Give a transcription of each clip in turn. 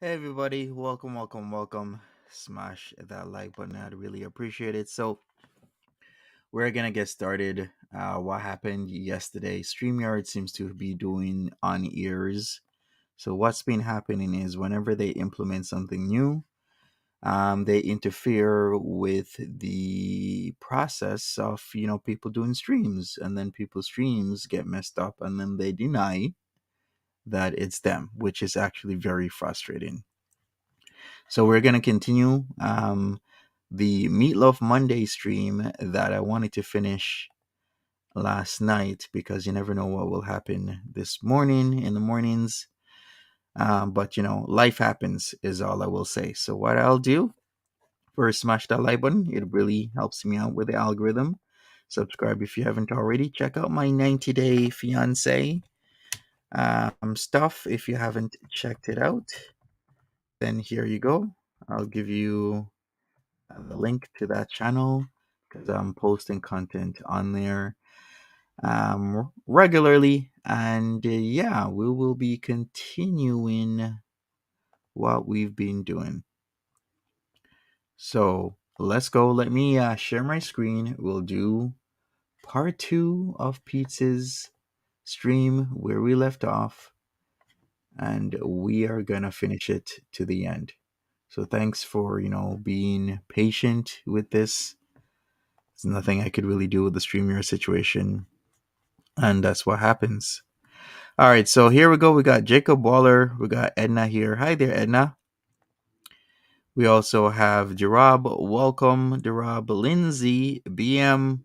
Hey everybody, welcome. Smash that like button. I'd really appreciate it. So we're gonna get started. What happened yesterday? StreamYard seems to be doing on ears. So what's been happening is whenever they implement something new, they interfere with the process of people doing streams, and then people's streams get messed up, and then they deny that it's them, which is actually very frustrating. So we're gonna continue the Meatloaf Monday stream that I wanted to finish last night because you never know what will happen this morning in the mornings. But life happens is all I will say. So what I'll do first, smash that like button. It really helps me out with the algorithm. Subscribe if you haven't already. Check out my 90-day fiance stuff if you haven't checked it out. Then here you go. I'll give you the link to that channel because I'm posting content on there regularly. And yeah, we will be continuing what we've been doing. So let's go. Let me share my screen. We'll do part 2 of Peetz's stream where we left off. And we are going to finish it to the end. So thanks for, being patient with this. There's nothing I could really do with the StreamYard situation. And that's what happens. All right, so here we go. We got Jacob Waller. We got Edna here. Hi there, Edna. We also have Jarab. Welcome, Jarab. Lindsay, BM.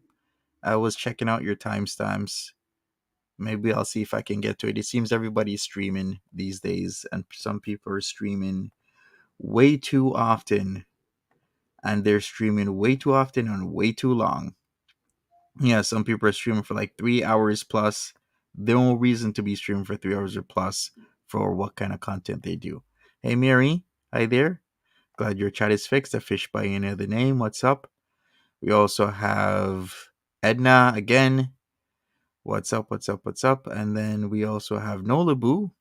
I was checking out your timestamps. Maybe I'll see if I can get to it. It seems everybody's streaming these days, and some people are streaming way too often. And they're streaming way too often and way too long. Yeah, some people are streaming for like 3 hours plus. No reason to be streaming for 3 hours or plus for what kind of content they do. Hey, Mary. Hi there. Glad your chat is fixed. A fish by any other name. What's up? We also have Edna again. What's up? What's up? And then we also have Nolabu.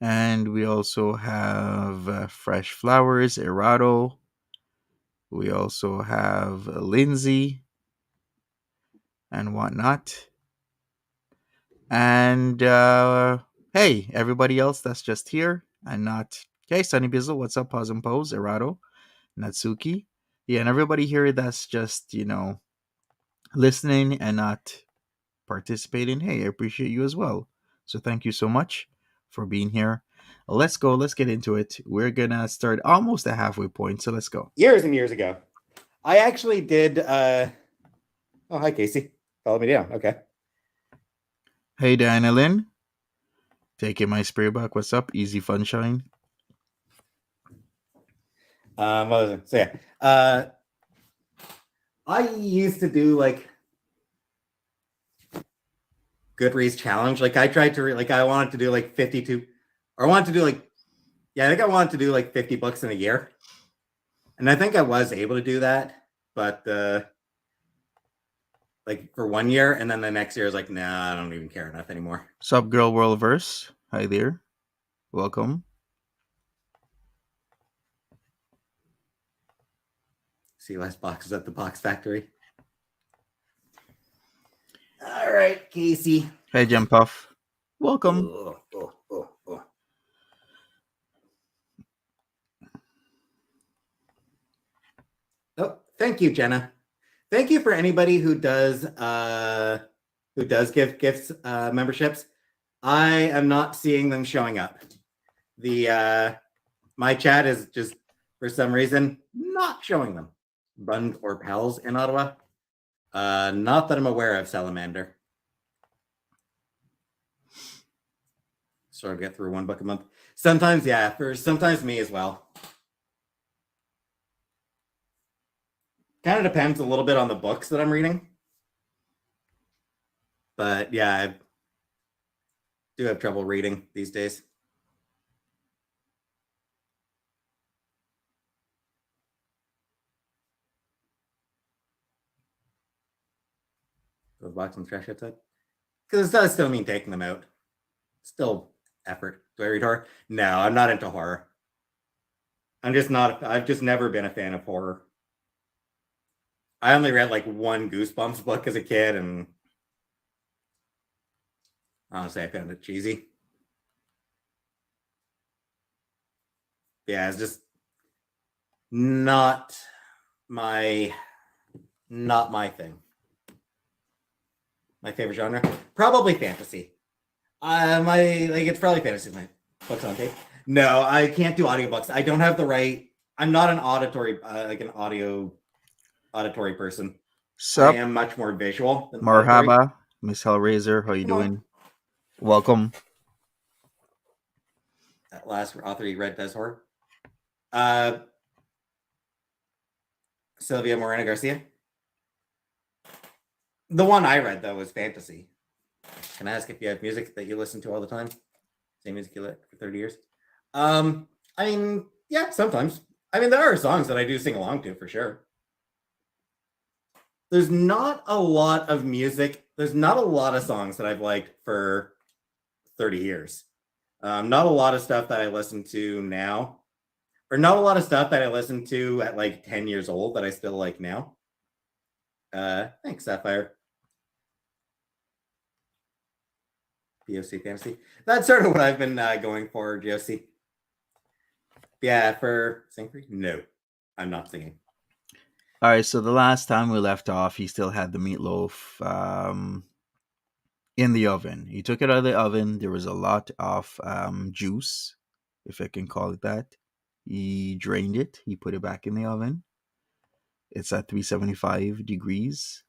And we also have Fresh Flowers, Erado. We also have Lindsay and whatnot. And hey, everybody else that's just here and not. Okay, Sunny Bizzle, what's up? Pause and Pose, Erado, Natsuki. Yeah, and everybody here that's just, listening and not participating. Hey, I appreciate you as well. So thank you so much for being here. Let's go. Let's get into it. We're going to start almost at halfway point. So let's go. Years and years ago, I actually did. Oh, hi, Casey. Follow me down. Okay. Hey, Diana Lynn. Taking my spray back. What's up? Easy Funshine. So yeah, I used to do like Goodreads challenge. Like I tried to I wanted to do like 52, or I wanted to do I think I wanted to do like 50 books in a year, and I think I was able to do that, but like for 1 year, and then the next year I was like, nah, I don't even care enough anymore. Sup, girl, Worldverse. Hi there. Welcome. See less boxes at the box factory. All right, Casey. Hey, Gem Puff. Welcome. Oh, thank you, Jenna. Thank you for anybody who does give gifts memberships. I am not seeing them showing up. The my chat is just for some reason not showing them. Buns or pals in Ottawa. Not that I'm aware of, Salamander. Sort of get through one book a month. Sometimes, yeah, sometimes me as well. Kind of depends a little bit on the books that I'm reading. But yeah, I do have trouble reading these days. Those box and trash outside. Because it does still mean taking them out. Still effort. Do I read horror? No, I'm not into horror. I'm just not. I've just never been a fan of horror. I only read like one Goosebumps book as a kid, and honestly, I found it cheesy. Yeah, it's just not my thing. My favorite genre, probably fantasy. It's probably fantasy. My books on tape. No, I can't do audiobooks. I don't have the right. I'm not an auditory auditory person. I Sup, am much more visual than auditory. marhaba, Miss Hellraiser. How you Come on. doing? Welcome. That last author you read does horror. Sylvia Moreno Garcia. The one I read though was fantasy. Can I ask if you have music that you listen to all the time? Same music you let for 30 years? I mean, yeah, sometimes. I mean, there are songs that I do sing along to for sure. There's not a lot of music. There's not a lot of songs that I've liked for 30 years. Not a lot of stuff that I listen to now, or not a lot of stuff that I listened to at like 10 years old that I still like now. Thanks, Sapphire. POC Fantasy. That's sort of what I've been going for, GOC. Yeah, for sing free? No, I'm not singing. All right, so the last time we left off, he still had the meatloaf in the oven. He took it out of the oven. There was a lot of juice, if I can call it that. He drained it. He put it back in the oven. It's at 375 degrees.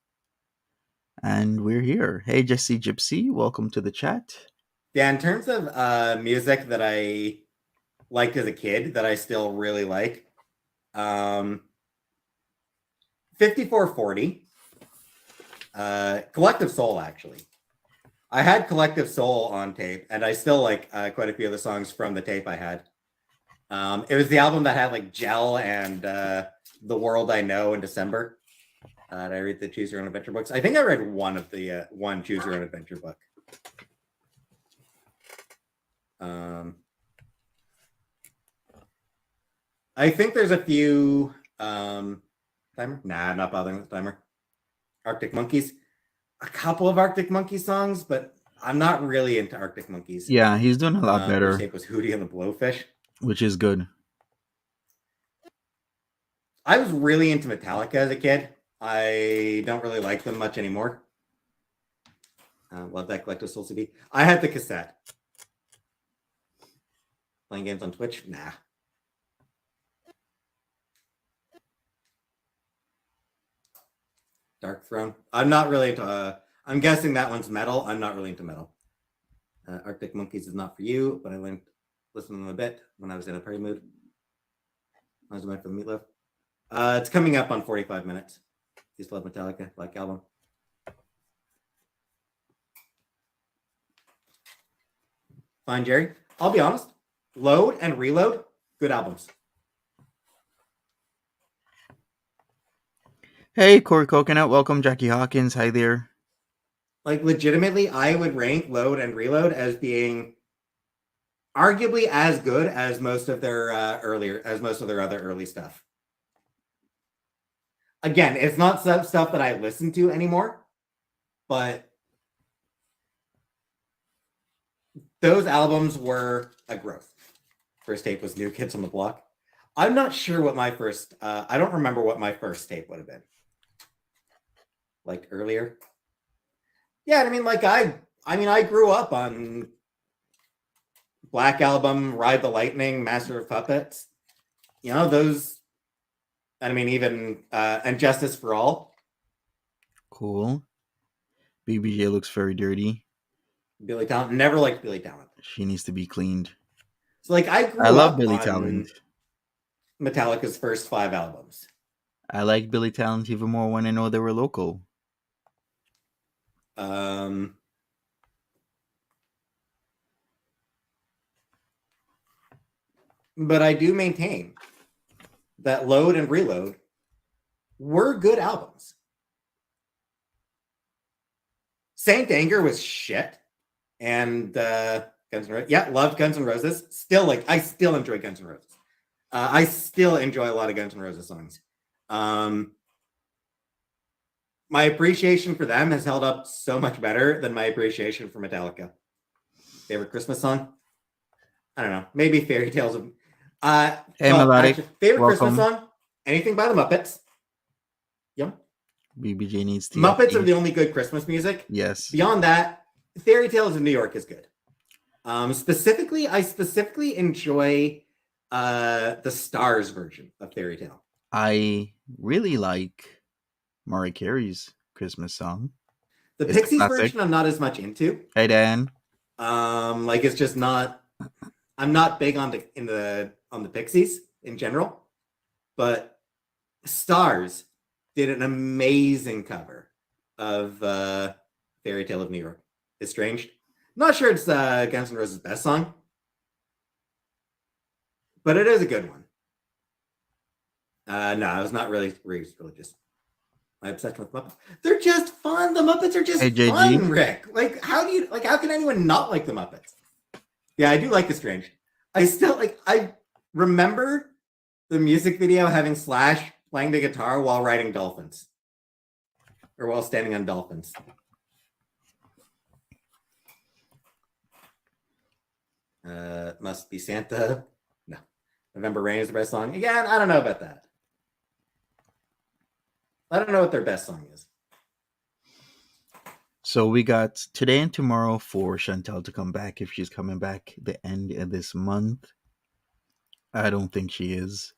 And we're here. Hey, Jesse Gypsy, welcome to the chat. Yeah, in terms of music that I liked as a kid that I still really like, 5440, Collective Soul, actually. I had Collective Soul on tape, and I still like quite a few of the songs from the tape I had. It was the album that had like Gel and The World I Know in December. Did I read the Choose Your Own Adventure books? I think I read one of the one Choose Your Own Adventure book. I think there's a few timer. Nah, I'm not bothering with the timer. Arctic Monkeys. A couple of Arctic Monkeys songs, but I'm not really into Arctic Monkeys. Yeah, he's doing a lot better. First tape was Hootie and the Blowfish, which is good. I was really into Metallica as a kid. I don't really like them much anymore. Love that Collective Soul CD. I had the cassette. Playing games on Twitch? Nah. Dark Throne. I'm not really into. I'm guessing that one's metal. I'm not really into metal. Arctic Monkeys is not for you, but I listened to them a bit when I was in a party mood. I was waiting for the Meatloaf. It's coming up on 45 minutes. Just love Metallica, Black Album. Fine, Jerry. I'll be honest. Load and Reload, good albums. Hey, Corey Coconut. Welcome, Jackie Hawkins. Hi there. Like, legitimately, I would rank Load and Reload as being arguably as good as most of their other early stuff. Again, it's not stuff that I listen to anymore, but those albums were a growth. First tape was New Kids on the Block. I'm not sure what my first, I don't remember what my first tape would have been. Like earlier. Yeah, I mean, like I grew up on Black Album, Ride the Lightning, Master of Puppets. You know, those, I mean, even, and Justice for All. Cool. BBJ looks very dirty. Billy Talent. Never liked Billy Talent. She needs to be cleaned. So, like, I grew I love up Billy on Talent. Metallica's first 5 albums. I like Billy Talent even more when I know they were local. But I do maintain that Load and Reload were good albums. Saint Anger was shit. And Guns N' Roses. Yeah, loved Guns N' Roses. I still enjoy Guns N' Roses. I still enjoy a lot of Guns N' Roses songs. My appreciation for them has held up so much better than my appreciation for Metallica. Favorite Christmas song? I don't know. Maybe Fairy Tales of. Hey, Melodic. Actually, favorite Welcome. Christmas song? Anything by the Muppets. Yep. BBJ needs to. Muppets are the only good Christmas music. Yes. Beyond that, Fairy Tales of New York is good. I specifically enjoy the Stars version of Fairy Tale. I really like Mariah Carey's Christmas song. The Pixies version I'm not as much into. Hey, Dan. It's just not. I'm not big on the Pixies in general, but Stars did an amazing cover of Fairy Tale of New York. Estranged. Not sure it's Guns N' Roses' best song, but it is a good one. No, I was not really religious. My obsession with Muppets. They're just fun. The Muppets are just fun, Rick. How can anyone not like the Muppets? Yeah, I do like Estranged. I remember the music video having Slash playing the guitar while riding dolphins. Or while standing on dolphins. Must Be Santa. No. November Rain is the best song. Again, I don't know about that. I don't know what their best song is. So we got today and tomorrow for Chantel to come back, if she's coming back the end of this month. I don't think she is.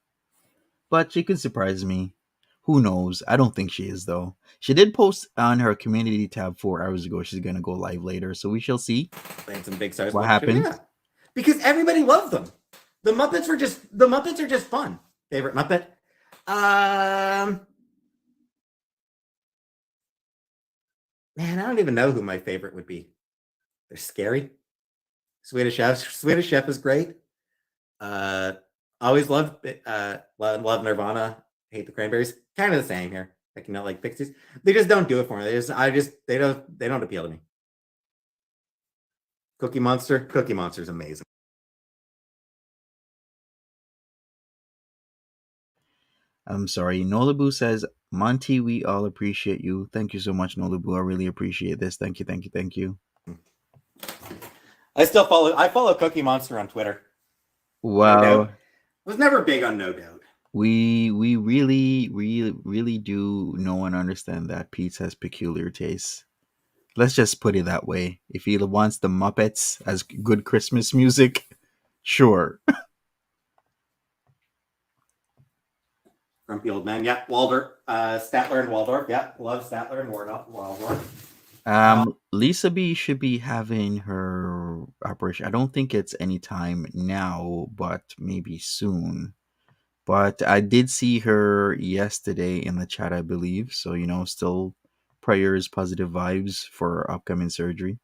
But she could surprise me. Who knows? I don't think she is, though. She did post on her community tab 4 hours ago. She's going to go live later, so we shall see. Playing some big stars. What happens? Yeah. Because everybody loves them. The Muppets are just fun. Favorite Muppet? Man, I don't even know who my favorite would be. They're scary. Swedish Chef is great. Always love Nirvana. Hate the Cranberries. Kind of the same here. Like Pixies. They just don't do it for me. They don't appeal to me. Cookie Monster is amazing. I'm sorry. Nolabu says, Monty, we all appreciate you. Thank you so much, Nolabu. I really appreciate this. Thank you. I follow Cookie Monster on Twitter. Wow. No was never big on No Doubt. We really do know and understand that Peetz has peculiar tastes. Let's just put it that way. If he wants the Muppets as good Christmas music, sure. Grumpy Old Man. Yeah. Statler and Waldorf. Yeah. Love Statler and Waldorf. Lisa B should be having her operation. I don't think it's anytime now, but maybe soon. But I did see her yesterday in the chat, I believe. So, still prayers, positive vibes for her upcoming surgery.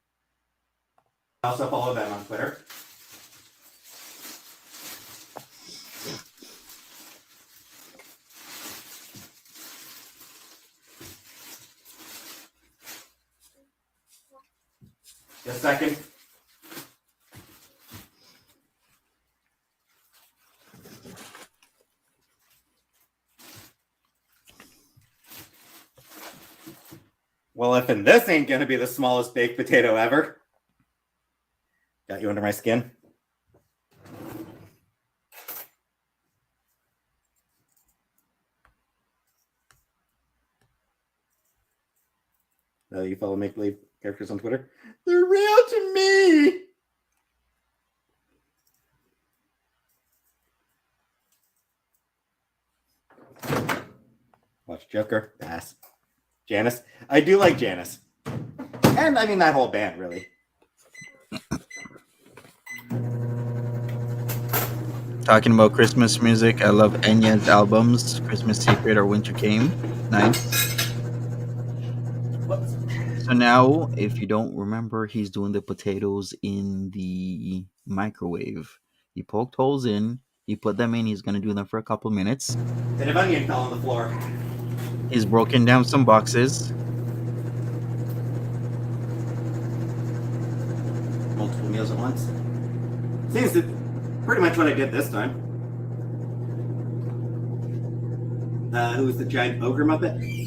I also follow them on Twitter. Just a second. Well, if this ain't going to be the smallest baked potato ever. Got you under my skin. You follow make-believe characters on Twitter? They're real to me! Watch Joker. Pass. Janice. I do like Janice. And I mean that whole band, really. Talking about Christmas music, I love Enya's albums, Christmas Secret or Winter Came. Nice. So now, if you don't remember, he's doing the potatoes in the microwave. He poked holes in, he put them in, he's going to do them for a couple minutes. Then an onion fell on the floor. He's broken down some boxes. Multiple meals at once. Seems to pretty much what I did this time. Who's the giant ogre muppet?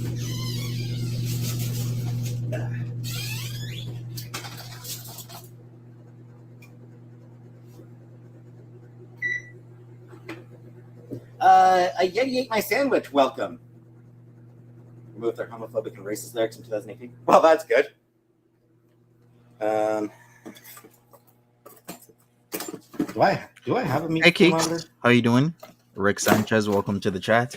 A Yeti ate my sandwich. Welcome. Remove their homophobic and racist lyrics in 2018. Well, that's good. Do I have a meat thermometer? Keeks. How you doing? Rick Sanchez, welcome to the chat.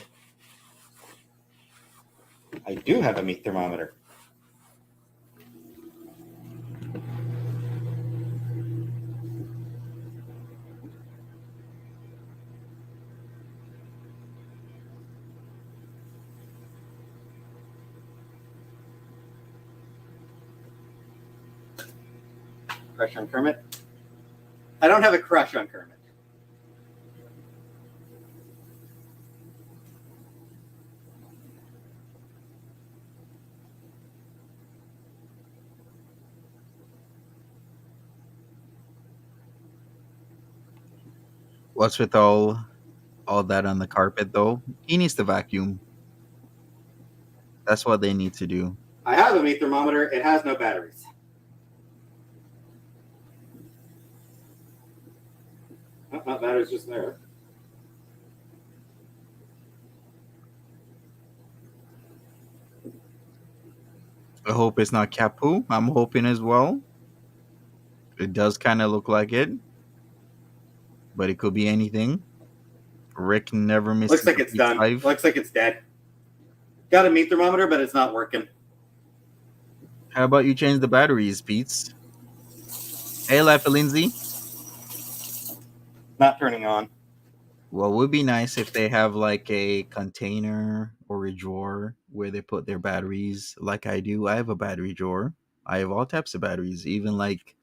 I do have a meat thermometer. Crush on Kermit? I don't have a crush on Kermit. What's with all that on the carpet though? He needs to vacuum. That's what they need to do. I have a meat thermometer. It has no batteries. Oh, not batteries, just there. I hope it's not cat poo. I'm hoping as well. It does kind of look like it, but it could be anything. Rick never misses. Looks like it's done. Looks like it's dead. Got a meat thermometer, but it's not working. How about you change the batteries, Peetz? Hey, Life Lindsay. Not turning on. Well, it would be nice if they have like a container or a drawer where they put their batteries like I do. I have a battery drawer. I have all types of batteries, even like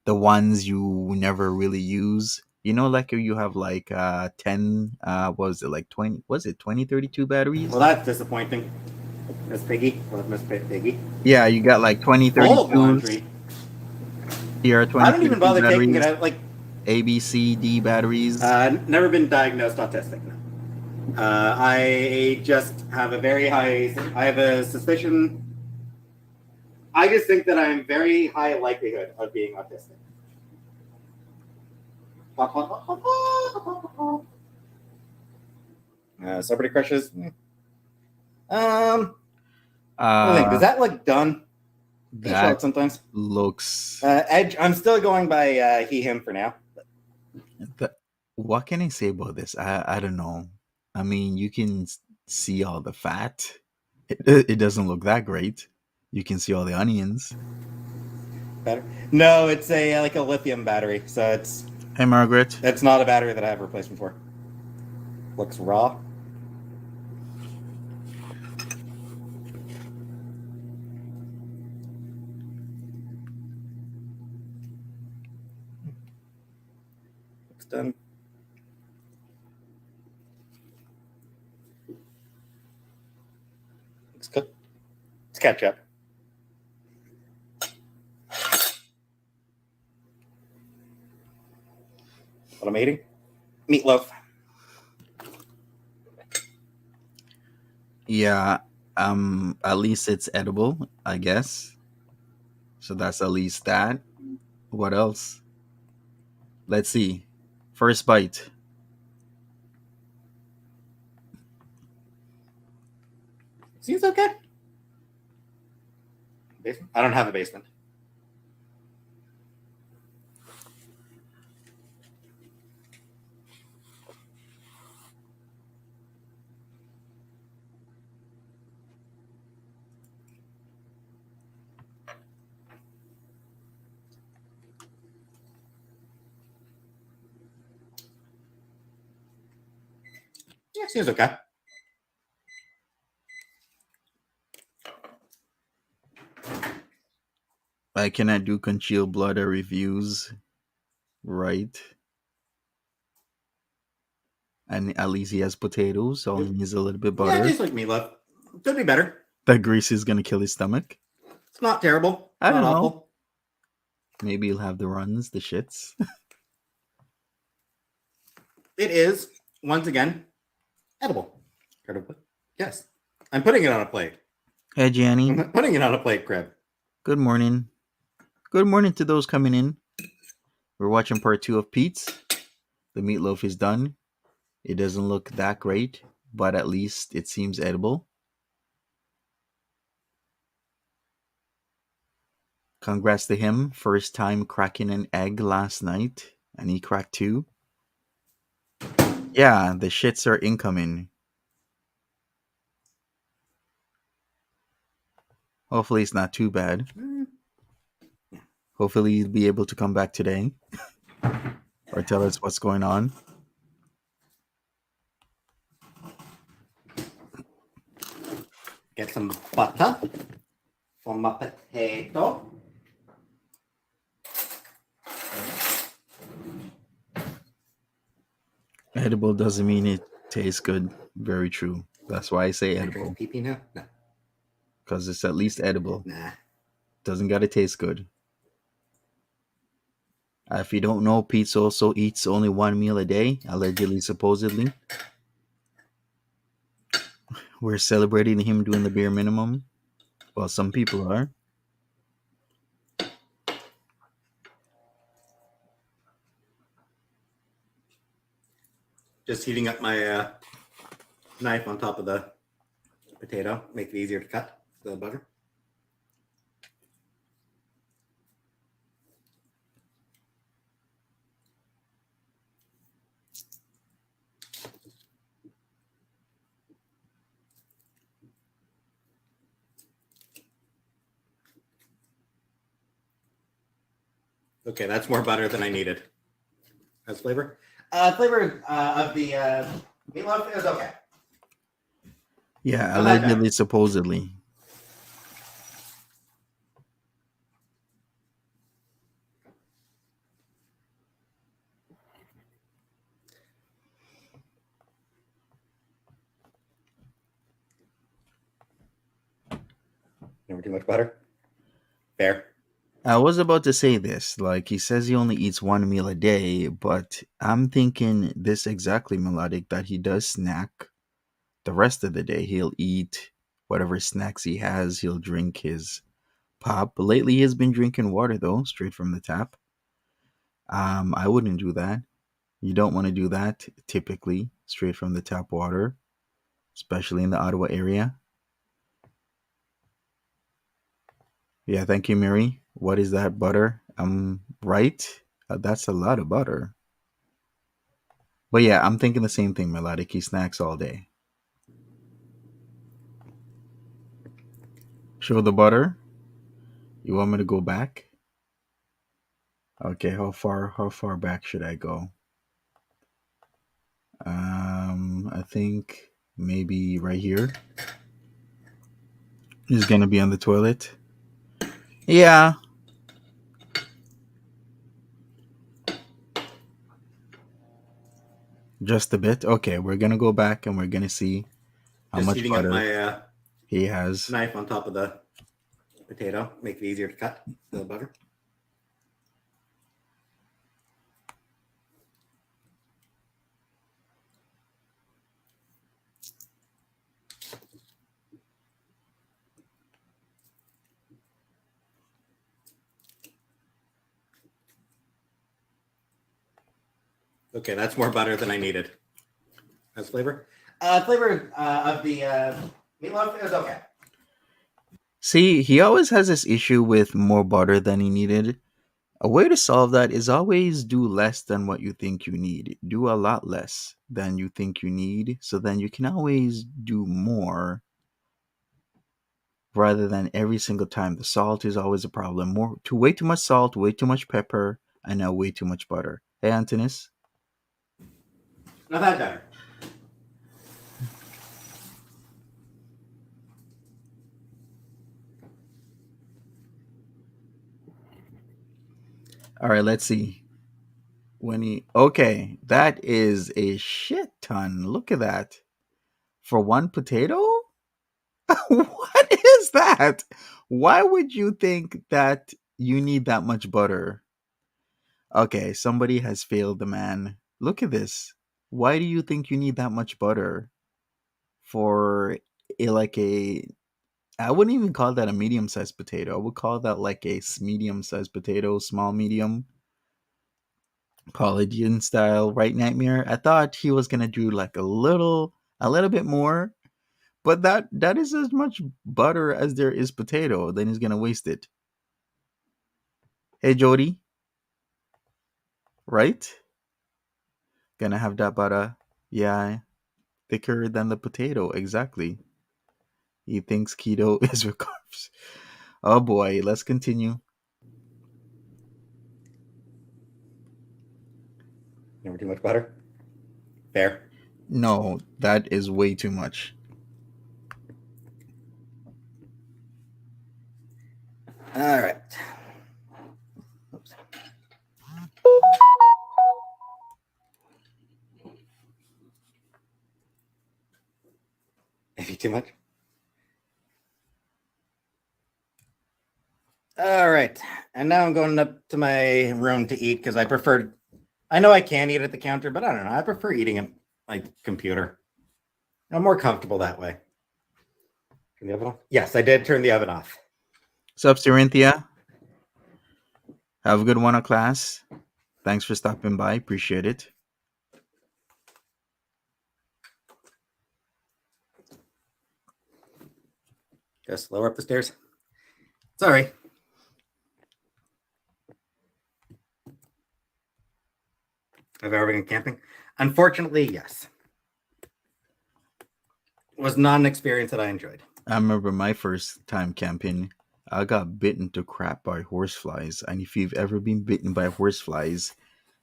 the ones you never really use. You know, like you have like 10, what was it, like 20, was it 2032 batteries? Well, that's disappointing. Miss Piggy. Well, Miss Piggy. Yeah, you got like 2032. Here are 20. I don't even bother taking it out. Like A, B, C, D batteries. Never been diagnosed autistic. No. I just have a very high. I have a suspicion. I just think that I'm very high likelihood of being autistic. Celebrity crushes. I think, does that look done? That sometimes looks. Edge. I'm still going by he him for now. What can I say about this? I don't know. I mean, you can see all the fat. It doesn't look that great. You can see all the onions. Better? No, it's a like a lithium battery. So it's. Hey, Margaret. It's not a battery that I have replacement for. Looks raw. Looks done. Looks good. It's ketchup. What I'm eating? Meatloaf. Yeah, at least it's edible, I guess. So that's at least that. What else? Let's see. First bite. Seems okay. Basement? I don't have a basement. Yeah, seems okay. I cannot do congealed blood reviews, right? And at least he has potatoes, so he needs a little bit butter. Yeah, it tastes like meatloaf. Could be better. That grease is gonna kill his stomach. It's not terrible. I don't not know. awful. Maybe you'll have the runs, the shits. It is, once again, edible. Yes. I'm putting it on a plate. Hey, Gianni. I'm putting it on a plate, Crib. Good morning. Good morning to those coming in. We're watching part 2 of Peetz. The meatloaf is done. It doesn't look that great, but at least it seems edible. Congrats to him. First time cracking an egg last night, and he cracked 2. Yeah, the shits are incoming. Hopefully it's not too bad. Hopefully he'll be able to come back today or tell us what's going on. Get some butter for my potato. Edible doesn't mean it tastes good. Very true. That's why I say Can I drink edible. pee-pee now? No. Because it's at least edible. Nah. Doesn't gotta taste good. If you don't know, Peetz also eats only 1 meal a day, allegedly, supposedly. We're celebrating him doing the bare minimum. Well, some people are. Just heating up my knife on top of the potato. Make it easier to cut the butter. Okay, that's more butter than I needed. That's flavor. Flavor of the meatloaf is okay. Yeah, Not that bad. allegedly, supposedly. Never too much butter. Fair. I was about to say this. Like, he says he only eats 1 meal a day, but I'm thinking this exactly, Melodic, that he does snack the rest of the day. He'll eat whatever snacks he has, he'll drink his pop. Lately, he has been drinking water, though, straight from the tap. I wouldn't do that. You don't want to do that typically, straight from the tap water, especially in the Ottawa area. Yeah, thank you, Mary. What is that butter? Right. That's a lot of butter. But yeah, I'm thinking the same thing, Melodic. He snacks all day. Show the butter. You want me to go back? Okay, how far back should I go? I think maybe right here. He's gonna be on the toilet. Yeah. Just a bit. Okay, we're gonna go back and we're gonna see how Just much heating up butter my he has. knife on top of the potato. Make it easier to cut the butter. Okay, that's more butter than I needed. That's flavor. Flavor of the meatloaf is okay. See, he always has this issue with more butter than he needed. A way to solve that is always do less than what you think you need. Do a lot less than you think you need, so then you can always do more rather than every single time. The salt is always a problem. Way too much salt, way too much pepper, and now way too much butter. Hey, Antonis. Not that better. All right, let's see. Okay, that is a shit ton. Look at that. For one potato? What is that? Why would you think that You need that much butter. Okay, somebody has failed the man. Look at this. Why do you think you need that much butter for like a? I wouldn't even call that a medium-sized potato. I would call that like a medium-sized potato, small medium, Polynesian style, right, Nightmare? I thought he was gonna do like a little bit more, but that is as much butter as there is potato. Then he's gonna waste it. Hey, Jody, right? Gonna have that butter. Yeah, thicker than the potato. Exactly. He thinks keto is with carbs. Oh boy, let's continue. Never too much butter. Fair. No, that is way too much. All right. Oops. Maybe too much. All right. And now I'm going up to my room to eat because I know I can eat at the counter, but I don't know. I prefer eating at my computer. I'm more comfortable that way. Turn the oven off? Yes, I did turn the oven off. Sup, Cerinthia? Have a good one at class. Thanks for stopping by. Appreciate it. Go slower up the stairs. Sorry. Have I ever been camping? Unfortunately, yes. It was not an experience that I enjoyed. I remember my first time camping. I got bitten to crap by horseflies, and if you've ever been bitten by horseflies,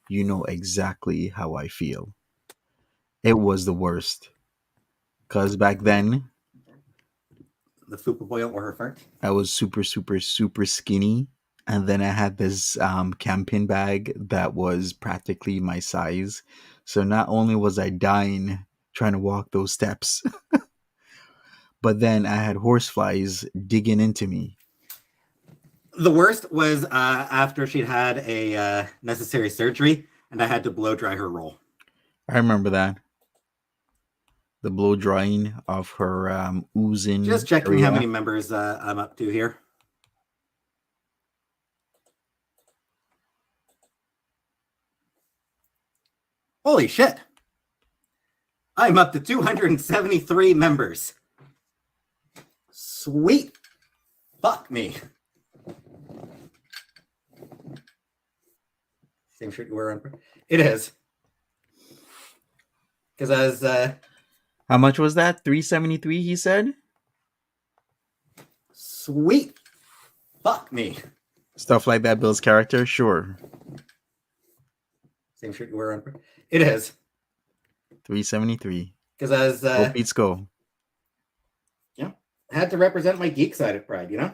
you know exactly how I feel. It was the worst. Cause back then The fupa boil or her fart? I was super, super, super skinny, and then I had this camping bag that was practically my size. So not only was I dying trying to walk those steps, but then I had horseflies digging into me. The worst was after she'd had a necessary surgery, and I had to blow dry her roll. I remember that. The blow drying of her oozing. Just checking area. how many members I'm up to here. Holy shit. I'm up to 273 members. Sweet. Fuck me. Same shirt you wear on. It is. Because as How much was that? 373, he said? Sweet. Fuck me. Stuff like that builds character? Sure. Same shirt you wear on. It is. 373. Because as Go Peetz, go. Yeah, I had to represent my geek side at Pride, you know?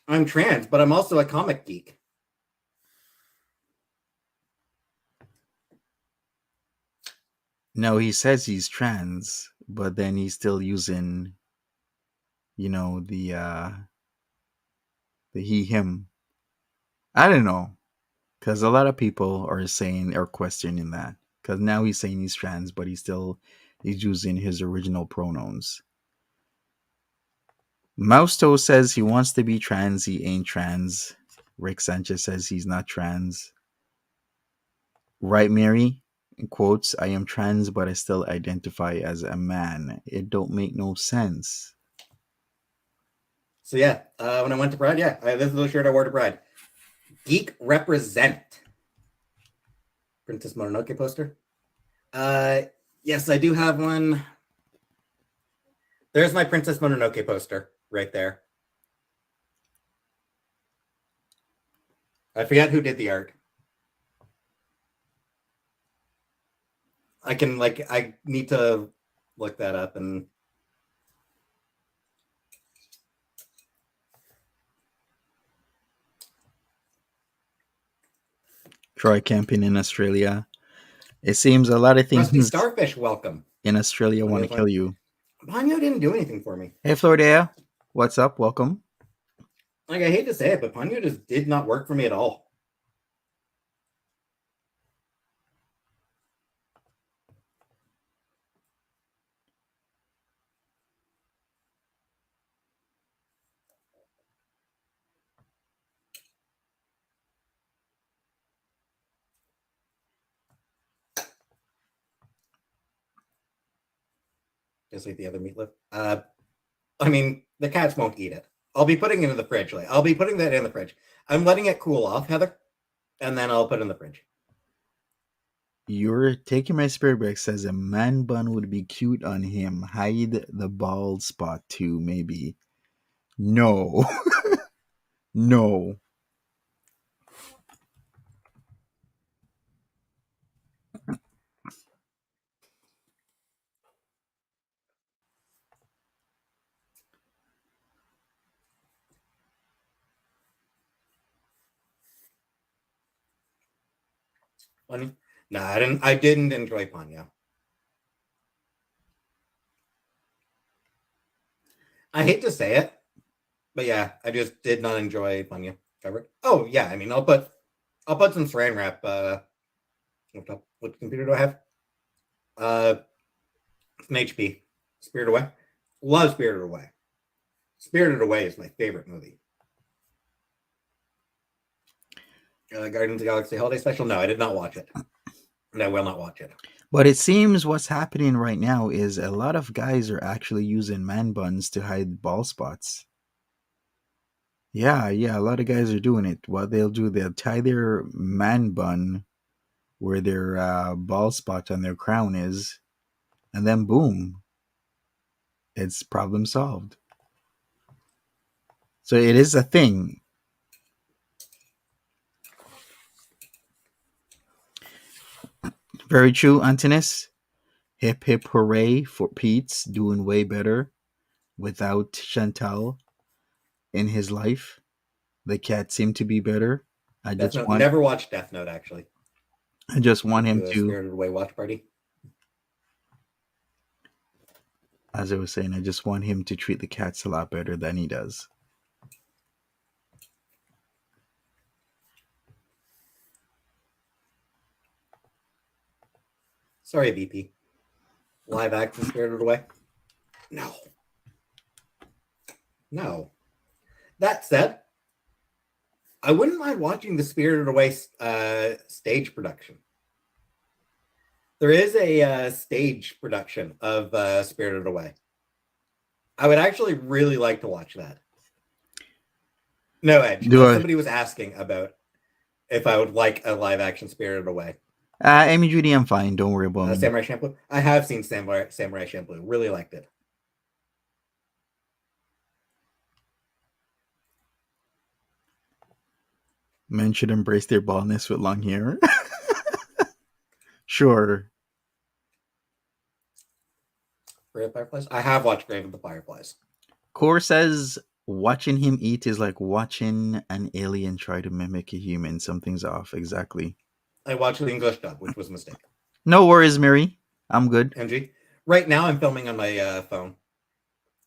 I'm trans, but I'm also a comic geek. No, he says he's trans, but then he's still using, you know, the he him. I don't know, because a lot of people are saying or questioning that. Because now he's saying he's trans, but he's using his original pronouns. Mousto says he wants to be trans. He ain't trans. Rick Sanchez says he's not trans. Right, Mary? In quotes, I am trans, but I still identify as a man. It don't make no sense. So yeah, when I went to Pride, this is the shirt I wore to Pride. Geek represent. Princess Mononoke poster. Yes, I do have one. There's my Princess Mononoke poster right there. I forget who did the art. I need to look that up and Try camping in Australia. It seems a lot of things Rusty Starfish, welcome. In Australia want to kill you. Banyo didn't do anything for me. Hey, Florida. What's up? Welcome. Like, I hate to say it, but Ponyo just did not work for me at all. Just like the other meatloaf. I mean, the cats won't eat it. I'll be putting it in the fridge. Like, I'll be putting that in the fridge. I'm letting it cool off, Heather, and then I'll put it in the fridge. You're taking my spirit back. Says a man bun would be cute on him. Hide the bald spot too, maybe. No. No. Funny. No, I didn't. I didn't enjoy Ponyo. I hate to say it, but yeah, I just did not enjoy Ponyo. Cover. Oh yeah, I mean, I'll put some saran wrap. What computer do I have? It's an HP. Spirited Away. Love Spirited Away. Spirited Away is my favorite movie. Guardians of the Galaxy Holiday Special. No, I did not watch it. And I will not watch it. But it seems what's happening right now is a lot of guys are actually using man buns to hide bald spots. Yeah, a lot of guys are doing it. What they'll do, they'll tie their man bun where their bald spot on their crown is, and then boom, it's problem solved. So it is a thing. Very true, Antonis. Hip hip hooray for Peetz doing way better without Chantal in his life. The cat seemed to be better. I Death just Note. want Never watched Death Note actually. I just want him The to, Spirited Away watch party. as I was saying, I just want him to treat the cats a lot better than he does. Sorry, VP. Live action Spirited Away? No. No. That said, I wouldn't mind watching the Spirited Away stage production. There is a stage production of Spirited Away. I would actually really like to watch that. No, Edge. Somebody was asking about if I would like a live action Spirited Away. Amy Judy, I'm fine. Don't worry about me. Samurai Champloo. I have seen Samurai Champloo. Really liked it. Men should embrace their baldness with long hair. Sure. Grave of the Fireflies? I have watched Grave of the Fireflies. Core says watching him eat is like watching an alien try to mimic a human. Something's off. Exactly. I watched the English dub, which was a mistake. No worries, Mary. I'm good. MG. Right now, I'm filming on my phone.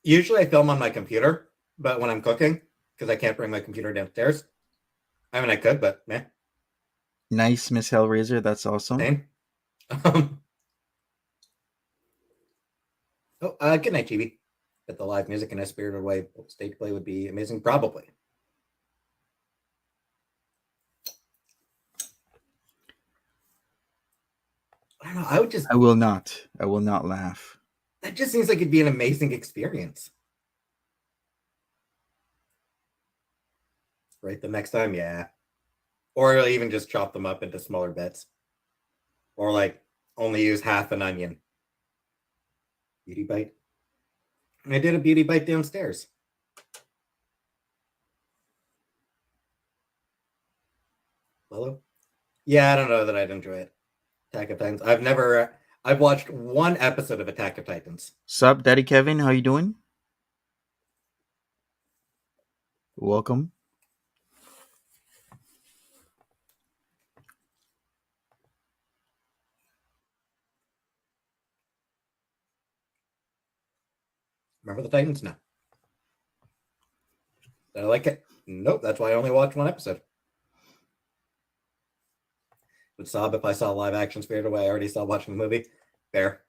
Usually, I film on my computer, but when I'm cooking, because I can't bring my computer downstairs. I mean, I could, but meh. Nice, Miss Hellraiser. That's awesome. Same. Good night, Chibi. But the live music in a Spirited Away stage play would be amazing, probably. I don't know. I will not. I will not laugh. That just seems like it'd be an amazing experience. Right, the next time, yeah. Or even just chop them up into smaller bits. Or like only use half an onion. Beauty bite. I did a beauty bite downstairs. Hello? Yeah, I don't know that I'd enjoy it. Attack of Titans. I've watched one episode of Attack of Titans. Sup, Daddy Kevin? How you doing? Welcome. Remember the Titans? No. Did I like it? Nope. That's why I only watched one episode. Would sob if I saw live action Spirited Away. I already stopped watching the movie. Fair.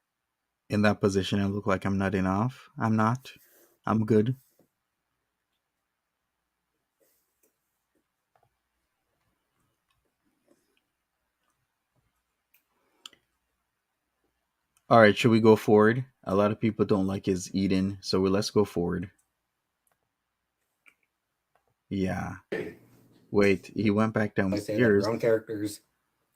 In that position, I look like I'm not enough. I'm not. I'm good. All right, should we go forward? A lot of people don't like his eating, so let's go forward. Yeah. Wait, he went back I say that downstairs. grown characters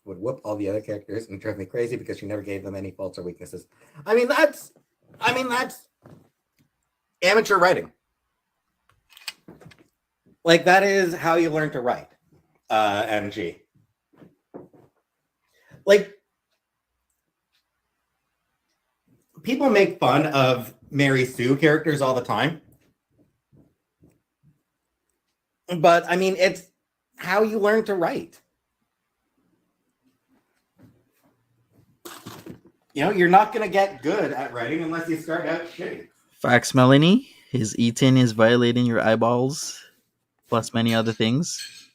would whoop all the other characters and drive me crazy because she never gave them any faults or weaknesses. I mean, that's amateur writing. Like, that is how you learn to write. MG. Like, people make fun of Mary Sue characters all the time. But, I mean, it's how you learn to write. You know, you're not going to get good at writing unless you start out shitty. Facts, Melanie. His eating is violating your eyeballs, plus many other things.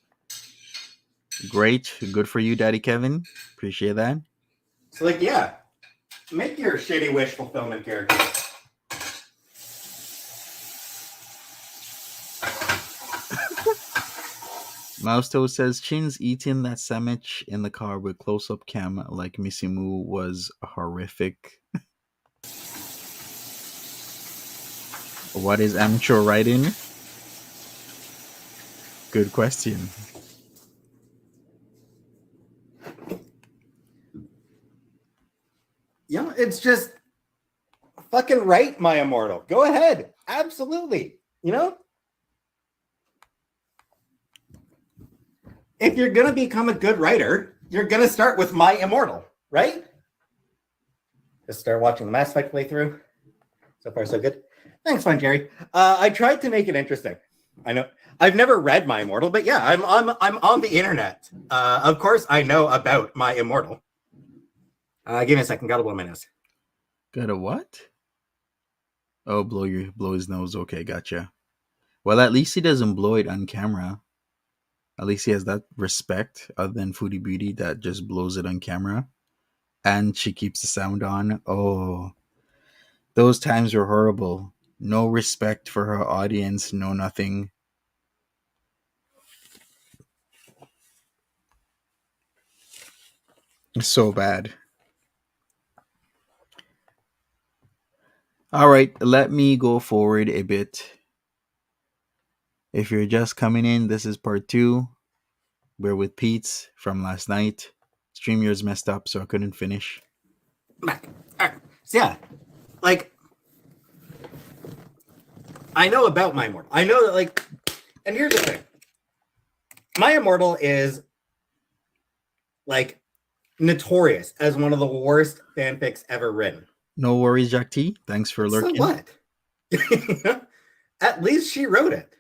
Great. Good for you, Daddy Kevin. Appreciate that. So, like, yeah, make your shitty wish fulfillment character. Mousto says Chin's eating that sandwich in the car with close-up cam like Missy Moo was horrific. What is amateur writing? Good question. Yeah, it's just fucking write, my immortal. Go ahead. Absolutely. You know? If you're going to become a good writer, you're going to start with my immortal, right? Just start watching the Mass Effect playthrough. So far, so good. Thanks, fun Jerry. I tried to make it interesting. I know I've never read My Immortal, but yeah, I'm on the internet. Of course, I know about My Immortal. Give me a second. Gotta blow my nose. Gotta what? Oh, blow his nose. Okay, gotcha. Well, at least he doesn't blow it on camera. At least he has that respect, other than Foodie Beauty that just blows it on camera, and she keeps the sound on. Oh, those times were horrible. No respect for her audience. No nothing. So bad. All right, let me go forward a bit. If you're just coming in, this is part 2. We're with Peetz from last night. Stream yours messed up, so I couldn't finish. So yeah, like, I know about My Immortal. I know that, like, and here's the thing. My Immortal is, like, notorious as one of the worst fanfics ever written. No worries, Jack T. Thanks for lurking. So what? At least she wrote it.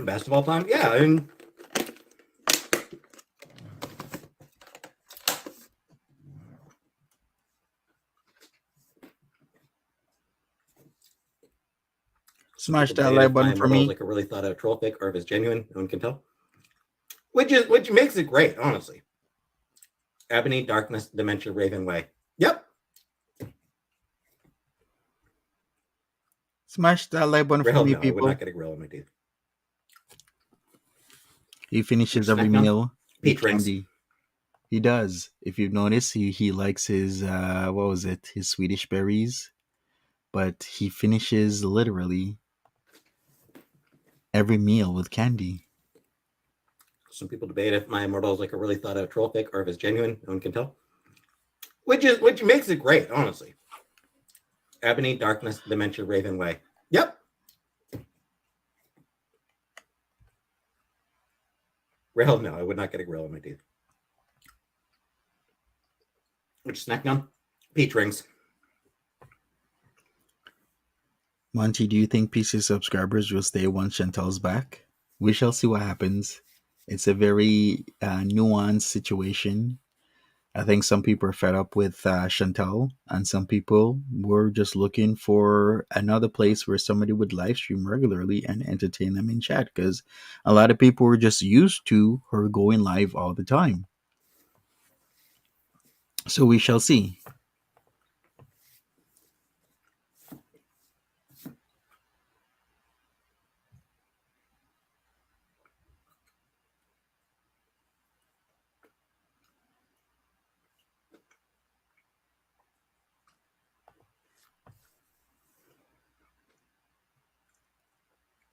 Best of all time? Yeah, I mean, Smash that like button for me. Like a really thought out troll fic, or if it's genuine, no one can tell. Which makes it great, honestly. Ebony, Darkness, Dementia, Raven Way. Yep. Smash that like button for me, I would people. not get a grill in my teeth. He finishes every meal Peach rings. candy. He does. If you've noticed, he likes his what was it? His Swedish berries. But he finishes literally every meal with candy. Some people debate if My Immortal is like a really thought out troll fic, or if it's genuine, no one can tell. Which makes it great, honestly. Ebony, Darkness, Dementia, Raven Way. Yep. Grill? No, I would not get a grill in my teeth. Which snack gum? Peach rings. Monty, do you think PC subscribers will stay once Chantel's back? We shall see what happens. It's a very nuanced situation. I think some people are fed up with Chantel, and some people were just looking for another place where somebody would live stream regularly and entertain them in chat, because a lot of people were just used to her going live all the time. So we shall see.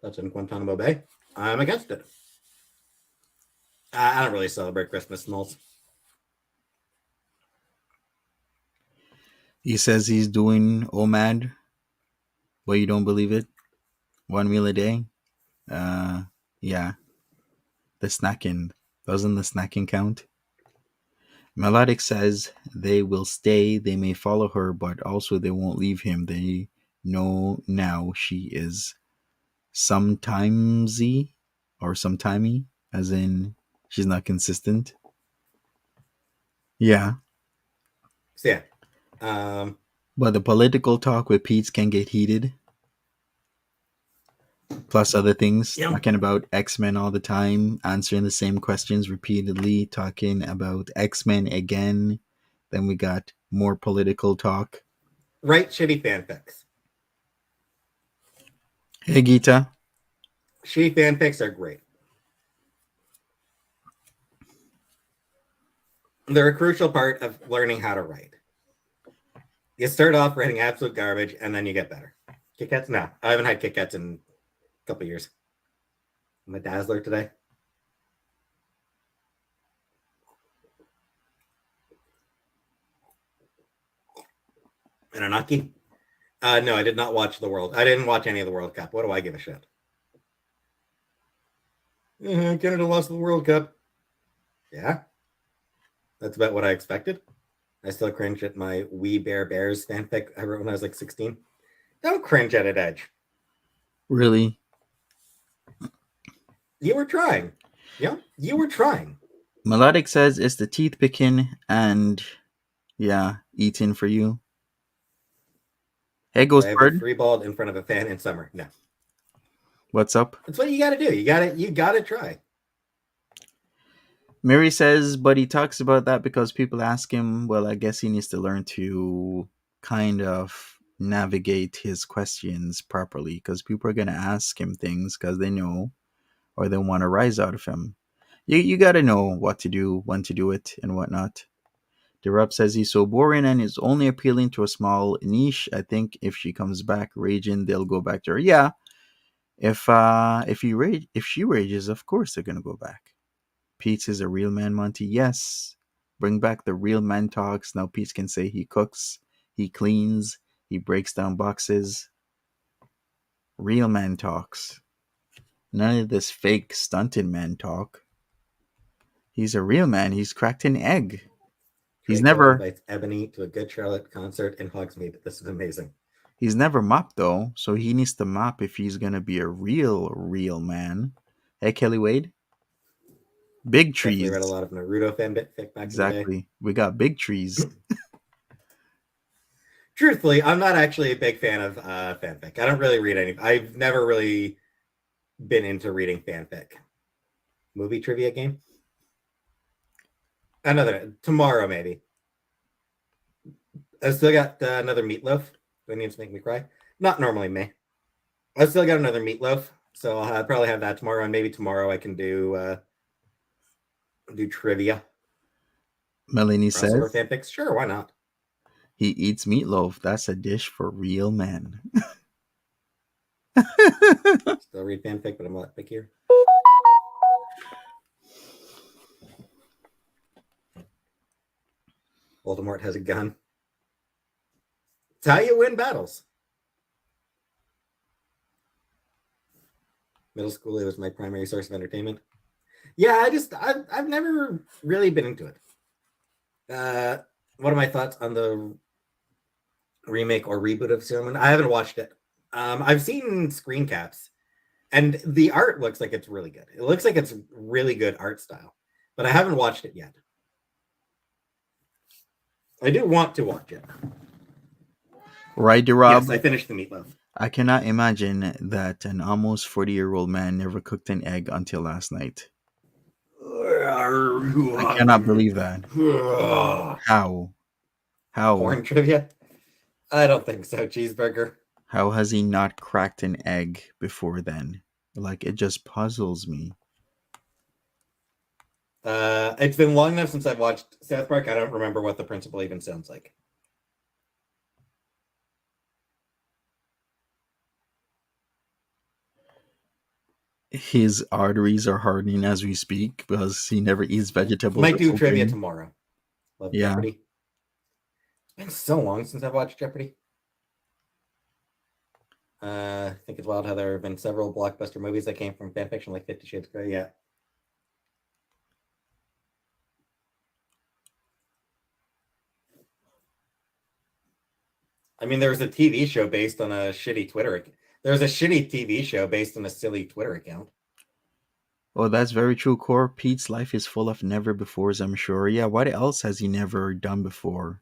That's in Guantanamo Bay. I'm against it. I don't really celebrate Christmas, Smalls. He says he's doing OMAD, but you don't believe it. 1 meal a day. Yeah. The snacking. Doesn't the snacking count? Melodic says they will stay, they may follow her, but also they won't leave him. They know now she is sometimesy or sometimey, as in she's not consistent. Yeah. So yeah. But the political talk with Peetz can get heated. Plus other things, Yeah. talking about X-Men all the time, answering the same questions repeatedly, talking about X-Men again. Then we got more political talk. Write shitty fanfics. Hey, Gita. Shitty fanfics are great. They're a crucial part of learning how to write. You start off writing absolute garbage, and then you get better. Kit Kats? No, I haven't had Kit Kats in a couple years. I'm a Dazzler today. And Anaki? No, I did not watch the World. I didn't watch any of the World Cup. What do I give a shit? Canada lost the World Cup. Yeah. That's about what I expected. I still cringe at my We Bear Bears fanfic I wrote when I was like 16. Don't cringe at it, Edge. Really? You were trying. Yeah, you were trying. Melodic says it's the teeth picking and, yeah, eating for you. Hey, Ghost I have Bird. free balled in front of a fan in summer. No. What's up? That's what you got to do. You got to try. Mary says, but he talks about that because people ask him, well, I guess he needs to learn to kind of navigate his questions properly, because people are going to ask him things because they know or they want to rise out of him. You got to know what to do, when to do it, and whatnot. Derup says he's so boring and is only appealing to a small niche. I think if she comes back raging, they'll go back to her. Yeah, if she rages, of course they're gonna go back. Peetz is a real man, Monty. Yes, bring back the real man talks. Now Peetz can say he cooks, he cleans, he breaks down boxes. Real man talks. None of this fake stunted man talk. He's a real man. He's cracked an egg. He's Draco never invites Ebony to a Good Charlotte concert in Hogsmeade. This is amazing. He's never mopped though, so he needs to mop if he's gonna be a real man. Hey, Kelly Wade. Big trees. Definitely read a lot of Naruto fanfic back in the day. Exactly. We got big trees. Truthfully, I'm not actually a big fan of fanfic. I don't really read any. I've never really been into reading fanfic. Movie trivia game? Tomorrow, maybe. I still got another Meatloaf. Do I need to make me cry? Not normally me. I still got another Meatloaf, so I'll probably have that tomorrow, and maybe tomorrow I can do trivia. Melanie says fanfics. Sure, why not? He eats meatloaf. That's a dish for real men. Still read fanfic, but I'm a lot pickier. Voldemort has a gun. It's how you win battles. Middle school, it was my primary source of entertainment. Yeah, I've never really been into it. What are my thoughts on the remake or reboot of Sailor Moon? I haven't watched it. I've seen screen caps, and the art looks like it's really good. It looks like it's really good art style, but I haven't watched it yet. I do want to watch it. Right, Rob? Yes, I finished the Meatloaf. I cannot imagine that an almost 40-year-old man never cooked an egg until last night. I cannot believe that. How? Porn trivia? I don't think so. Cheeseburger. How has he not cracked an egg before then? Like, it just puzzles me. It's been long enough since I've watched South Park. I don't remember what the principal even sounds like. His arteries are hardening as we speak because he never eats vegetables. Might do trivia tomorrow. Love Yeah. Jeopardy. It's been so long since I've watched Jeopardy. I think it's wild how there have been several blockbuster movies that came from fanfiction, like 50 Shades of Grey. Yeah. I mean, there was a TV show based on a shitty Twitter. There was a shitty TV show based on a silly Twitter account. Oh, that's very true, Core. Pete's life is full of never-befores, I'm sure. Yeah, what else has he never done before?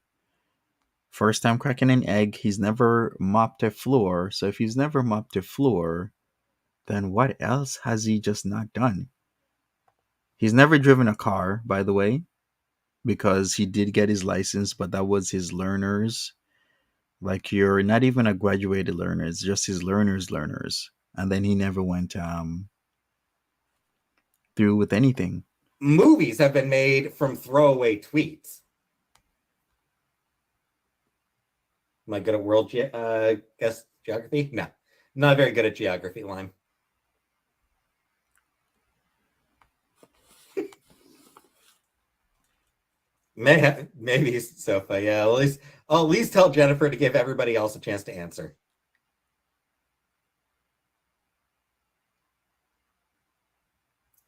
First time cracking an egg, he's never mopped a floor. So if he's never mopped a floor, then what else has he just not done? He's never driven a car, by the way, because he did get his license, but that was his learner's. Like, you're not even a graduated learner, it's just his learners. And then he never went through with anything. Movies have been made from throwaway tweets. Am I good at world guess geography? No, not very good at geography, Lime. Maybe Sofa. Yeah, I'll at least tell Jennifer to give everybody else a chance to answer.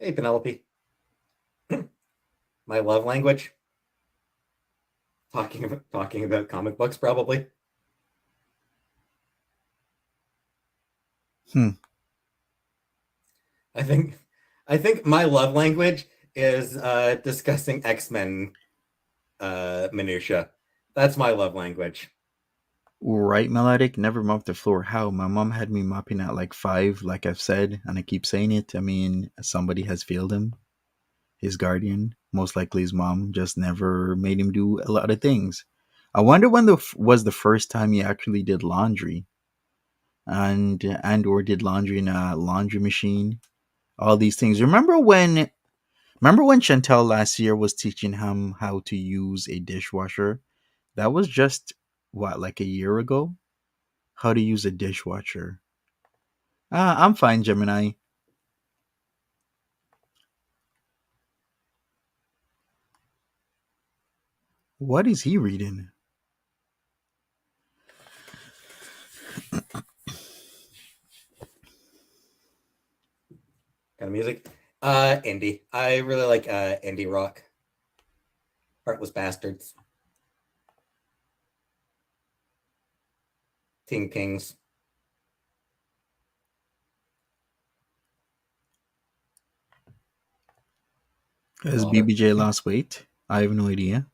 Hey, Penelope. My love language. Talking about comic books, probably. I think my love language is discussing X-Men minutia. That's my love language. Right, Melodic? Never mopped the floor. How? My mom had me mopping at like 5, like I've said, and I keep saying it. I mean, somebody has failed him. His guardian, most likely his mom, just never made him do a lot of things. I wonder when was the first time he actually did laundry, and or did laundry in a laundry machine. All these things. Remember when Chantel last year was teaching him how to use a dishwasher? That was just what, like a year ago? How to use a dishwasher. I'm fine, Gemini. What is he reading? Kind of music. Indie. I really like indie rock. Heartless Bastards. Teen Kings. Has BBJ lost weight? I have no idea.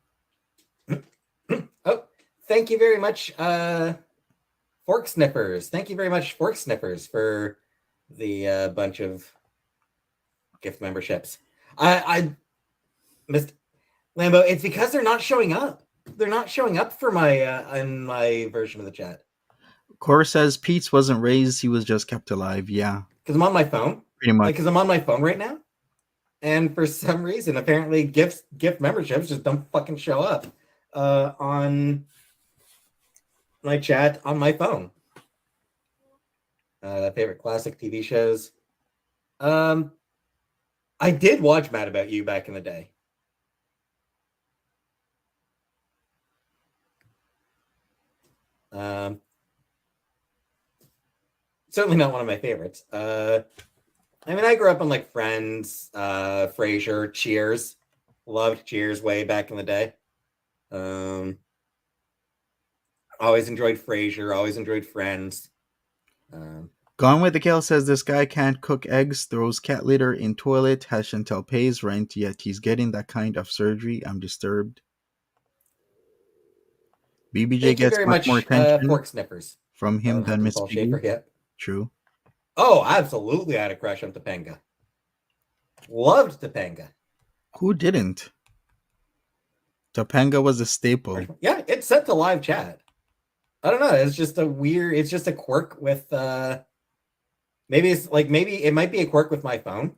Oh, thank you very much, Fork Sniffers. Thank you very much, Fork Sniffers, for the bunch of gift memberships. I missed Lambo. It's because they're not showing up. They're not showing up for my in my version of the chat. Cora says Peetz wasn't raised; he was just kept alive. Yeah, because I'm on my phone. Pretty much. Because I'm on my phone right now, and for some reason, apparently, gift memberships just don't fucking show up on my chat on my phone. Favorite classic TV shows. I did watch Mad About You back in the day. Certainly not one of my favorites. I mean, I grew up on like Friends, Frasier, Cheers. Loved Cheers way back in the day. Always enjoyed Frasier. Always enjoyed Friends. Gone with the Kale says this guy can't cook eggs, throws cat litter in toilet, has Chantel pays rent, yet he's getting that kind of surgery. I'm disturbed. BBJ Thank you gets very much more much, attention Pork Sniffers. from I him don't have than to Miss Paul Schaefer Piggy. yet. True. Oh, absolutely, I had a crush on Topanga. Loved Topanga. Who didn't? Topanga was a staple. Yeah, it's set to live chat. I don't know. It's just a quirk with maybe it might be a quirk with my phone.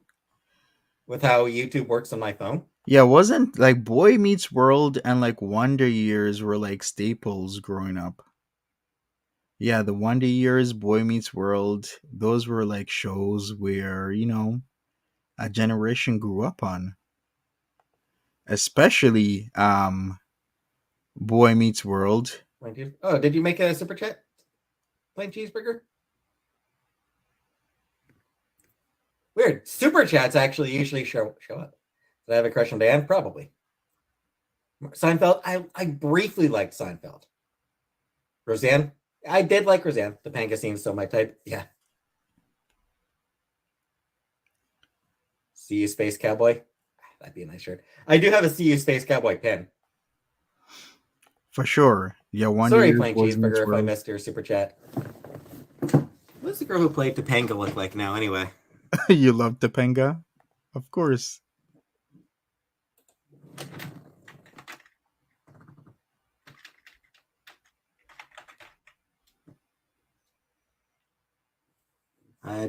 With how YouTube works on my phone. Yeah, wasn't like Boy Meets World and like Wonder Years were like staples growing up. Yeah, the Wonder Years, Boy Meets World, those were like shows where, a generation grew up on. Especially Boy Meets World. Oh, did you make a super chat? Plain cheeseburger? Weird. Super chats actually usually show up. Did I have a crush on Dan? Probably. Seinfeld? I briefly liked Seinfeld. Roseanne? I did like Roseanne. The Panga scene's still my type. Yeah. See You Space Cowboy? That'd be a nice shirt. I do have a See You Space Cowboy pin. For sure. Yeah, Wonder Sorry, Years, Plain Boy Meets Cheeseburger, if I World. missed your super chat. What does the girl who played Topanga look like now, anyway? You love Topanga? Of course.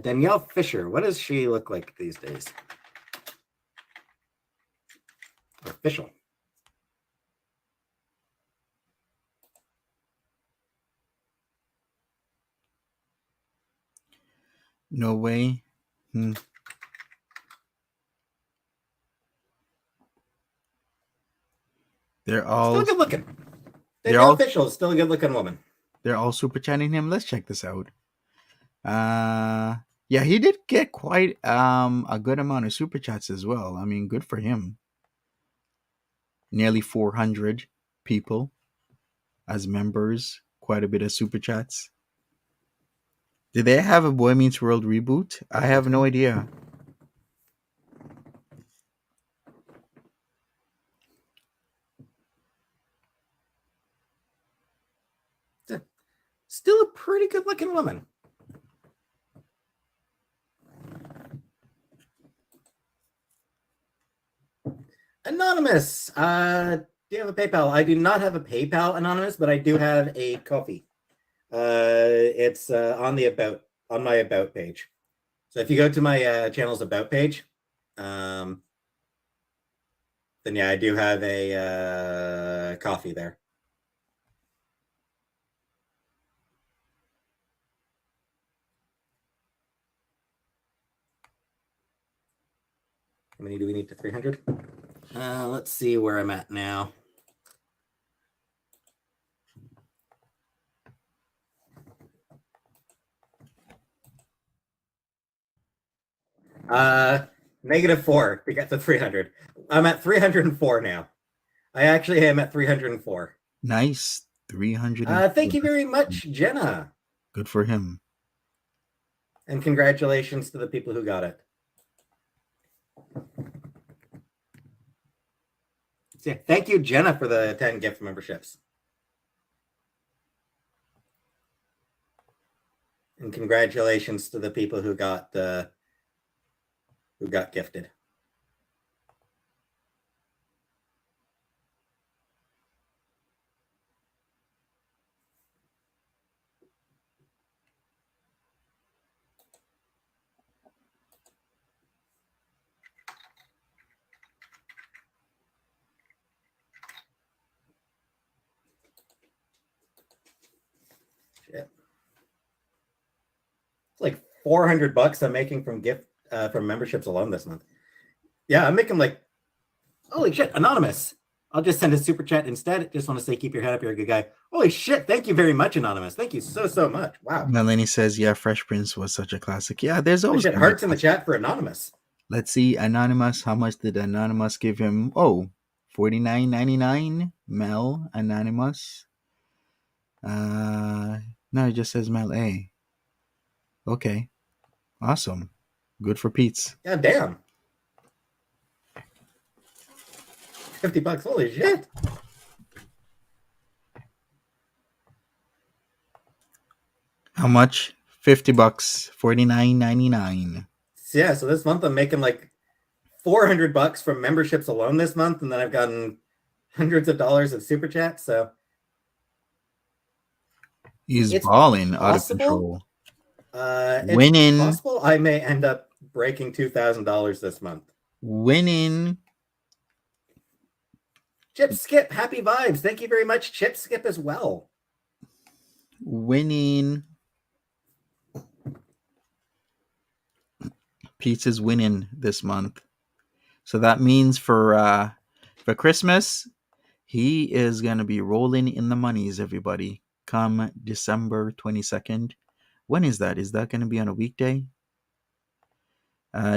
Danielle Fisher. What does she look like these days? Official. No way. They're all still good looking. They're Danielle all Official is still a good looking woman. They're all super chatting him. Let's check this out. Yeah, he did get quite a good amount of super chats as well. I mean, good for him. Nearly 400 people as members. Quite a bit of super chats. Did they have a Boy Meets World reboot? I have no idea. Still a pretty good looking woman. Anonymous. Do you have a PayPal? I do not have a PayPal, Anonymous, but I do have a Ko-fi. It's on my about page. So if you go to my channel's about page, then yeah, I do have a coffee there. How many do we need to 300? Let's see where I'm at now. -4 to get to 300. I'm at 304 now. I actually am at 304. Nice. 300. Thank you very much, Jenna. Good for him. And congratulations to the people who got it. So yeah, thank you, Jenna, for the 10 gift memberships. And congratulations to the people who got gifted. Shit. It's like $400 I'm making from from memberships alone this month. Yeah, I'm making like, holy shit, Anonymous. I'll just send a super chat instead. Just want to say, keep your head up. You're a good guy. Holy shit. Thank you very much, Anonymous. Thank you so much. Wow. Melanie says, yeah, Fresh Prince was such a classic. Yeah, there's always hearts in the chat for Anonymous. Let's see. Anonymous. How much did Anonymous give him? Oh, $49.99. Mel Anonymous. No, it just says Mel A. Okay. Awesome. Good for Peetz. God damn. $50. Holy shit. How much? $50. $49.99. Yeah, so this month I'm making like $400 from memberships alone this month, and then I've gotten hundreds of dollars of super chats. So He's it's balling out of possible. control. It's Winning. possible I may end up breaking $2,000 this month. Winning. Chip Skip, happy vibes. Thank you very much, Chip Skip, as well. Winning. Peetz is winning this month. So that means for Christmas, he is going to be rolling in the monies, everybody, come December 22nd. When is that? Is that going to be on a weekday?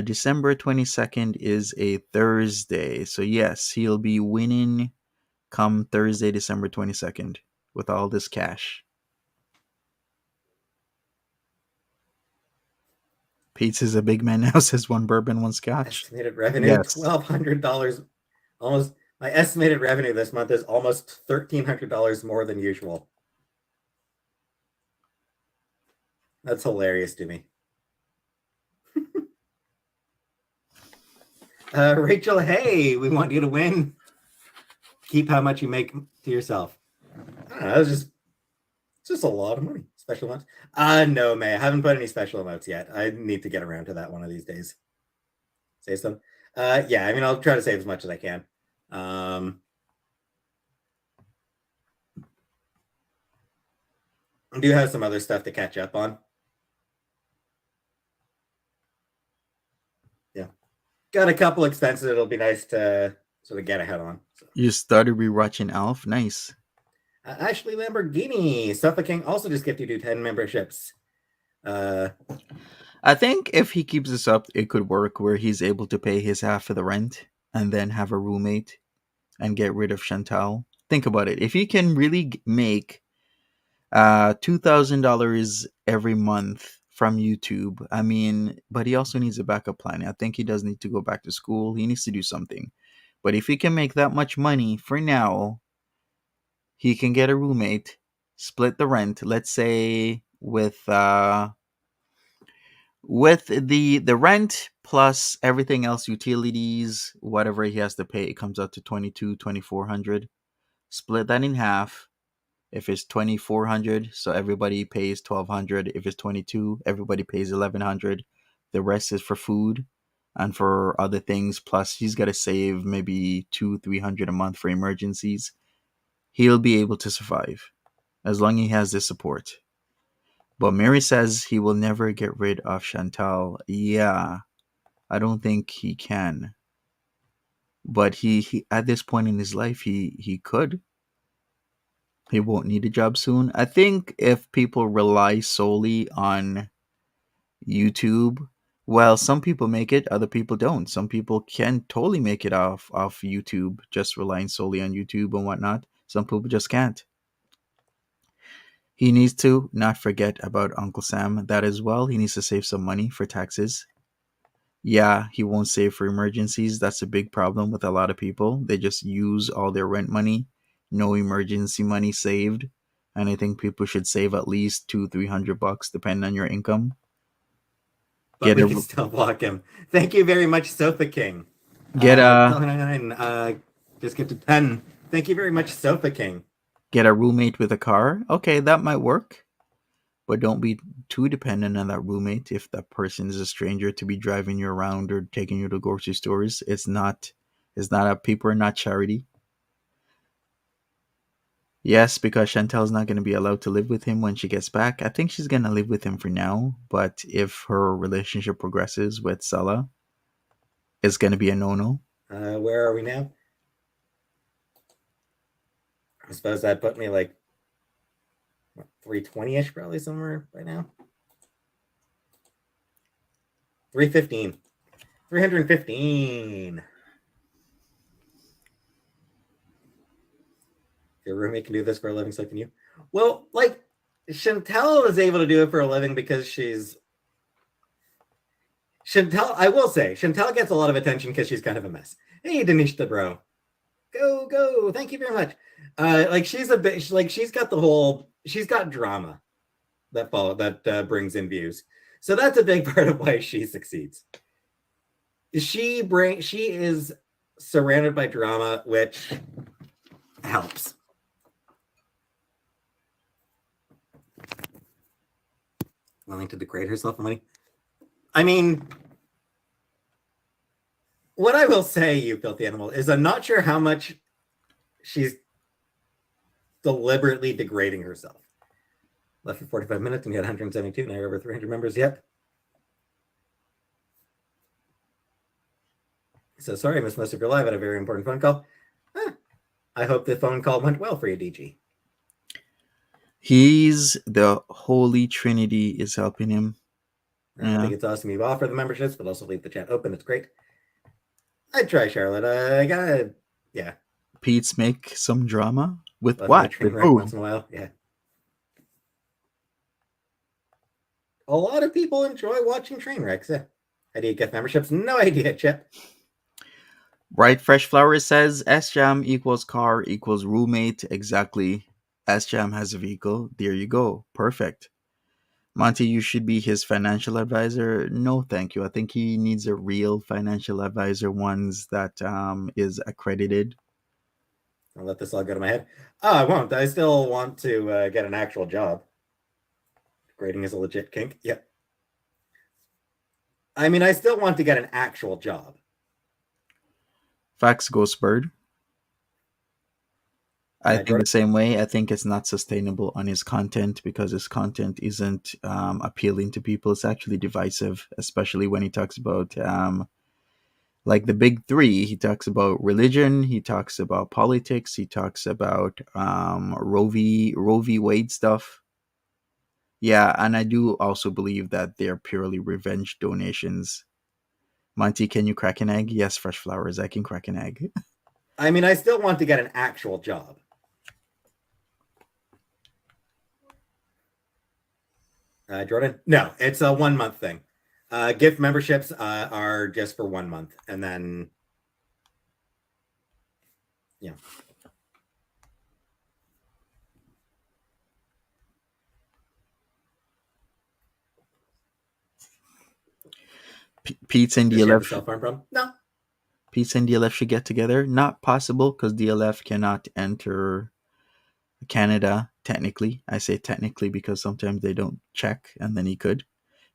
December 22nd is a Thursday. So, yes, he'll be winning come Thursday, December 22nd with all this cash. Peetz is a big man now, says one bourbon, one scotch. Estimated revenue, Yes. $1,200. Almost my estimated revenue this month is almost $1,300 more than usual. That's hilarious to me. Rachel, hey, we want you to win. Keep how much you make to yourself. I don't know, it's just a lot of money. Special amounts? No, May. I haven't put any special amounts yet. I need to get around to that one of these days. Say so. Yeah, I mean, I'll try to save as much as I can. I do have some other stuff to catch up on. Yeah. Got a couple expenses it'll be nice to sort of get ahead on. So. You started rewatching Alf? Nice. Ashley Lamborghini, Suffocating also just gifted you 10 memberships. I think if he keeps this up, it could work where he's able to pay his half of the rent and then have a roommate and get rid of Chantal. Think about it. If he can really make $2,000 every month from YouTube, I mean, but he also needs a backup plan. I think he does need to go back to school. He needs to do something. But if he can make that much money for now, he can get a roommate, split the rent. Let's say with the rent plus everything else, utilities, whatever he has to pay, it comes out to 2,400. Split that in half. If it's 2,400, so everybody pays 1,200. If it's 22, everybody pays 1,100. The rest is for food and for other things. Plus, he's got to save maybe 200-300 a month for emergencies. He'll be able to survive as long as he has this support. But Mary says he will never get rid of Chantal. Yeah, I don't think he can. But he at this point in his life, he could. He won't need a job soon. I think if people rely solely on YouTube, well, some people make it, other people don't. Some people can totally make it off YouTube, just relying solely on YouTube and whatnot. Some people just can't. He needs to not forget about Uncle Sam. That as well. He needs to save some money for taxes. Yeah, he won't save for emergencies. That's a big problem with a lot of people. They just use all their rent money, no emergency money saved. And I think people should save at least $200-300 depending on your income. But we can still block him. Thank you very much, Sofa King. Get a just get to 10. Thank you very much, Sofa King. Get a roommate with a car. Okay, that might work. But don't be too dependent on that roommate if that person is a stranger to be driving you around or taking you to grocery stores. It's not people are not charity. Yes, because Chantel's not going to be allowed to live with him when she gets back. I think she's going to live with him for now, but if her relationship progresses with Sella, it's going to be a no-no. Where are we now? I suppose that put me like 320-ish probably somewhere by now. 315. 315. Your roommate can do this for a living, so can you. Well, like Chantel is able to do it for a living because she's Chantel, I will say, Chantel gets a lot of attention because she's kind of a mess. Hey, Danish the bro. Go. Thank you very much. Like she's a bit like she's got drama that brings in views. So that's a big part of why she succeeds. She is surrounded by drama, which helps. Willing to degrade herself for money. I mean, what I will say, you filthy animal, is I'm not sure how much she's deliberately degrading herself. Left for 45 minutes and you had 172. Now you're over 300 members. Yep. So sorry I missed most of your live. I had a very important phone call. I hope the phone call went well for you, DG. He's the Holy Trinity is helping him. I think it's awesome you offer the memberships, but also leave the chat open. It's great. I'd try, Charlotte. I gotta, yeah. Peetz make some drama with what? Train wreck once in a while, yeah. A lot of people enjoy watching train wrecks. Yeah. How do you get memberships? No idea, Chip. Right, Fresh Flowers says S-Jam equals car equals roommate. Exactly. S-Jam has a vehicle. There you go. Perfect. Monty, you should be his financial advisor. No, thank you. I think he needs a real financial advisor, ones that is accredited. I'll let this all go to my head. Oh, I won't. I still want to get an actual job. Grading is a legit kink. Yep. I mean, I still want to get an actual job. Facts, Ghost Bird. I think the same way. I think it's not sustainable on his content because his content isn't appealing to people. It's actually divisive, especially when he talks about like the big three. He talks about religion. He talks about politics. He talks about Roe v. Wade stuff. Yeah, and I do also believe that they're purely revenge donations. Monty, can you crack an egg? Yes, Fresh Flowers, I can crack an egg. I mean, I still want to get an actual job. Jordan? No, it's a 1 month thing. Gift memberships are just for 1 month. And then, yeah. Peetz and DLF. No. Peetz and DLF should get together. Not possible because DLF cannot enter Canada technically. I say technically because sometimes they don't check, and then he could.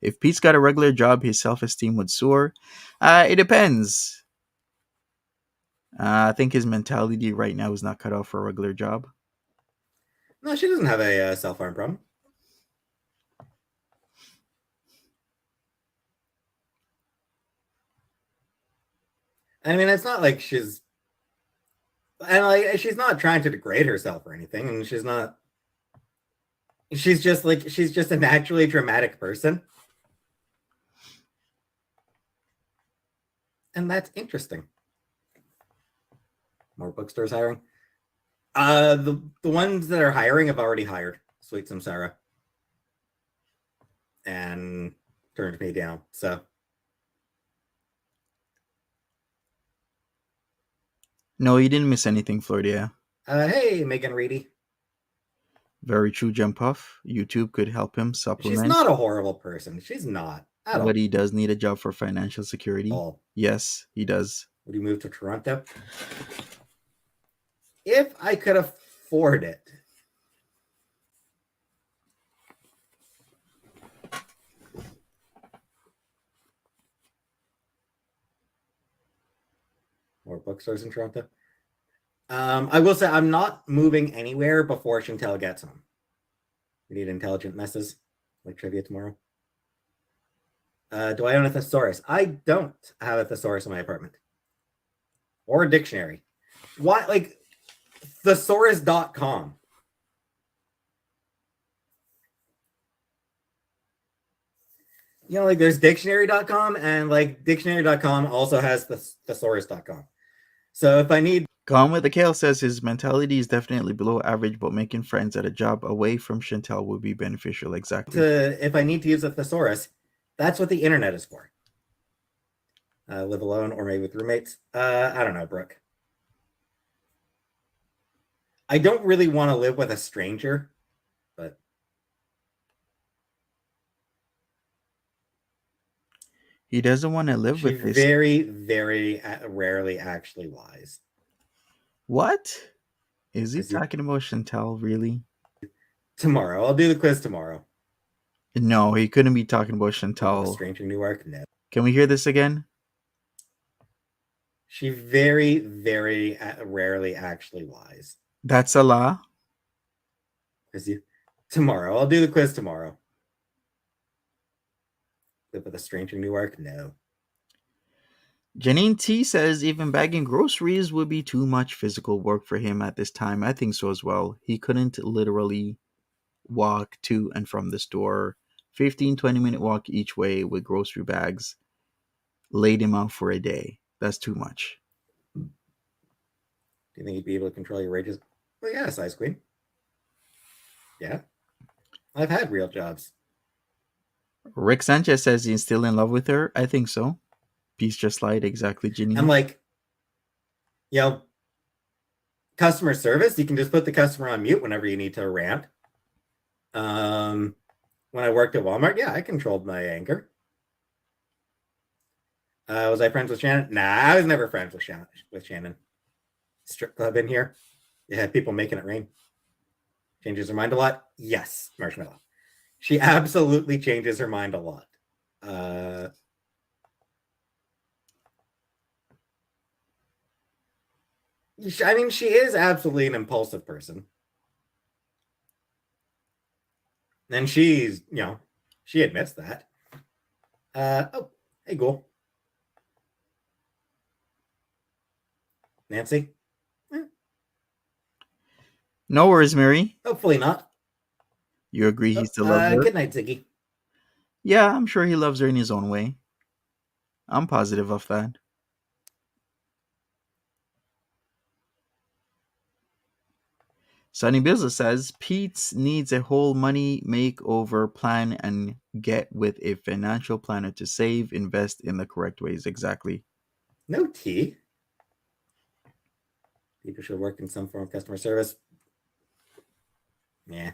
If Peetz got a regular job, his self-esteem would soar. It depends. I think his mentality right now is not cut off for a regular job. No, she doesn't have a self-harm problem. I mean, it's not like she's not trying to degrade herself or anything, and she's just a naturally dramatic person. And that's interesting. More bookstores hiring. The ones that are hiring have already hired Sweet Samsara and turned me down. So no, you didn't miss anything, Florida. Hey, Megan Reedy. Very true, Jump Off. YouTube could help him supplement. She's not a horrible person. She's not. But he does need a job for financial security. Oh. Yes, he does. Would he move to Toronto? If I could afford it. More bookstores in Toronto. I will say I'm not moving anywhere before Chantel gets home. We need intelligent messes like trivia tomorrow. Do I own a thesaurus? I don't have a thesaurus in my apartment. Or a dictionary. Why? Like thesaurus.com. You know, like there's dictionary.com and like dictionary.com also has thesaurus.com. So if I need... Gone with the Kale says his mentality is definitely below average, but making friends at a job away from Chantel would be beneficial. Exactly. If I need to use a thesaurus, that's what the internet is for. Live alone or maybe with roommates. I don't know, Brooke. I don't really want to live with a stranger, but He doesn't want to live she with this. very, very rarely actually lies. What? Is he Because you talking about Chantel, really? tomorrow, I'll do the quiz tomorrow. No, he couldn't be talking about Live with a Chantel. stranger, Newark. No. Can we hear this again? She very, very rarely actually lies. That's a lie. Because you tomorrow, I'll do the quiz tomorrow. Live with a stranger, Newark. No. Janine T says even bagging groceries would be too much physical work for him at this time. I think so as well. He couldn't literally walk to and from the store. 15-20 minute walk each way with grocery bags laid him out for a day. That's too much. Do you think you'd be able to control your wages? Well, yeah, size queen. Yeah. I've had real jobs. Rick Sanchez says he's still in love with her. I think so. Peace just lied. Exactly, Janine. I'm like, customer service, you can just put the customer on mute whenever you need to rant. When I worked at Walmart, yeah, I controlled my anger. Was I friends with Shannon? Nah, I was never friends with Shannon. Strip club in here. You had people making it rain. Changes her mind a lot? Yes, Marshmallow. She absolutely changes her mind a lot. I mean, she is absolutely an impulsive person. And she's, she admits that. Oh, hey, Ghoul. Nancy? No worries, Mary. Hopefully not. You agree he still loves her? Good night, Ziggy. Yeah, I'm sure he loves her in his own way. I'm positive of that. Sunny Business says Peetz needs a whole money makeover plan and get with a financial planner to save, invest in the correct ways. Exactly. No tea. People should work in some form of customer service. Yeah.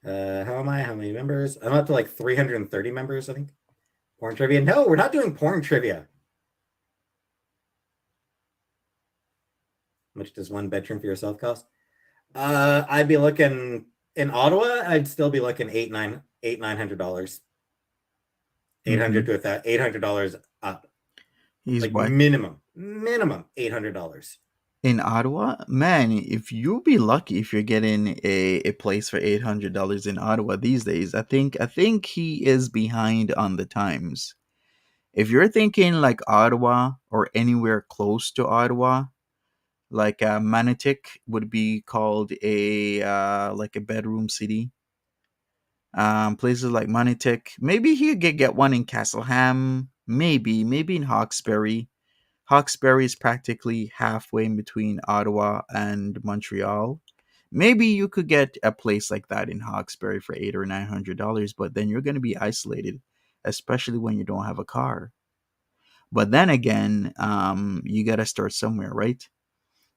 How am I? How many members? I'm up to like 330 members, I think. Porn trivia. No, we're not doing porn trivia. How much does one bedroom for yourself cost? I'd be looking in Ottawa. I'd still be looking $900. $800 to $800 up. He's like what? minimum $800. In Ottawa? Man, if you'll be lucky if you're getting a place for $800 in Ottawa these days. I think he is behind on the times. If you're thinking like Ottawa or anywhere close to Ottawa, like Manitic would be called a like a bedroom city. Places like Manitic, maybe he could get one in Castleham, maybe in Hawkesbury. Hawkesbury is practically halfway in between Ottawa and Montreal. Maybe you could get a place like that in Hawkesbury for $800 or $900, but then you're going to be isolated, especially when you don't have a car. But then again, you got to start somewhere, right?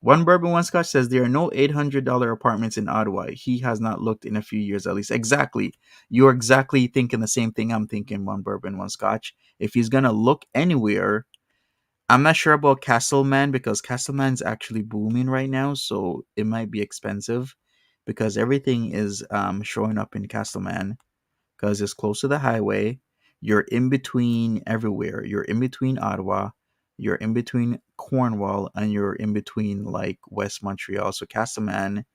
One Bourbon, One Scotch says there are no $800 apartments in Ottawa. He has not looked in a few years at least. Exactly. You're exactly thinking the same thing I'm thinking, One Bourbon, One Scotch. If he's going to look anywhere, I'm not sure about Castleman because Castleman's actually booming right now, so it might be expensive because everything is showing up in Castleman because it's close to the highway. You're in between everywhere. You're in between Ottawa, you're in between Cornwall, and you're in between like West Montreal. So Castleman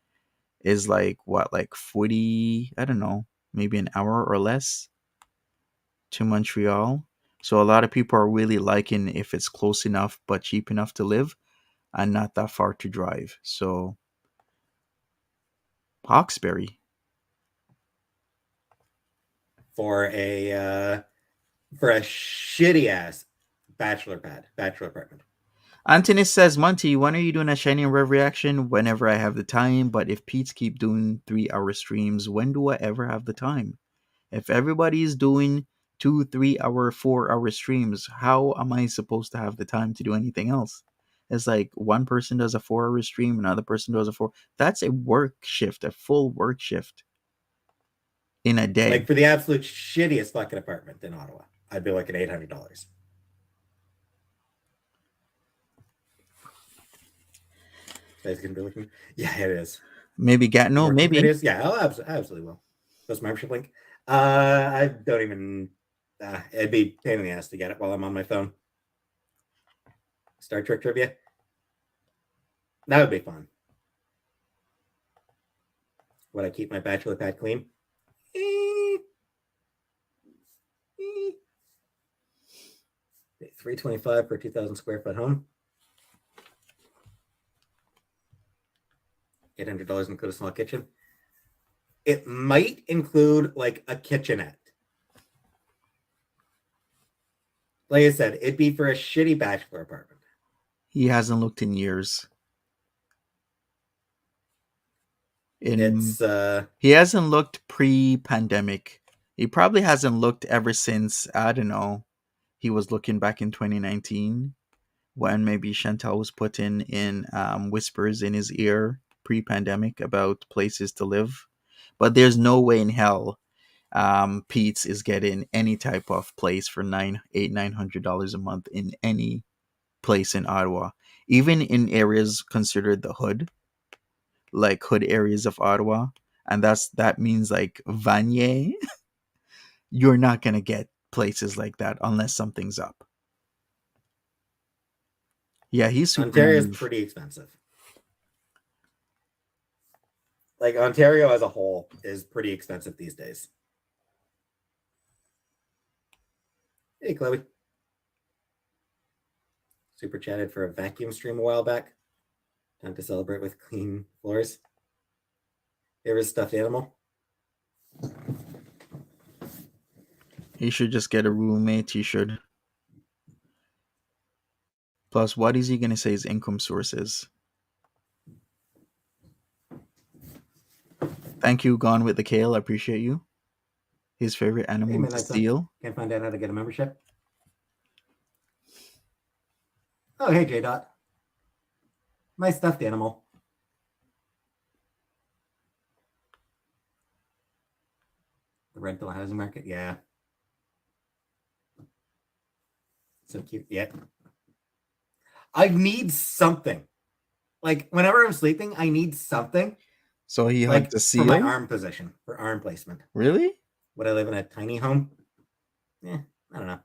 is like what, like 40, I don't know, maybe an hour or less to Montreal. So a lot of people are really liking if it's close enough but cheap enough to live and not that far to drive. So Hawkesbury. For a shitty ass bachelor apartment. Anthony says, Monty, when are you doing a Shining Rev reaction? Whenever I have the time, but if Pete's keep doing 3-hour streams, when do I ever have the time? If everybody is doing 2, 3 hour, 4 hour streams. How am I supposed to have the time to do anything else? It's like one person does a 4 hour stream, another person does a four. That's a work shift, a full work shift in a day. Like for the absolute shittiest fucking apartment in Ottawa, I'd be like at $800. Guys can be looking. Yeah, it is. Maybe no, maybe It is. Yeah, I'll absolutely will. Post membership link. I don't even. It'd be a pain in the ass to get it while I'm on my phone. Star Trek trivia. That would be fun. Would I keep my bachelor pad clean? $325 for a 2,000 square foot home. $800 include a small kitchen. It might include like a kitchenette. Like I said, it'd be for a shitty bachelor apartment. he hasn't looked in years. He hasn't looked pre-pandemic. He probably hasn't looked ever since, I don't know, he was looking back in 2019 when maybe Chantal was putting in whispers in his ear pre-pandemic about places to live. But there's no way in hell Peetz is getting any type of place for $900 a month in any place in Ottawa, even in areas considered the hood, like hood areas of Ottawa, and that means like Vanier. You're not gonna get places like that unless something's up. Yeah, he's super Ontario is naive. pretty expensive. Like Ontario as a whole is pretty expensive these days. Hey, Chloe. Super chatted for a vacuum stream a while back. Time to celebrate with clean floors. Favorite stuffed animal? He should just get a roommate. He should. Plus, what is he gonna say his income source is? Thank you, Gone with the Kale. I appreciate you. His favorite animal is steel. Can't find out how to get a membership. Oh, hey, J Dot. My stuffed animal. The rental housing market, yeah. So cute. Yeah. I need something. Like whenever I'm sleeping, I need something. So he hugged a seal? For my arm position, for arm placement. Really? Would I live in a tiny home? Yeah, I don't know.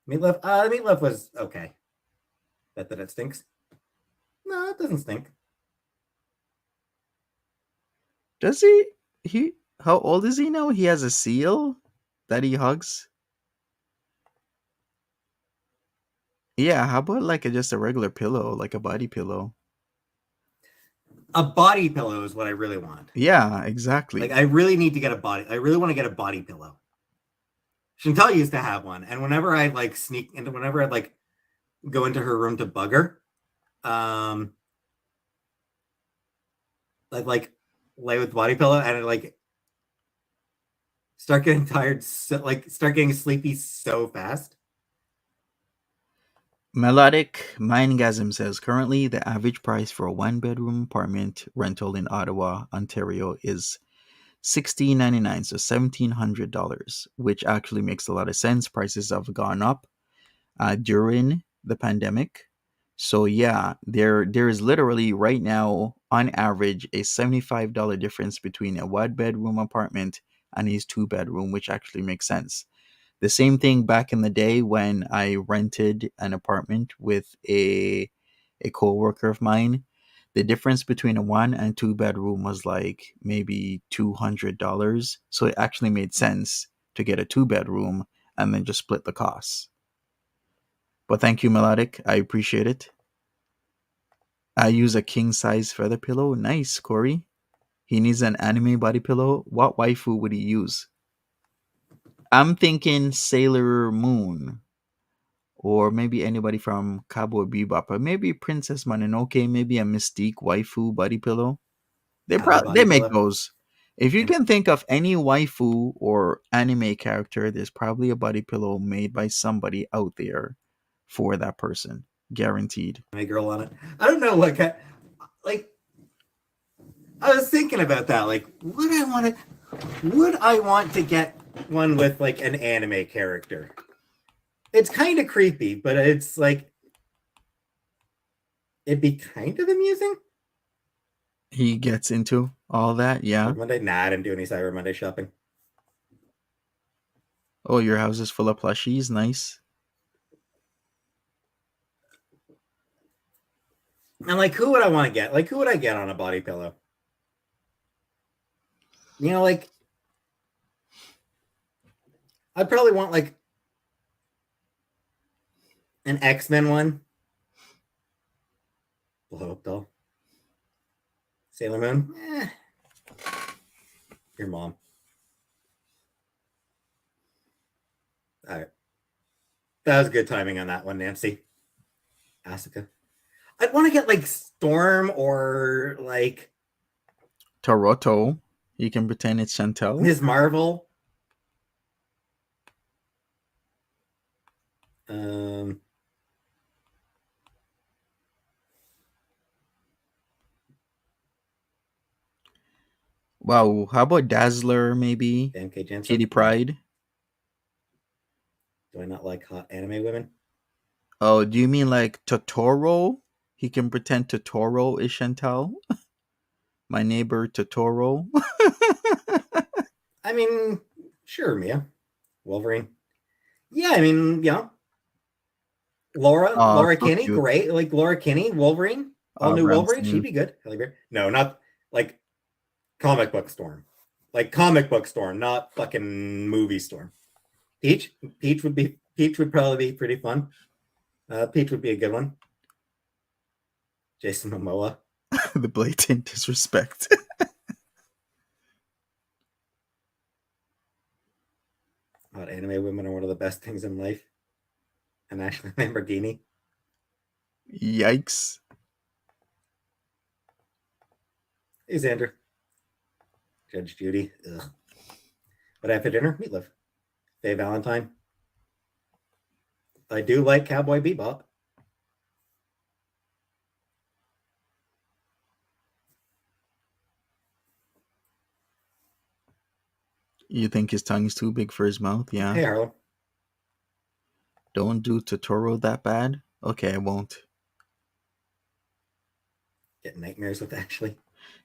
Meatloaf. Meatloaf was okay. Bet that it stinks. No, it doesn't stink. Does he? How old is he now? He has a seal that he hugs. Yeah, how about like just a regular pillow, like a body pillow? A body pillow is what I really want. Yeah, exactly. Like I really need to get a body. I really want to get a body pillow. Chantal used to have one, and whenever I like sneak into, whenever I like go into her room to bug her, I'd like lay with the body pillow, and I like start getting tired, start getting sleepy so fast. Melodic Mindgasm says currently the average price for a 1 bedroom apartment rental in Ottawa, Ontario is $16.99, so $1,700, which actually makes a lot of sense. Prices have gone up during the pandemic. So yeah, there is literally right now on average a $75 difference between a 1 bedroom apartment and his 2 bedroom, which actually makes sense. The same thing back in the day when I rented an apartment with a co-worker of mine. The difference between a 1 and 2 bedroom was like maybe $200. So it actually made sense to get a 2 bedroom and then just split the costs. But thank you, Melodic. I appreciate it. I use a king size feather pillow. Nice, Corey. He needs an anime body pillow. What waifu would he use? I'm thinking Sailor Moon, or maybe anybody from Cowboy Bebop, or maybe Princess Mononoke, maybe a Mystique waifu body pillow. They make those. If you can think of any waifu or anime character, there's probably a body pillow made by somebody out there for that person, guaranteed. My girl on it. I don't know what kind. Like, I was thinking about that. Like, would I want to get one with like an anime character? It's kind of creepy, but it's like it'd be kind of amusing. He gets into all that, yeah. Cyber Monday? Nah, I didn't do any Cyber Monday shopping. Oh, your house is full of plushies, nice. And like, who would I want to get? Like, who would I get on a body pillow? You know, like, I'd probably want like an X-Men one. Blow up doll. Sailor Moon. Your mom. All right. That was good timing on that one, Nancy. Asuka. I'd want to get like Storm or like Taroto. You can pretend it's Chantel. Ms. Marvel. Wow, how about Dazzler maybe? MK Jensen. Kitty Pride. Do I not like hot anime women? Oh, do you mean like Totoro? He can pretend Totoro is Chantel. My neighbor Totoro. I mean, sure, Mia. Wolverine. Yeah, I mean, you know. Laura so Kinney, cute. great. Like Laura Kinney, Wolverine. All new Wolverine, she'd be good. No, not like comic book Storm. Like comic book Storm, not fucking movie Storm. Peach would probably be pretty fun. Peach would be a good one. Jason Momoa. The blatant disrespect. Anime women are one of the best things in life. And Ashley Lamborghini. Yikes. Hey, Xander. Judge Judy. Ugh. What I have for dinner? Meatloaf. Faye Valentine. I do like Cowboy Bebop. You think his tongue is too big for his mouth? Yeah. Hey, Harlow. Don't do Totoro that bad? Okay, I won't. Get nightmares with Ashley.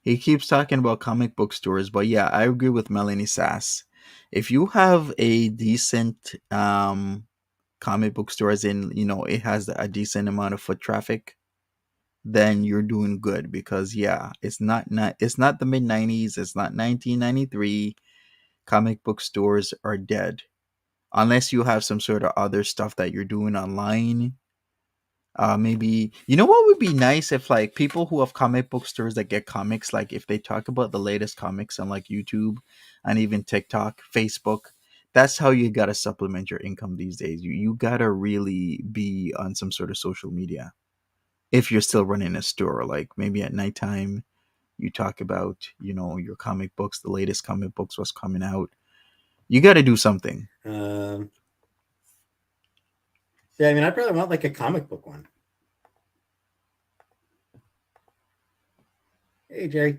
He keeps talking about comic book stores, but yeah, I agree with Melanie Sass. If you have a decent comic book store, as in, you know, it has a decent amount of foot traffic, then you're doing good, because yeah, it's not the mid 90s, it's not 1993. Comic book stores are dead unless you have some sort of other stuff that you're doing online. Maybe, you know what would be nice, if like people who have comic book stores that get comics, like if they talk about the latest comics on like YouTube and even TikTok, Facebook. That's how you gotta supplement your income these days. You gotta really be on some sort of social media if you're still running a store. Like maybe at nighttime you talk about, you know, your comic books, the latest comic books, what's coming out. You got to do something. Yeah, I mean, I probably want like a comic book one. Hey, Jerry.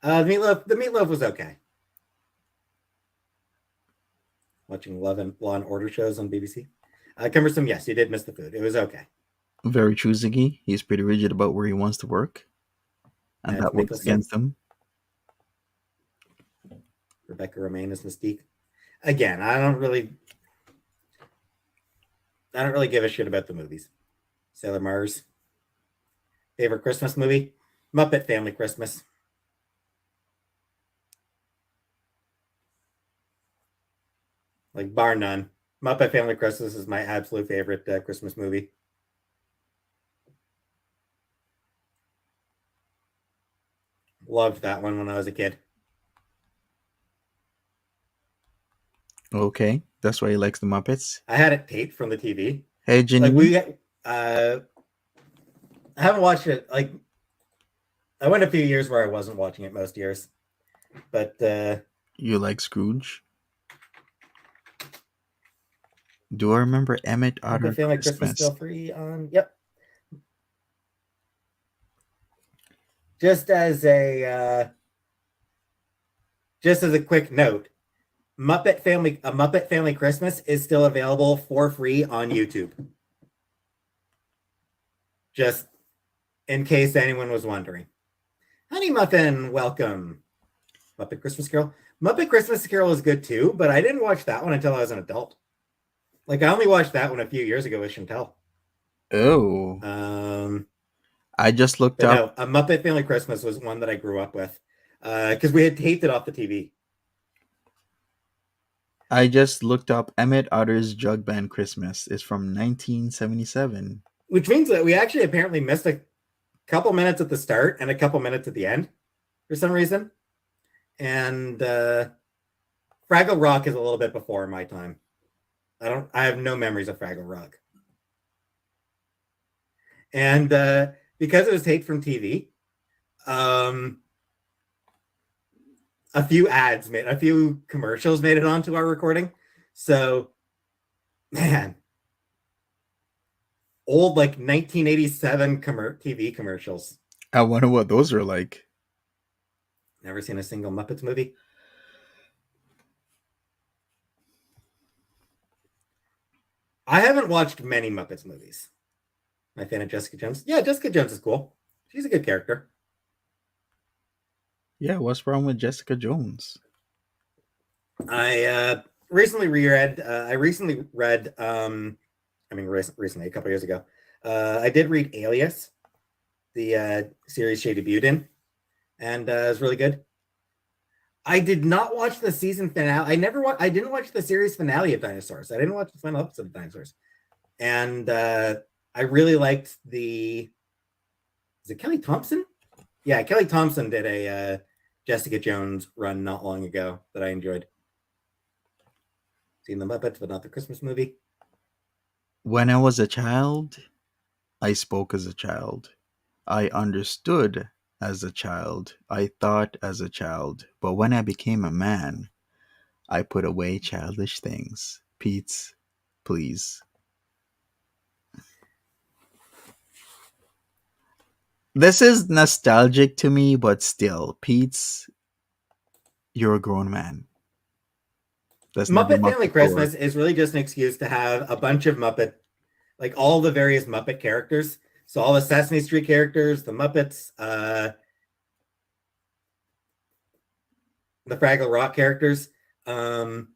The Meatloaf was okay. Watching Law and Order shows on BBC. Cumbersome, yes, you did miss the food. It was okay. Very true, Ziggy. He's pretty rigid about where he wants to work, and that works against him. Rebecca Romaine as Mystique. Again, I don't really give a shit about the movies. Sailor Mars. Favorite Christmas movie? Muppet Family Christmas. Like, bar none. Muppet Family Christmas is my absolute favorite Christmas movie. Loved that one when I was a kid. Okay, that's why he likes the Muppets. I had it taped from the TV. Hey, Ginny. Like I haven't watched it. Like, I went a few years where I wasn't watching it most years. But You like Scrooge? Do I remember Emmett Otter Muppet Family Christmas Christmas? still free on. Yep. Just as a quick note, A Muppet Family Christmas is still available for free on YouTube. Just in case anyone was wondering. Honey Muffin, welcome. Muppet Christmas Carol. Muppet Christmas Carol is good too, but I didn't watch that one until I was an adult. Like I only watched that one a few years ago with Chantel. Oh, I just looked But up. no, A Muppet Family Christmas was one that I grew up with because we had taped it off the TV. I just looked up Emmett Otter's Jug Band Christmas. It's from 1977. Which means that we actually apparently missed a couple minutes at the start and a couple minutes at the end for some reason. And Fraggle Rock is a little bit before my time. I have no memories of Fraggle Rock. And because it was taped from TV, a few commercials made it onto our recording. So, man, old like 1987 TV commercials. I wonder what those are like. Never seen a single Muppets movie. I haven't watched many Muppets movies. My fan of Jessica Jones. Yeah, Jessica Jones is cool. She's a good character. Yeah, what's wrong with Jessica Jones? I recently reread. Recently, a couple years ago. I did read Alias, the series she debuted in, and it was really good. I did not watch the season finale. I didn't watch the series finale of Dinosaurs. I didn't watch the final episode of Dinosaurs, and I really liked the. Is it Kelly Thompson? Yeah, Kelly Thompson did a Jessica Jones run not long ago that I enjoyed. Seen the Muppets, but not the Christmas movie. When I was a child, I spoke as a child. I understood as a child. I thought as a child. But when I became a man, I put away childish things. Peetz, please. This is nostalgic to me, but still, Peetz, you're a grown man. Let's never Muppet mock Family the floor. Christmas is really just an excuse to have a bunch of Muppet, like all the various Muppet characters. So all the Sesame Street characters, the Muppets, the Fraggle Rock characters, the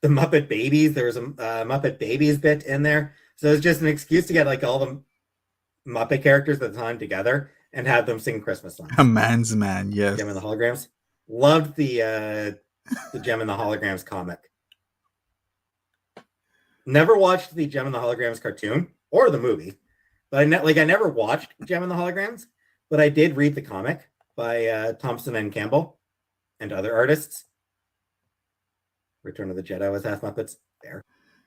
Muppet Babies. There was a Muppet Babies bit in there. So it's just an excuse to get like all the Muppet characters at the time together and have them sing Christmas songs. A man's man, yes. Gem and the Holograms. Loved the Gem and the Holograms comic. Never watched the Gem and the Holograms cartoon or the movie, but I never watched Gem and the Holograms, but I did read the comic by Thompson and Campbell and other artists. Return of the Jedi was half Muppets. There.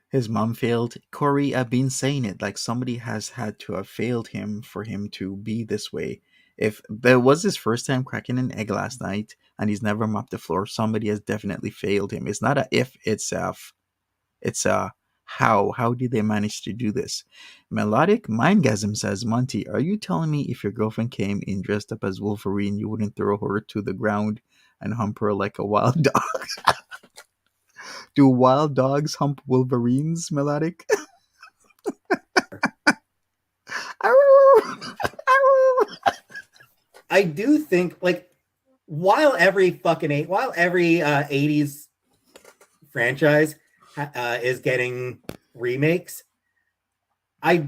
His mom failed. Corey, I've been saying it. Like somebody has had to have failed him for him to be this way. If there was his first time cracking an egg last night and he's never mopped the floor, somebody has definitely failed him. It's not a if, it's a how. How did they manage to do this? Melodic Mindgasm says, Monty, are you telling me if your girlfriend came in dressed up as Wolverine, you wouldn't throw her to the ground and hump her like a wild dog? Do wild dogs hump Wolverines, Melodic? I do think like while every 80s franchise is getting remakes, I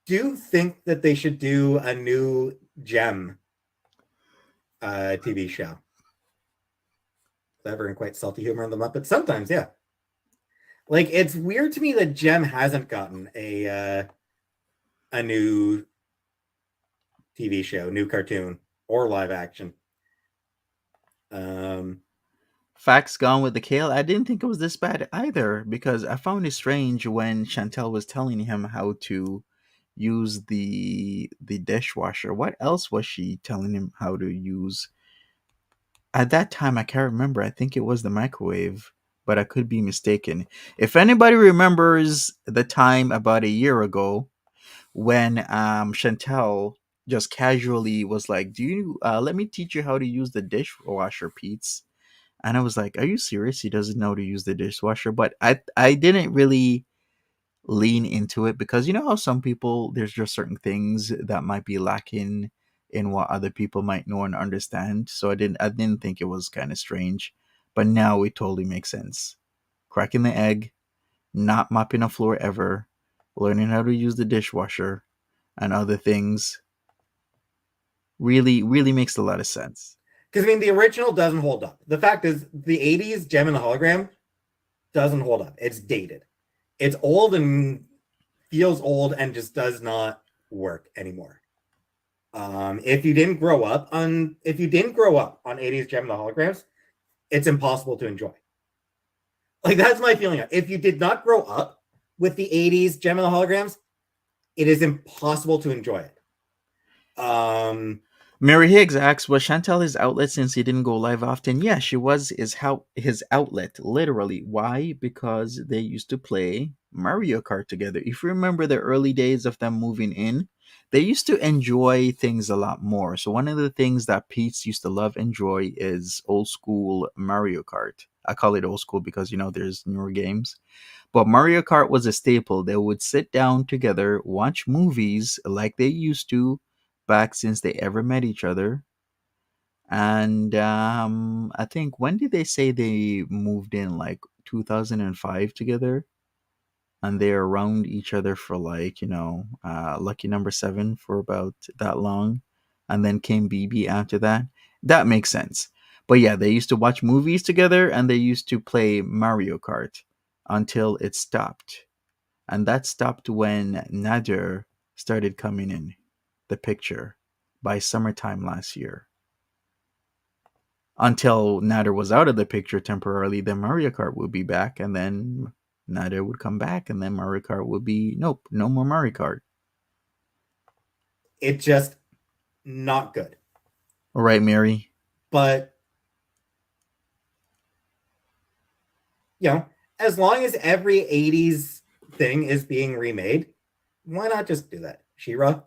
do think that they should do a new Gem TV show. Clever and quite salty humor on the Muppets. Sometimes, yeah. Like it's weird to me that Gem hasn't gotten a new TV show, new cartoon, or live action. Facts gone with the kale. I didn't think it was this bad either because I found it strange when Chantel was telling him how to use the dishwasher. What else was she telling him how to use? At that time, I can't remember. I think it was the microwave, but I could be mistaken. If anybody remembers the time about a year ago when Chantel just casually was like, "Do you let me teach you how to use the dishwasher, Peetz?" And I was like, "Are you serious? He doesn't know to use the dishwasher?" But I didn't really lean into it because you know how some people there's just certain things that might be lacking in what other people might know and understand. So I didn't think it was kind of strange, but now it totally makes sense. Cracking the egg, not mopping a floor ever, learning how to use the dishwasher and other things really makes a lot of sense. Because I mean, the original doesn't hold up. The fact is, the '80s Gem and the Hologram doesn't hold up. It's dated. It's old and feels old and just does not work anymore. If you didn't grow up on '80s Gem and the Holograms, it's impossible to enjoy. Like that's my feeling. If you did not grow up with the '80s Gem and the Holograms, it is impossible to enjoy it. Mary Higgs asks, was Chantel his outlet since he didn't go live often? Yeah, she was his outlet, literally. Why? Because they used to play Mario Kart together. If you remember the early days of them moving in, they used to enjoy things a lot more. So one of the things that Pete's used to love enjoy is old school Mario Kart. I call it old school because there's newer games. But Mario Kart was a staple. They would sit down together, watch movies like they used to back since they ever met each other. And I think when did they say they moved in? Like 2005 together, and they're around each other for like lucky number seven for about that long, and then came BB after that. That makes sense. But yeah, they used to watch movies together and they used to play Mario Kart until it stopped, and that stopped when Nader started coming in the picture by summertime last year. Until Nader was out of the picture temporarily, then Mario Kart would be back, and then Nader would come back, and then Mario Kart would be nope, no more Mario Kart. It's just not good. All right, Mary. But as long as every '80s thing is being remade, why not just do that? She-Ra?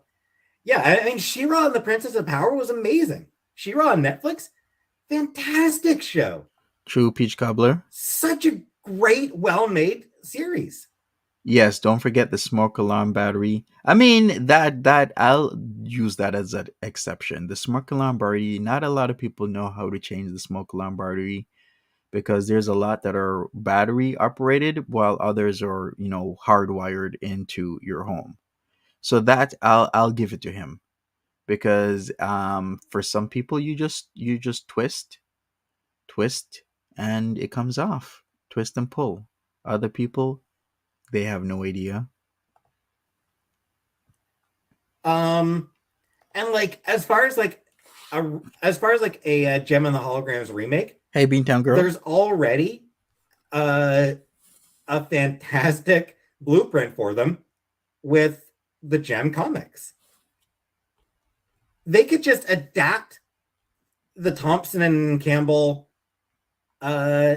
Yeah, I mean, She-Ra and the Princess of Power was amazing. She-Ra on Netflix, fantastic show. True Peach Cobbler. Such a great, well-made series. Yes, don't forget the smoke alarm battery. I mean that I'll use that as an exception. The smoke alarm battery. Not a lot of people know how to change the smoke alarm battery because there's a lot that are battery operated while others are hardwired into your home. So that I'll give it to him because for some people you just twist and it comes off. Twist and pull. Other people they have no idea. Um, and like as far as like a Gem and the Holograms remake, Hey Beantown girl. there's already uh, a fantastic blueprint for them with the Gem comics. They could just adapt the Thompson and Campbell uh,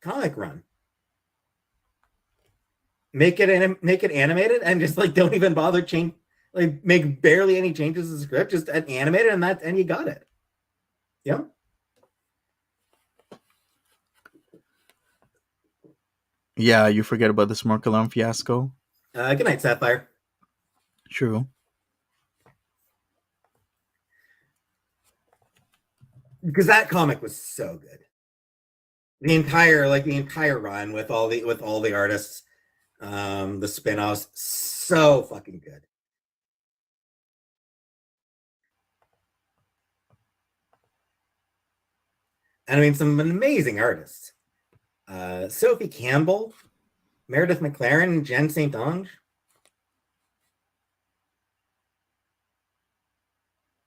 comic run, make it animated, and just like don't even bother change, like make barely any changes to the script, just animate it, and you got it. Yeah. Yeah, you forget about the smoke alarm fiasco. Good night, Sapphire. True. Because that comic was so good. The entire run with all the artists, the spin-offs, so fucking good. And I mean, some amazing artists. Sophie Campbell, Meredith McLaren, Jen St. Ange.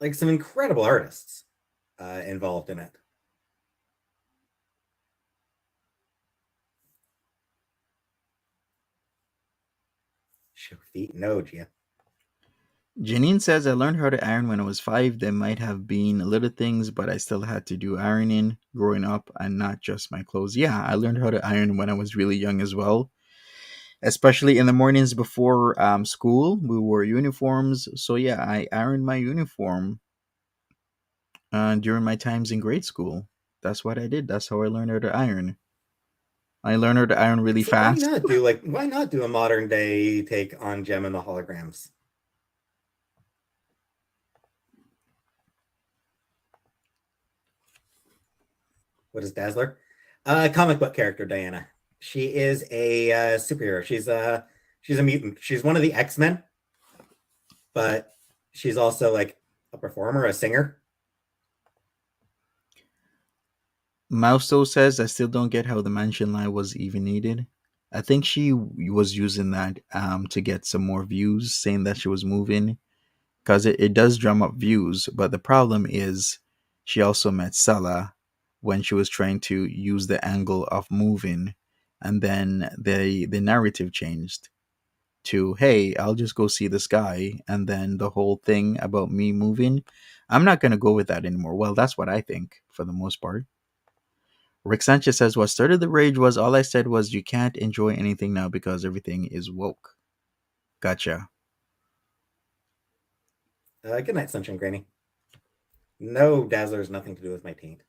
Like some incredible artists involved in it. Show feet, no, Gia. Janine says, I learned how to iron when I was 5. There might have been little things, but I still had to do ironing growing up and not just my clothes. Yeah, I learned how to iron when I was really young as well, especially in the mornings before school. We wore uniforms. So, yeah, I ironed my uniform during my times in grade school. That's what I did. That's how I learned how to iron. I learned how to iron really So why fast. not do a modern day take on Gem and the Holograms? What is Dazzler? Comic book character Diana. She is a superhero. She's a mutant. She's one of the X-Men, but she's also like a performer, a singer. Mousto says, I still don't get how the mansion line was even needed. I think she was using that to get some more views, saying that she was moving, because it does drum up views. But the problem is, she also met Salah when she was trying to use the angle of moving, and then the narrative changed to, hey, I'll just go see this guy, and then the whole thing about me moving, I'm not gonna go with that anymore. Well, that's what I think for the most part. Rick Sanchez says, what started the rage was all I said was you can't enjoy anything now because everything is woke. Gotcha. Good night, Sunshine Granny. No, Dazzler has nothing to do with my taint.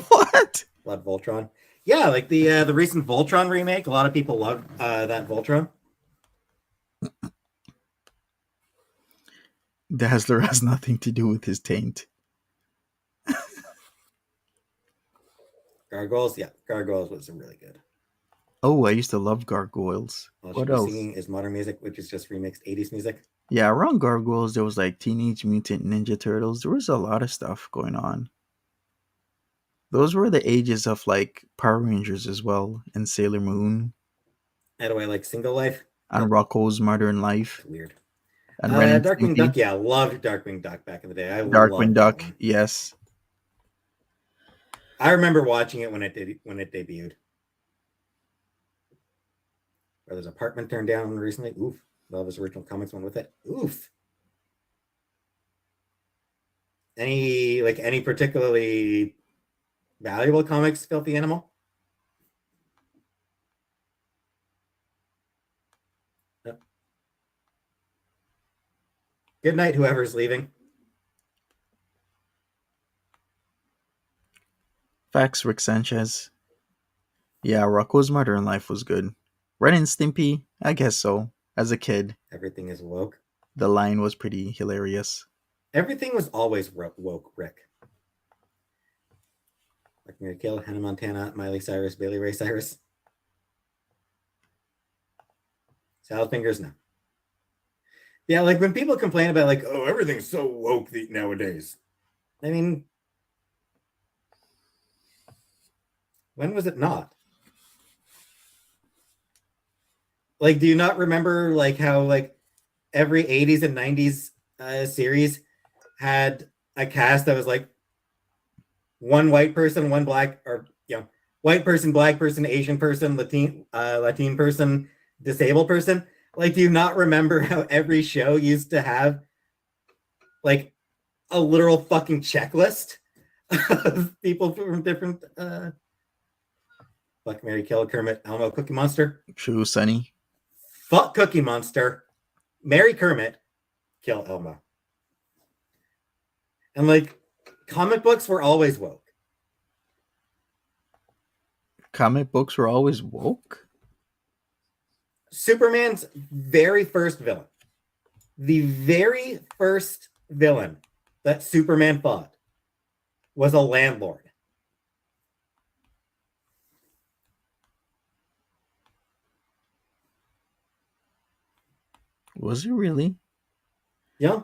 What? Blood Voltron. Yeah, like the recent Voltron remake. A lot of people love that Voltron. Dazzler has nothing to do with his taint. Gargoyles, yeah, Gargoyles was really good. Oh, I used to love Gargoyles. All she What was else? singing is modern music, which is just remixed 80s music. Yeah, around Gargoyles, there was like Teenage Mutant Ninja Turtles. There was a lot of stuff going on. Those were the ages of like Power Rangers as well, and Sailor Moon, How do I like Single Life? and Rocco's Modern Life, It's weird. and Ren and Darkwing Stimpy. Duck, yeah, loved Darkwing Duck back in the day. I Darkwing loved that Duck, one. yes. I remember watching it when it debuted. Brother's apartment turned down recently. Oof. All of his original comics went with it. Oof. Any particularly valuable comics, Filthy Animal? Yep. Good night, whoever's leaving. Facts, Rick Sanchez. Yeah, Rocco's Modern Life was good. Ren and Stimpy, I guess so. As a kid, Everything is woke. the line was pretty hilarious. Everything was always woke, Rick. Like Mary Kill, Hannah Montana, Miley Cyrus, Bailey Ray Cyrus. Salad fingers, no. Yeah, like when people complain about like, oh, everything's so woke nowadays. I mean, when was it not? Like, do you not remember like how like every 80s and 90s series had a cast that was like one white person, one black, or white person, black person, Asian person, Latin person, disabled person? Like, do you not remember how every show used to have like a literal fucking checklist of people from different fuck, Mary Kill, Kermit, Elmo, Cookie Monster? True, Sonny. Fuck Cookie Monster, marry Kermit, kill Elmo. And like comic books were always woke. Comic books were always woke? Superman's very first villain, the very first villain that Superman fought was a landlord. Was it really? Yeah.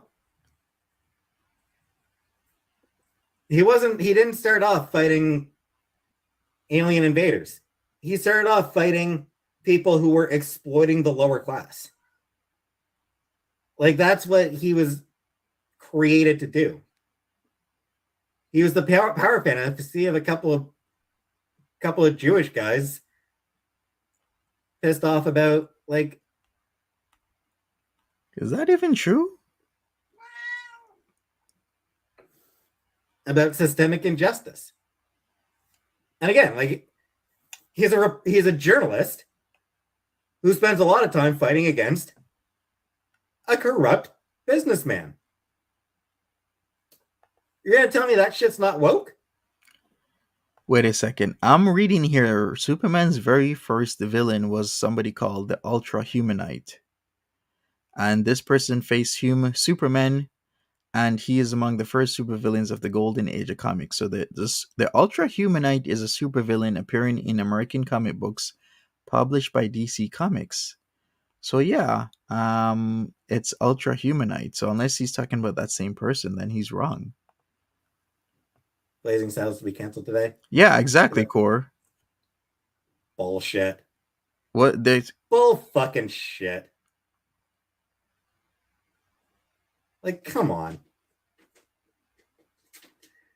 He didn't start off fighting alien invaders. He started off fighting people who were exploiting the lower class. Like that's what he was created to do. He was the power fantasy of a couple of Jewish guys pissed off about like Is that even true? About systemic injustice. And again, like he's a journalist who spends a lot of time fighting against a corrupt businessman. You're gonna tell me that shit's not woke? Wait a second. I'm reading here. Superman's very first villain was somebody called the Ultra Humanite. And this person faced Superman, and he is among the first supervillains of the Golden Age of comics. So the Ultra Humanite is a supervillain appearing in American comic books published by DC Comics. So yeah, it's Ultra Humanite. So unless he's talking about that same person, then he's wrong. Blazing Saddles to be canceled today. Yeah, exactly, Core. Bullshit. What they Bull fucking shit. Like, come on.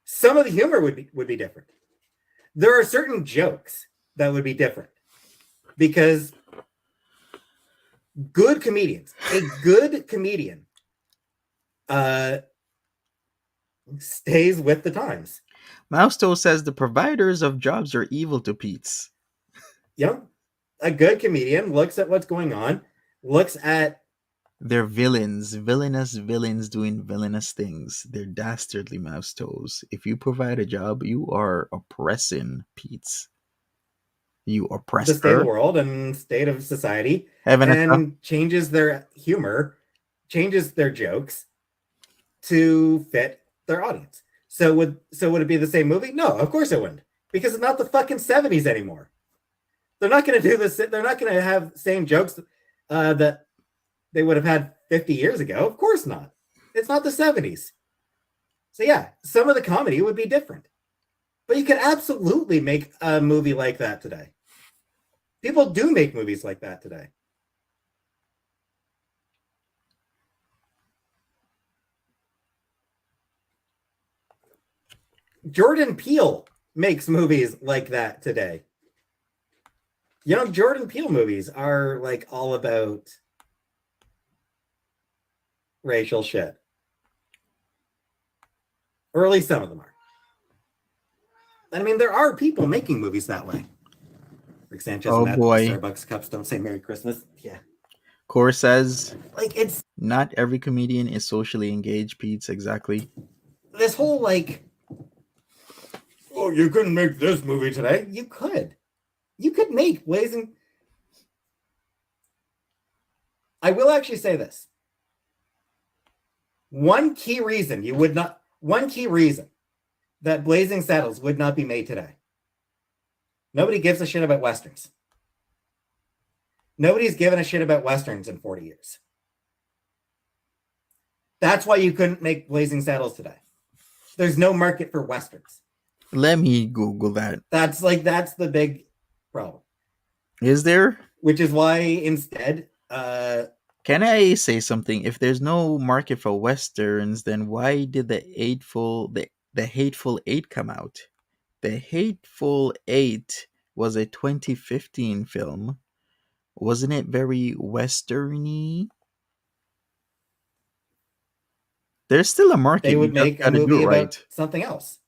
Some of the humor would be different. There are certain jokes that would be different because good comedians, a good comedian, stays with the times. Mousto says the providers of jobs are evil to Peetz. Yeah, a good comedian looks at what's going on, looks at They're villains, villainous villains doing villainous things. They're dastardly Moustos. If you provide a job, you are oppressing Peetz. You the state of the oppressor. world and state of society Heaven and changes their humor, changes their jokes to fit their audience. So would it be the same movie? No, of course it wouldn't, because it's not the fucking 70s anymore. They're not going to do this. They're not going to have the same jokes that they would have had 50 years ago. Of course not. It's not the 70s. So yeah, some of the comedy would be different. But you could absolutely make a movie like that today. People do make movies like that today. Jordan Peele makes movies like that today. Young Jordan Peele movies are like all about racial shit. Or at least some of them are. I mean, there are people making movies that way. Rick Sanchez, Oh mad boy. that the Starbucks cups don't say Merry Christmas. Yeah. Core says, like, it's not every comedian is socially engaged, Peetz. Exactly. This whole like, oh, you couldn't make this movie today. You could. You could make Blazing. I will actually say this. One key reason that Blazing Saddles would not be made today. Nobody gives a shit about Westerns. Nobody's given a shit about Westerns in 40 years. That's why you couldn't make Blazing Saddles today. There's no market for Westerns. Let me Google that. That's the big problem. Is there? Which is why instead, can I say something? If there's no market for Westerns, then why did the Hateful Eight come out? The Hateful Eight was a 2015 film. Wasn't it very westerny? There's still a market. They would make a movie about something else.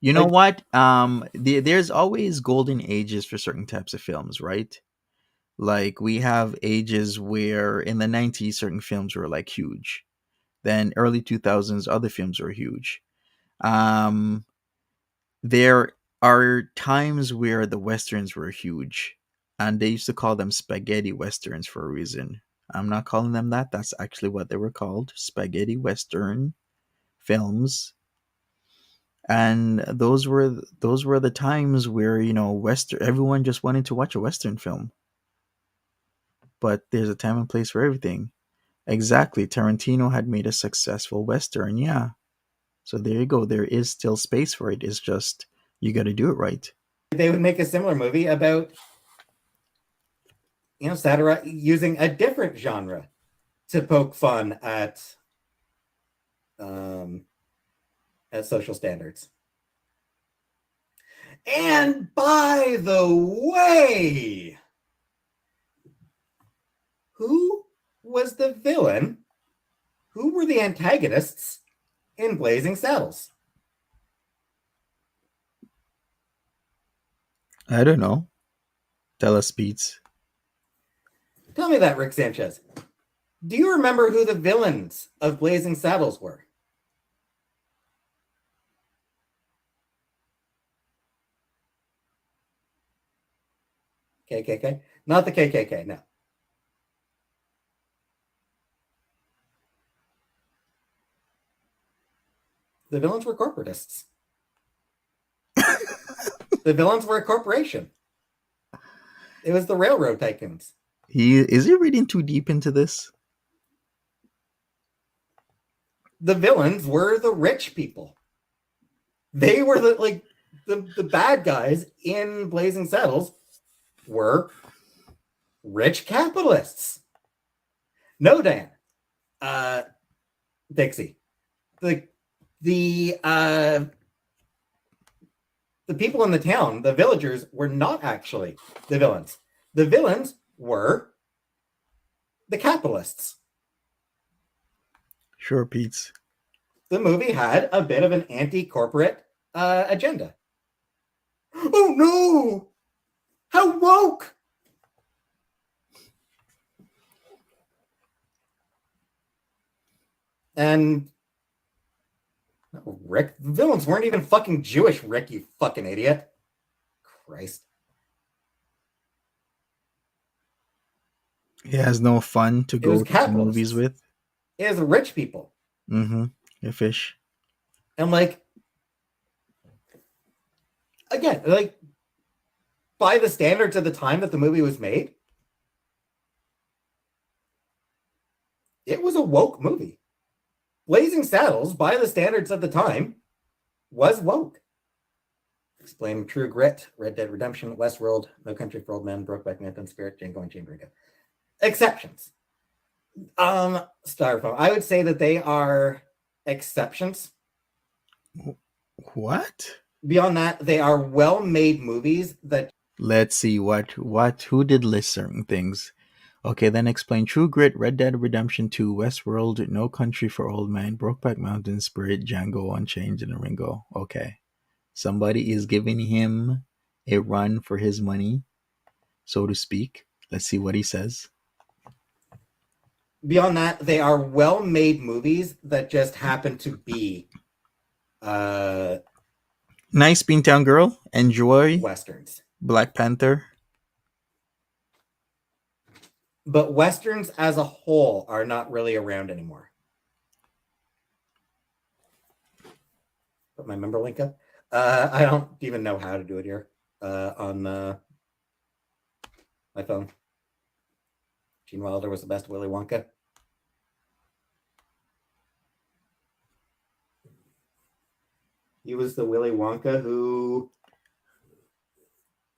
You know what? There's always golden ages for certain types of films, right? Like we have ages where in the 90s certain films were like huge. Then early 2000s other films were huge. There are times where the westerns were huge, and they used to call them spaghetti westerns for a reason. I'm not calling them that. That's actually what they were called, spaghetti western films. And those were the times where, you know, everyone just wanted to watch a western film. But there's a time and place for everything. Exactly. Tarantino had made a successful western, yeah. So there you go. There is still space for it. It's just you got to do it right. They would make a similar movie about, you know, satire using a different genre to poke fun at social standards. And by the way, who was the villain? Who were the antagonists in Blazing Saddles? I don't know. Tell us, Peetz. Tell me that, Rick Sanchez. Do you remember who the villains of Blazing Saddles were? KKK? Not the KKK, no. The villains were corporatists. The villains were a corporation. It was the railroad tycoons. Is he reading too deep into this? The villains were the rich people. They were the bad guys in Blazing Saddles were rich capitalists. No, Dan. Dixie. The people in the town, the villagers, were not actually the villains. The villains were the capitalists. Sure, Peetz. The movie had a bit of an anti-corporate agenda. Oh no! How woke! And Rick, the villains weren't even fucking Jewish, Rick, you fucking idiot. Christ. He has no fun to go to movies with. It was rich people. Mm-hmm. A fish. And again, by the standards of the time that the movie was made, it was a woke movie. Blazing Saddles, by the standards of the time, was woke. Explain True Grit, Red Dead Redemption, Westworld, No Country for Old Men, Brokeback Mountain, Spirit, Django Unchained. Exceptions. Styrofoam. I would say that they are exceptions. What? Beyond that, they are well-made movies that... Let's see, who did list certain things? Okay, then explain True Grit, Red Dead Redemption 2, Westworld, No Country for Old Men, Brokeback Mountain, Spirit, Django Unchained, and Ringo. Okay. Somebody is giving him a run for his money, so to speak. Let's see what he says. Beyond that, they are well-made movies that just happen to be Nice Beantown Girl. Enjoy. Westerns. Black Panther. But Westerns as a whole are not really around anymore. Put my member link up. I don't even know how to do it here on my phone. Gene Wilder was the best Willy Wonka. He was the Willy Wonka who...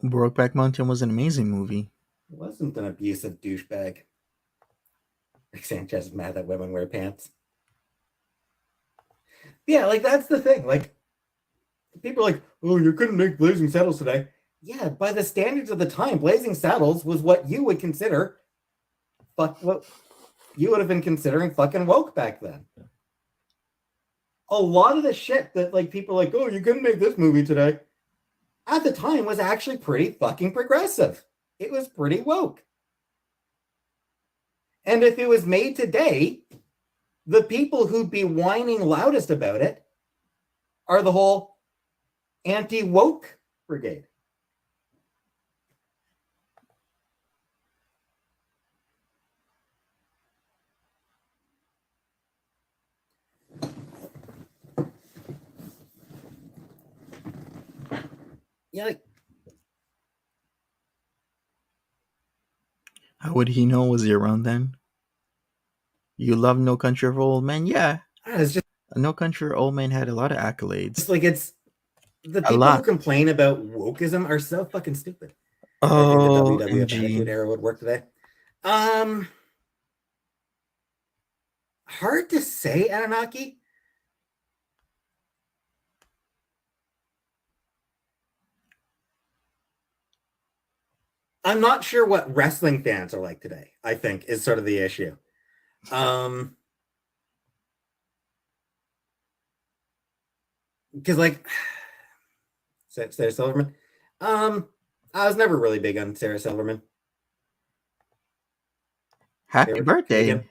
Brokeback Mountain was an amazing movie. Wasn't an abusive douchebag. Rick Sanchez is mad that women wear pants. Yeah, that's the thing. People are like, oh, you couldn't make Blazing Saddles today. Yeah, by the standards of the time, Blazing Saddles was what you would consider... what you would have been considering fucking woke back then. A lot of the shit that people are like, oh, you couldn't make this movie today, at the time was actually pretty fucking progressive. It was pretty woke. And if it was made today, the people who'd be whining loudest about it are the whole anti-woke brigade. Yeah. How would he know? Was he around then? You love No Country for Old Men? Yeah. It's just No Country for Old Men had a lot of accolades. it's the people who complain about wokeism are so fucking stupid. Oh, I think the WWF Attitude Era would work today. Hard to say, Anunnaki. I'm not sure what wrestling fans are like today, I think, is sort of the issue. Because like Sarah Silverman. I was never really big on Sarah Silverman. Happy Favorite birthday, comedian?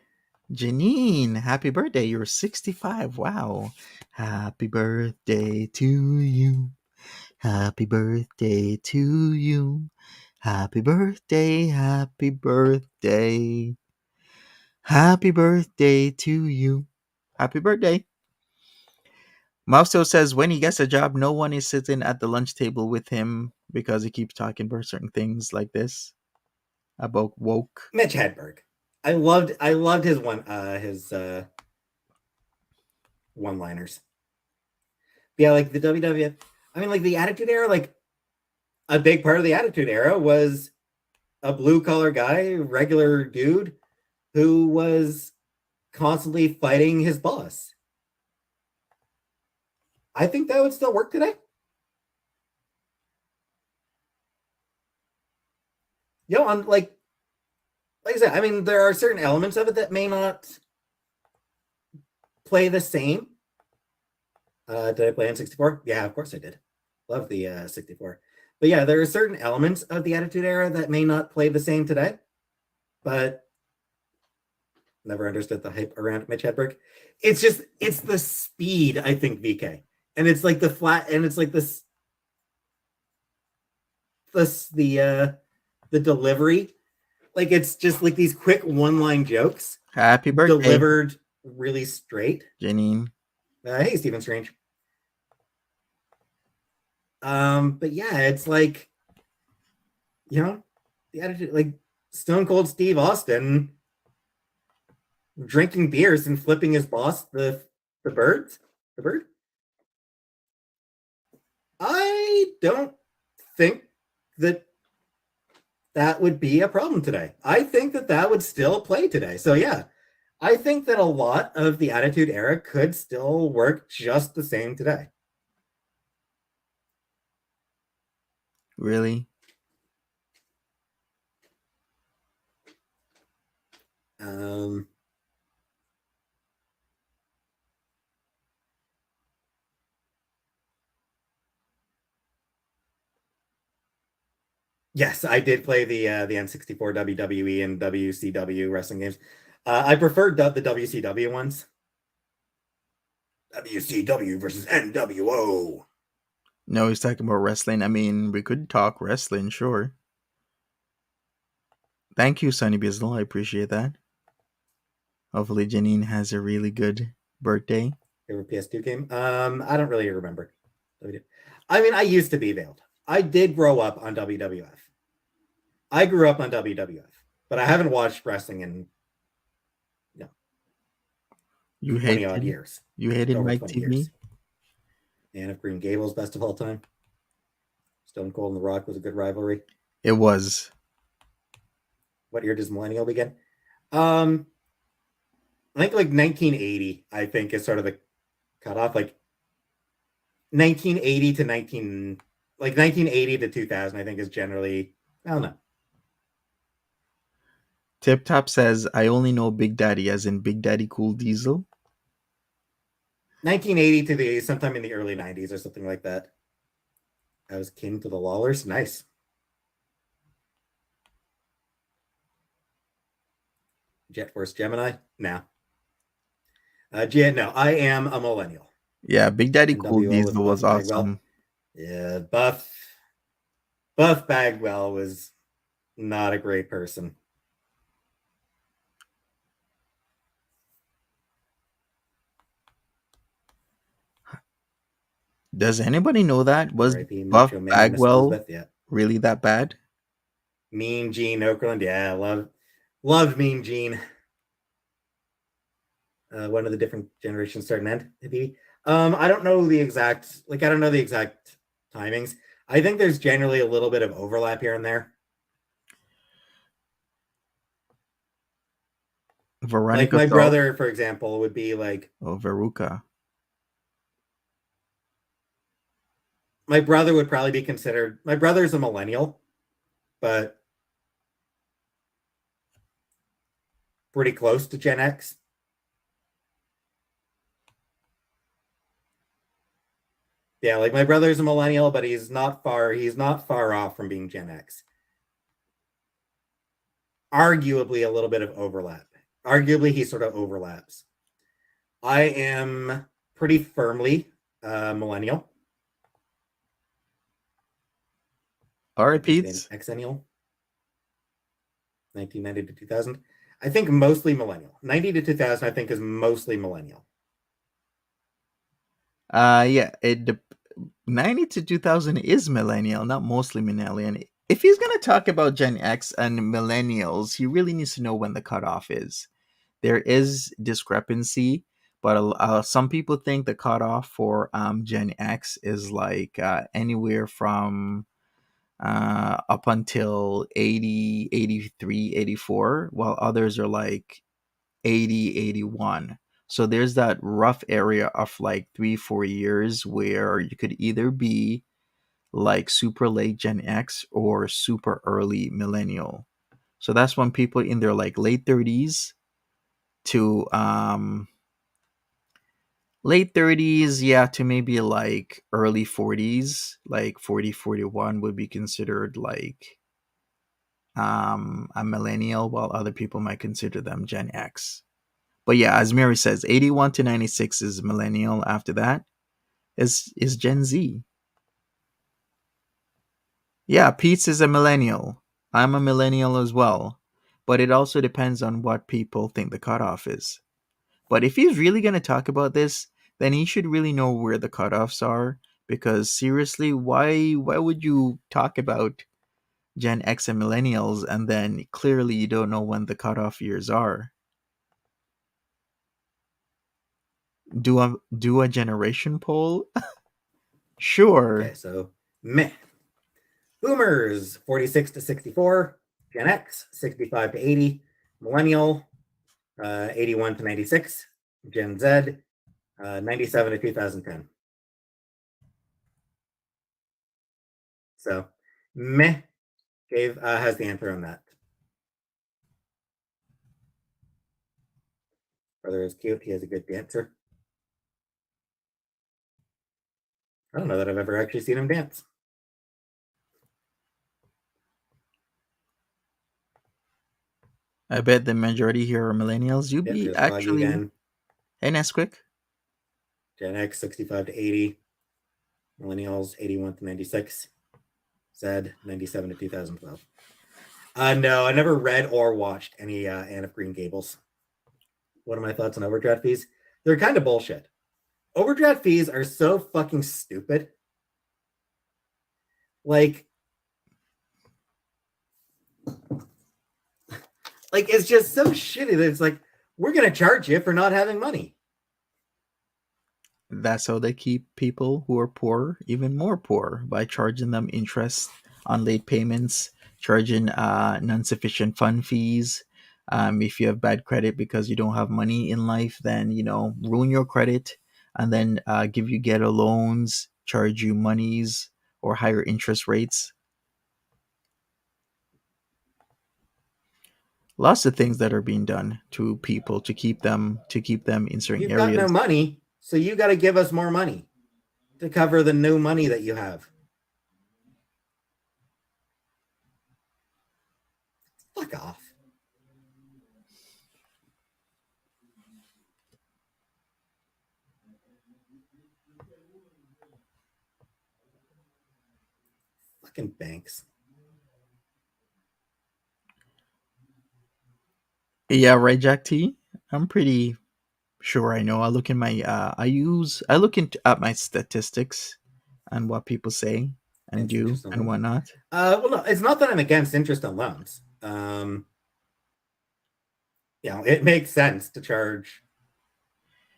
Janine. Happy birthday. You're 65. Wow. Happy birthday to you. Happy birthday to you. Happy birthday. Happy birthday. Happy birthday to you. Happy birthday. Mausto says when he gets a job, no one is sitting at the lunch table with him because he keeps talking about certain things like this about woke. Mitch Hedberg. I loved his one liners. Yeah, like the WWF. I mean, like the Attitude Era. Like a big part of the Attitude Era was a blue collar guy, regular dude, who was constantly fighting his boss. I think that would still work today. On like I said, I mean, there are certain elements of it that may not play the same. Did I play N64? Yeah, of course I did. Love the 64. But yeah, there are certain elements of the Attitude Era that may not play the same today. But never understood the hype around Mitch Hedberg. It's the speed, I think, VK. And it's like the flat, and it's like the delivery. Like it's just like these quick one-line jokes Happy birthday, delivered really straight. Janine. Hey, Stephen Strange. But yeah, it's like, the Attitude, like Stone Cold Steve Austin drinking beers and flipping his boss the bird. I don't think that would be a problem today. I think that would still play today. So yeah, I think that a lot of the Attitude Era could still work just the same today. Really? Yes, I did play the N64 WWE and WCW wrestling games. I preferred the WCW ones. WCW versus NWO. No, he's talking about wrestling. I mean, we could talk wrestling, sure. Thank you, Sonny Bizzle. I appreciate that. Hopefully, Janine has a really good birthday. Favorite PS2 game? I don't really remember. I mean, I used to be veiled. I did grow up on WWF. I grew up on WWF, but I haven't watched wrestling in 20 odd years. You hated over Mike 20 TV? years. And if Green Gables best of all time. Stone Cold and The Rock was a good rivalry. It was. What year does Millennial begin? I think like 1980, I think is sort of the cutoff. Like 1980 to 1980 to 2000, I think is generally, I don't know. Tip Top says, I only know Big Daddy, as in Big Daddy Cool Diesel. 1980 to sometime in the early 90s or something like that. I was king to the Lawlers. Nice. Jet Force Gemini? No. No, I am a millennial. Yeah, Big Daddy NWO Cool Diesel was awesome. Yeah, Buff Bagwell was not a great person. Does anybody know that? Was Buff Bagwell really that bad? Mean Gene Okerlund, yeah, loved Mean Gene. One of the different generations starting to end, maybe. I don't know the exact timings. I think there's generally a little bit of overlap here and there. Veronica, like my brother, for example, would be like, Veruca. My brother would probably be considered. My brother's a millennial, but pretty close to Gen X. Yeah, like my brother's a millennial, but he's not far off from being Gen X. Arguably a little bit of overlap. Arguably he sort of overlaps. I am pretty firmly millennial. All right, Used to be an Peetz. exennial. 1990 to 2000. I think mostly millennial. 90 to 2000, I think, is mostly millennial. Yeah, 90 to 2000 is millennial, not mostly millennial. If he's gonna talk about Gen X and millennials, he really needs to know when the cutoff is. There is discrepancy, but some people think the cutoff for Gen X is like anywhere from up until 80, 83, 84, while others are like 80, 81. So there's that rough area of like 3, 4 years where you could either be like super late Gen X or super early millennial. So that's when people in their like late 30s to late 30s, yeah, to maybe like early 40s, like 40, 41 would be considered like a millennial, while other people might consider them Gen X. But yeah, as Mary says, 81 to 96 is millennial. After that is Gen Z. Yeah, Pete's is a millennial. I'm a millennial as well. But it also depends on what people think the cutoff is. But if he's really going to talk about this, then he should really know where the cutoffs are. Because seriously, why would you talk about Gen X and millennials and then clearly you don't know when the cutoff years are? Do a generation poll? Okay, Sure. so meh. Boomers, 46 to 64. Gen X, 65 to 80. Millennial, 81 to 96. Gen Z, 97 to 2010. So meh has the answer on that. Brother is cute. He has a good dancer. I don't know that I've ever actually seen him dance. I bet the majority here are millennials. You Yep, be there's Froggy actually. again. Hey, Nesquik. Gen X, 65 to 80. Millennials, 81 to 96. Z, 97 to 2012. No, I never read or watched any Anne of Green Gables. What are my thoughts on overdraft fees? They're kind of bullshit. Overdraft fees are so fucking stupid. Like it's just so shitty that it's like, we're going to charge you for not having money. That's how they keep people who are poor even more poor by charging them interest on late payments, charging non-sufficient fund fees. If you have bad credit because you don't have money in life, then ruin your credit and then give you ghetto loans, charge you monies or higher interest rates. Lots of things that are being done to people to keep them in certain You've got no areas. money, so you got to give us more money to cover the no money that you have. Fuck off. Fucking banks. Yeah, right, Jack T. I'm pretty sure I know. I look at my statistics and what people say and Against do interest on and loans. whatnot. Well, no, it's not that I'm against interest on loans. It makes sense to charge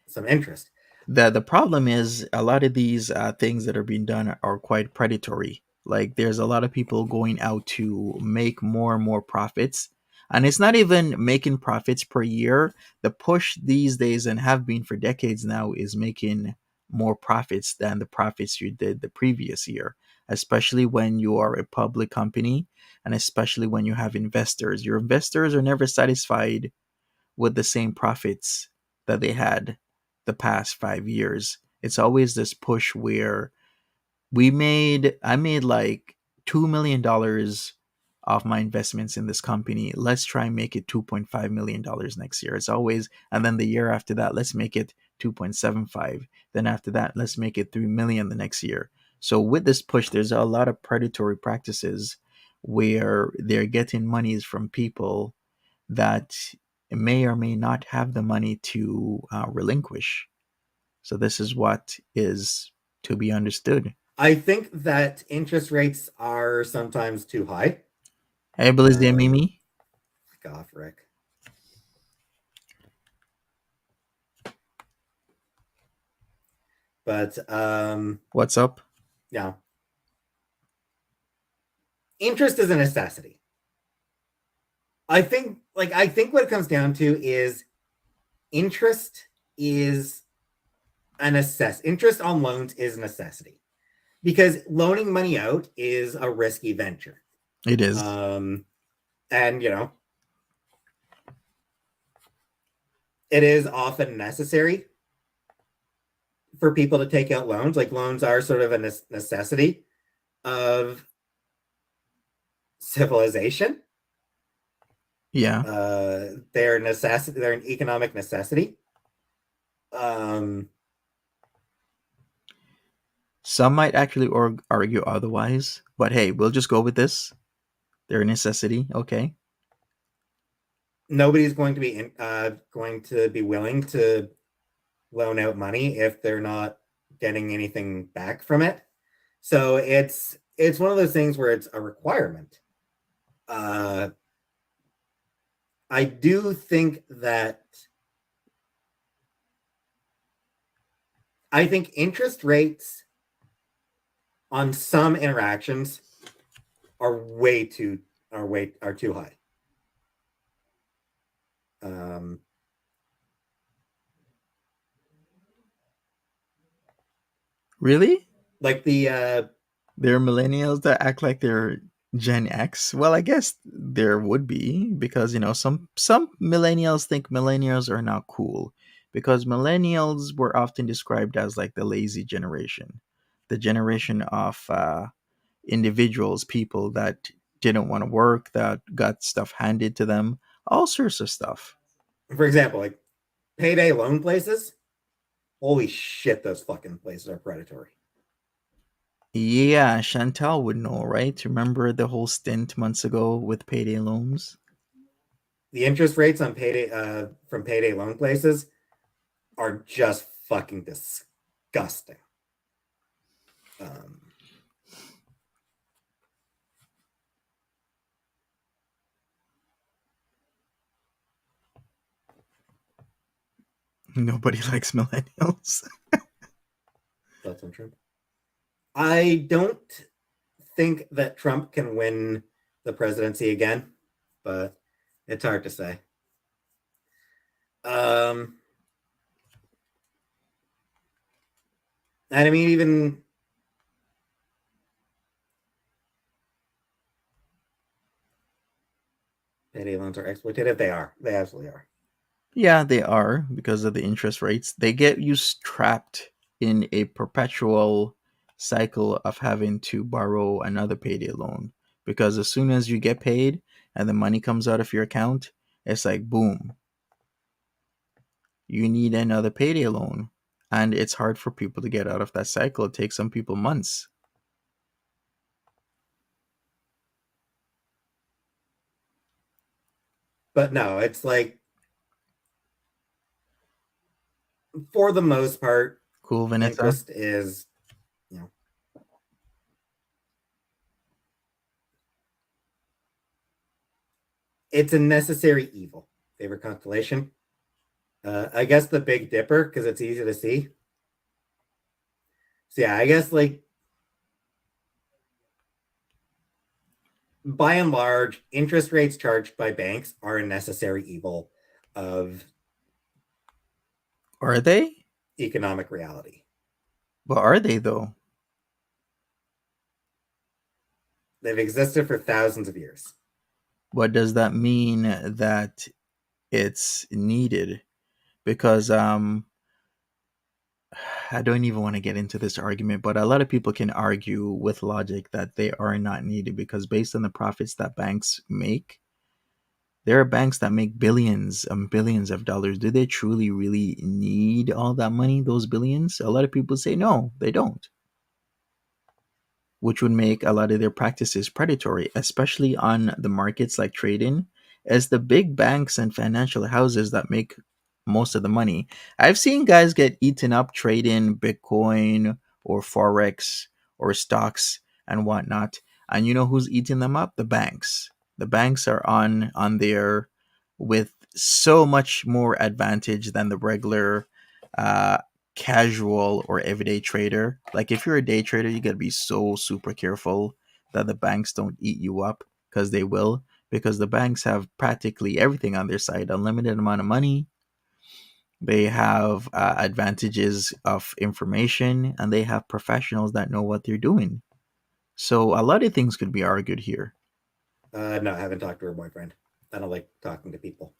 some interest. The problem is a lot of these things that are being done are quite predatory. Like there's a lot of people going out to make more and more profits, and it's not even making profits per year. The push these days, and have been for decades now, is making more profits than the profits you did the previous year, especially when you are a public company and especially when you have investors. Your investors are never satisfied with the same profits that they had the past 5 years. It's always this push where I made like $2 million off my investments in this company. Let's try and make it $2.5 million next year. It's always, and then the year after that, let's make it 2.75. Then after that, let's make it 3 million the next year. So with this push, there's a lot of predatory practices where they're getting monies from people that may or may not have the money to relinquish. So this is what is to be understood. I think that interest rates are sometimes too high. Hey, Blizzy Mimi. Fuck off, Rick. But What's up? yeah. Interest is a necessity. I think what it comes down to is interest is a necessity. Interest on loans is a necessity because loaning money out is a risky venture. It is. And it is often necessary for people to take out loans. Like loans are sort of a necessity of civilization. Yeah. They're necessity. They're an economic necessity. Some might actually argue otherwise, but hey, we'll just go with this. They're a necessity. Okay. Nobody's going to be willing to loan out money if they're not getting anything back from it. So it's one of those things where it's a requirement. I do think that interest rates on some interactions are too high. Really? Like there are millennials that act like they're Gen X. Well, I guess there would be because some millennials think millennials are not cool because millennials were often described as like the lazy generation, the generation of individuals, people that didn't want to work, that got stuff handed to them, all sorts of stuff. For example, like payday loan places. Holy shit, those fucking places are predatory. Yeah, Chantal would know, right? Remember the whole stint months ago with payday loans? The interest rates on from payday loan places are just fucking disgusting. Nobody likes millennials. That's on Trump. I don't think that Trump can win the presidency again, but it's hard to say. And I mean, even payday loans are exploitative. They are. They absolutely are. Yeah, they are because of the interest rates. They get you trapped in a perpetual cycle of having to borrow another payday loan because as soon as you get paid and the money comes out of your account, it's like boom, you need another payday loan. And it's hard for people to get out of that cycle. It takes some people months. But no, it's like for the most part, Cool, Vanessa. interest is, it's a necessary evil. Favorite constellation? I guess the Big Dipper because it's easy to see. So yeah, I guess like by and large, interest rates charged by banks are a necessary evil of Are they? economic reality. But are they though? They've existed for thousands of years. What does that mean that it's needed because I don't even want to get into this argument, but a lot of people can argue with logic that they are not needed because based on the profits that banks make, there are banks that make billions and billions of dollars. Do they truly really need all that money, those billions? A lot of people say no, they don't, which would make a lot of their practices predatory, especially on the markets like trading, as the big banks and financial houses that make most of the money. I've seen guys get eaten up trading Bitcoin or Forex or stocks and whatnot. And you know who's eating them up? The banks. The banks are on there with so much more advantage than the regular uh, casual or everyday trader. Like if you're a day trader, you gotta be so super careful that the banks don't eat you up because they will. Because the banks have practically everything on their side, unlimited amount of money. They have advantages of information, and they have professionals that know what they're doing. So a lot of things could be argued here. No, I haven't talked to her boyfriend. I don't like talking to people.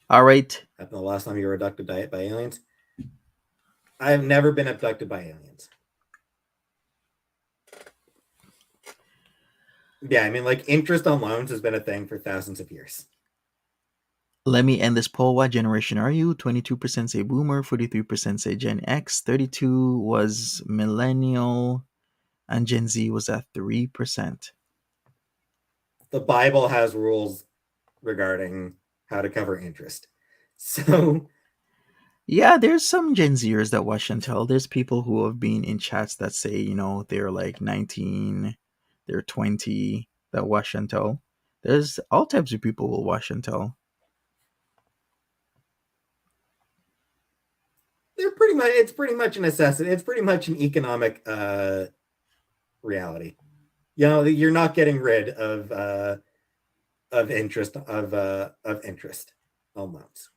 All right. Happened the last time you were abducted by aliens. I have never been abducted by aliens. Yeah, I mean, like interest on loans has been a thing for thousands of years. Let me end this poll. What generation are you? 22% say boomer, 43% say Gen X, 32 was millennial, and Gen Z was at 3%. The Bible has rules regarding how to cover interest. So Yeah, there's some Gen Zers that watch and tell. There's people who have been in chats that say, they're like 19, they're 20 that watch and tell. There's all types of people who will watch and tell. it's pretty much a necessity. It's pretty much an economic reality. You're not getting rid of interest on loans.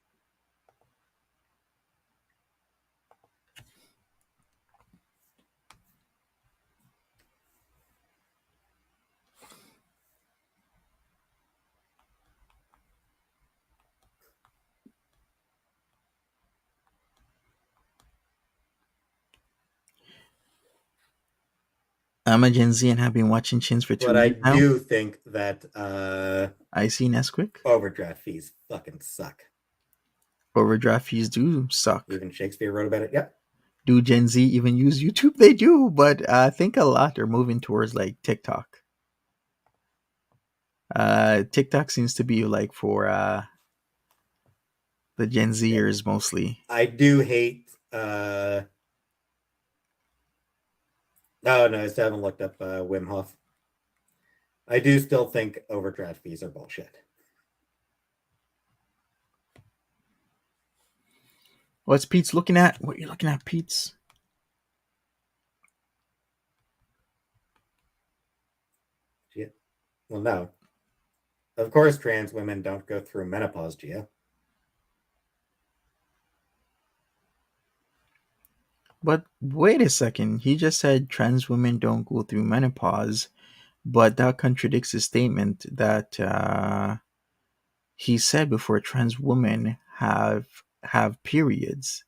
I'm a Gen Z and have been watching Chins for 2 But I years now. do think that I see Nesquik. overdraft fees fucking suck. Overdraft fees do suck. Even Shakespeare wrote about it. Yep. Do Gen Z even use YouTube? They do, but I think a lot are moving towards like TikTok. TikTok seems to be like for the Gen Zers mostly. I do hate oh no, I still haven't looked up Wim Hof. I do still think overdraft fees are bullshit. What's Pete's looking at? What are you looking at, Pete's? Shit. Well, no. Of course, trans women don't go through menopause, Gia. But wait a second. He just said trans women don't go through menopause, but that contradicts his statement that he said before trans women have periods.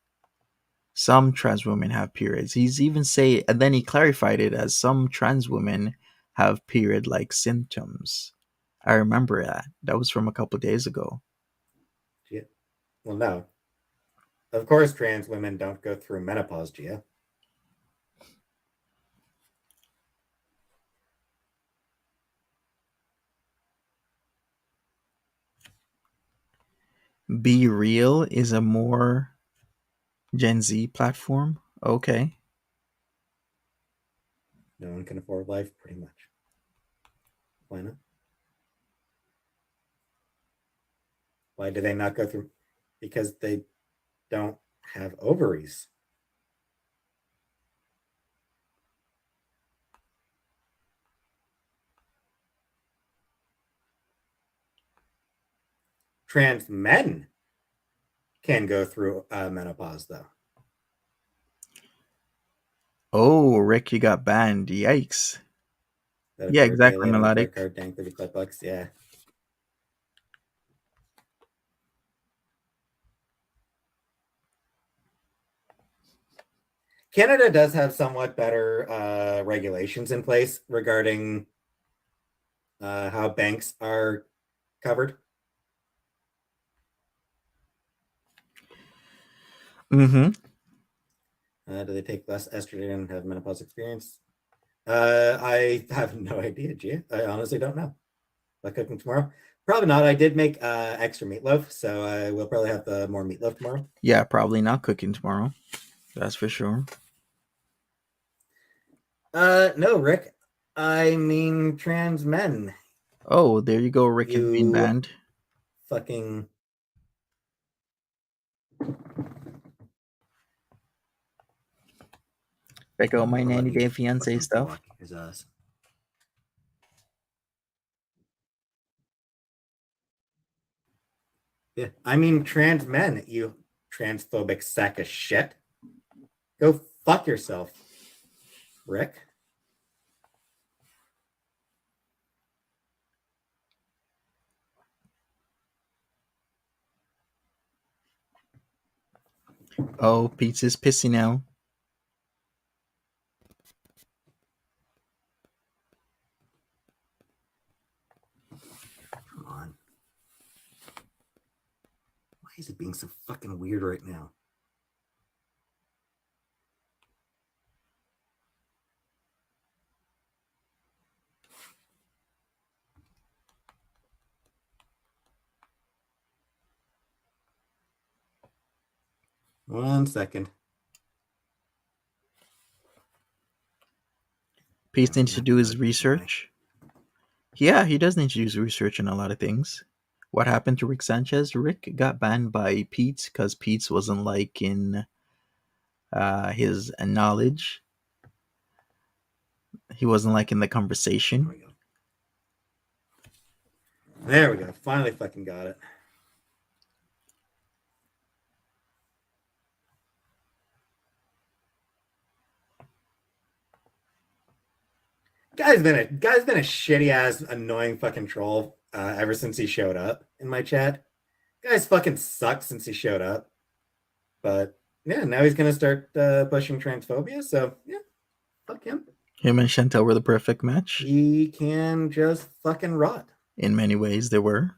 Some trans women have periods. He's even say, and then he clarified it as some trans women have period-like symptoms. I remember that. That was from a couple days ago. Gia. Well, no. Of course, trans women don't go through menopause, Gia. Be Real is a more Gen Z platform. Okay. No one can afford life, pretty much. Why not? Why do they not go through? Because they don't have ovaries. Trans men can go through menopause, though. Oh, Rick, you got banned. Yikes. That a Yeah, birthday exactly, late on a Melodic. credit card, dang $35. Yeah. Canada does have somewhat better regulations in place regarding how banks are covered. Mm-hmm. Do they take less estrogen and have menopause experience? I have no idea, Gia. I honestly don't know. Am I cooking tomorrow? Probably not. I did make extra meatloaf, so I will probably have more meatloaf tomorrow. Yeah, probably not cooking tomorrow. That's for sure. No, Rick. I mean trans men. Oh, there you go. Rick is being You banned. fucking. Check out my Let 90 me Day Fiance fucking stuff. block his ass. Yeah, I mean trans men. You transphobic sack of shit. Go fuck yourself, Rick. Oh, Peetz is pissy now. Come on. Why is it being so fucking weird right now? One second. Peetz needs to do his research. Yeah, he does need to do his research on a lot of things. What happened to Rick Sanchez? Rick got banned by Peetz because Peetz wasn't liking his knowledge. He wasn't liking the conversation. There we go. Finally fucking got it. Guy's been a shitty ass annoying fucking troll ever since he showed up in my chat. Guy's fucking sucked since he showed up. But yeah, now he's gonna start pushing transphobia. So yeah, fuck him. Him and Chantel were the perfect match. He can just fucking rot. In many ways, they were.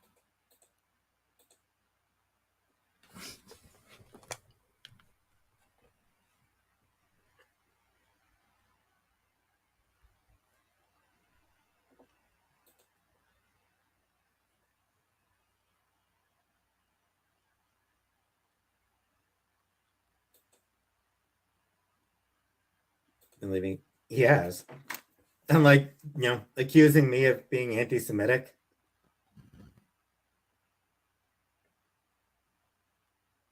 And leaving. He has. And like, accusing me of being anti-Semitic.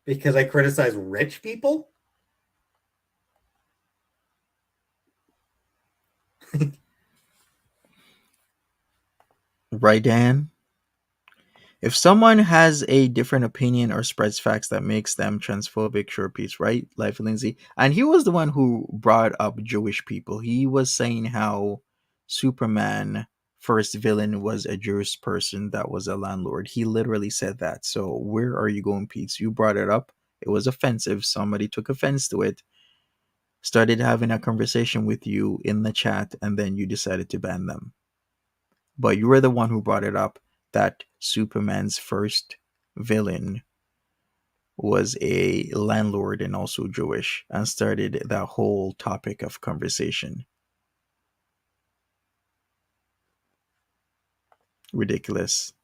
Because I criticize rich people? Right, Dan? If someone has a different opinion or spreads facts that makes them transphobic, sure, Peetz, right? Life Lindsay. And he was the one who brought up Jewish people. He was saying how Superman first villain was a Jewish person that was a landlord. He literally said that. So where are you going, Peetz? You brought it up. It was offensive. Somebody took offense to it, started having a conversation with you in the chat, and then you decided to ban them. But you were the one who brought it up that Superman's first villain was a landlord and also Jewish, and started that whole topic of conversation. Ridiculous.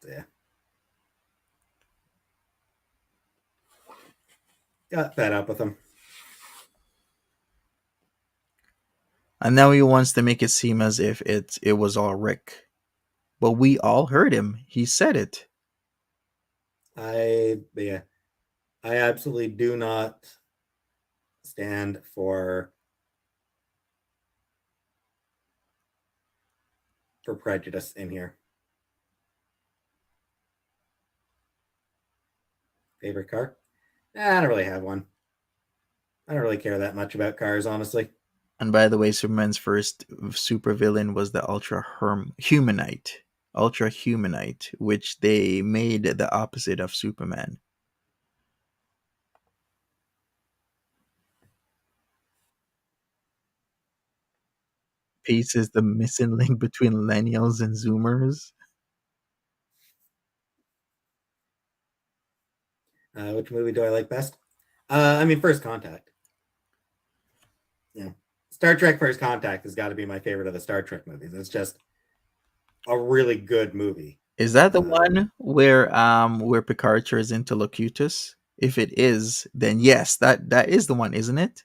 Yeah. Got fed up with him. And now he wants to make it seem as if it was all Rick. But we all heard him. He said it. I absolutely do not stand for prejudice in here. Favorite car? I don't really have one. I don't really care that much about cars, honestly. And by the way, Superman's first supervillain was the Humanite. Ultra Humanite, which they made the opposite of Superman. Peetz is the missing link between millennials and Zoomers. Which movie do I like best? I mean, First Contact. Yeah, Star Trek: First Contact has got to be my favorite of the Star Trek movies. It's just a really good movie. Is that the one where Picard turns into Locutus? If it is, then yes, that is the one, isn't it?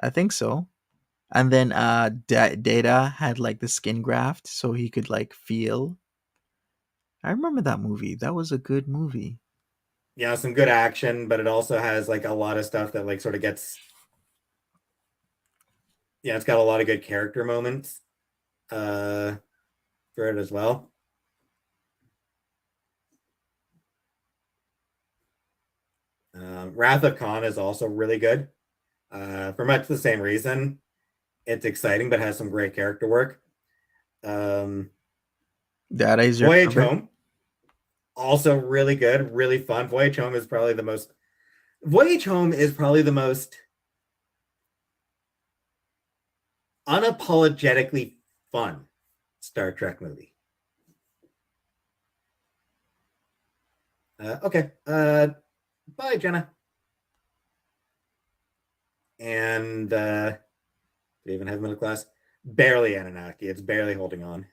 I think so. And then Data had like the skin graft so he could like feel. I remember that movie. That was a good movie. Yeah, some good action, but it also has like a lot of stuff that like sort of gets. Yeah, it's got a lot of good character moments for it as well. Wrath of Khan is also really good for much the same reason. It's exciting, but has some great character work. That is your Voyage favorite? Home, also really good, really fun. Voyage Home is probably the most. Voyage Home is probably the most unapologetically fun Star Trek movie. Okay. Bye, Jenna. And do we even have middle class? Barely Anunnaki. It's barely holding on.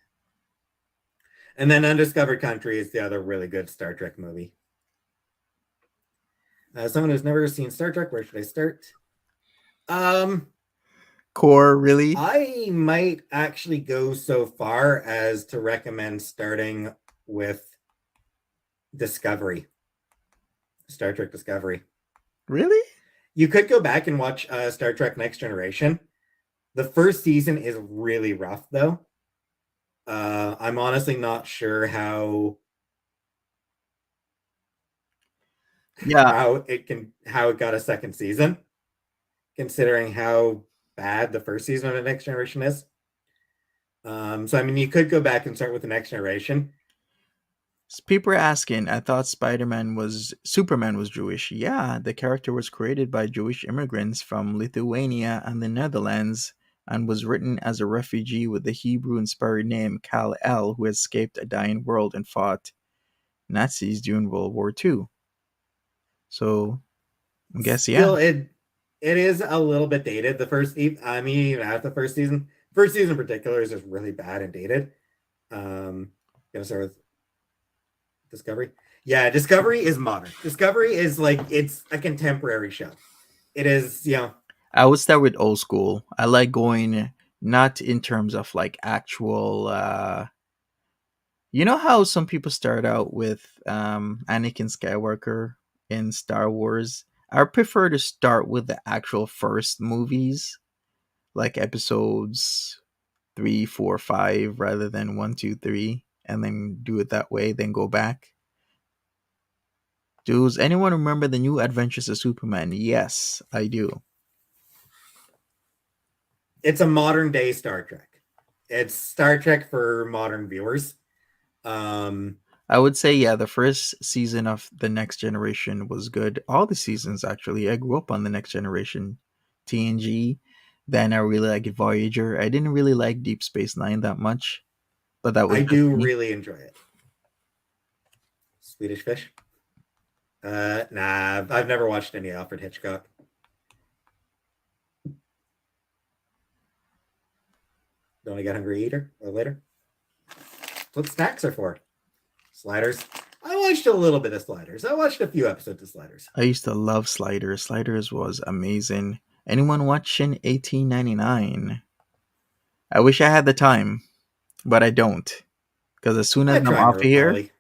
And then Undiscovered Country is the other really good Star Trek movie. Someone who's never seen Star Trek, where should I start? Core, really? I might actually go so far as to recommend starting with Discovery, Star Trek Discovery. Really? You could go back and watch Star Trek Next Generation. The first season is really rough, though. I'm honestly not sure how Yeah. how it got a second season, considering how bad the first season of the Next Generation is. So I mean, you could go back and start with the Next Generation. People are asking, I thought Superman was Jewish. Yeah, the character was created by Jewish immigrants from Lithuania and the Netherlands and was written as a refugee with the Hebrew inspired name Kal-El, who escaped a dying world and fought Nazis during World War II. So I guess yeah. Still, it is a little bit dated. The first, I mean, even after the first season in particular is just really bad and dated. Gonna start with Discovery. Yeah, Discovery is modern. Discovery is like it's a contemporary show. It is, I would start with old school. I like going not in terms of like actual you know how some people start out with Anakin Skywalker in Star Wars? I prefer to start with the actual first movies, like episodes 3, 4, 5, rather than 1, 2, 3, and then do it that way, then go back. Does anyone remember the New Adventures of Superman? Yes, I do. it's a modern day Star Trek. It's Star Trek for modern viewers. I would say, yeah, the first season of The Next Generation was good. All the seasons, actually. I grew up on The Next Generation, TNG. Then I really liked Voyager. I didn't really like Deep Space Nine that much, but that was I just do me. really enjoy it. Swedish Fish. Nah, I've never watched any Alfred Hitchcock. Don't I get hungry eater or later? That's what snacks are for. Sliders. I watched a little bit of Sliders. I watched a few episodes of Sliders. I used to love Sliders. Sliders was amazing. Anyone watching 1899? I wish I had the time, but I don't. Because as soon as I I'm try, off of here, Molly.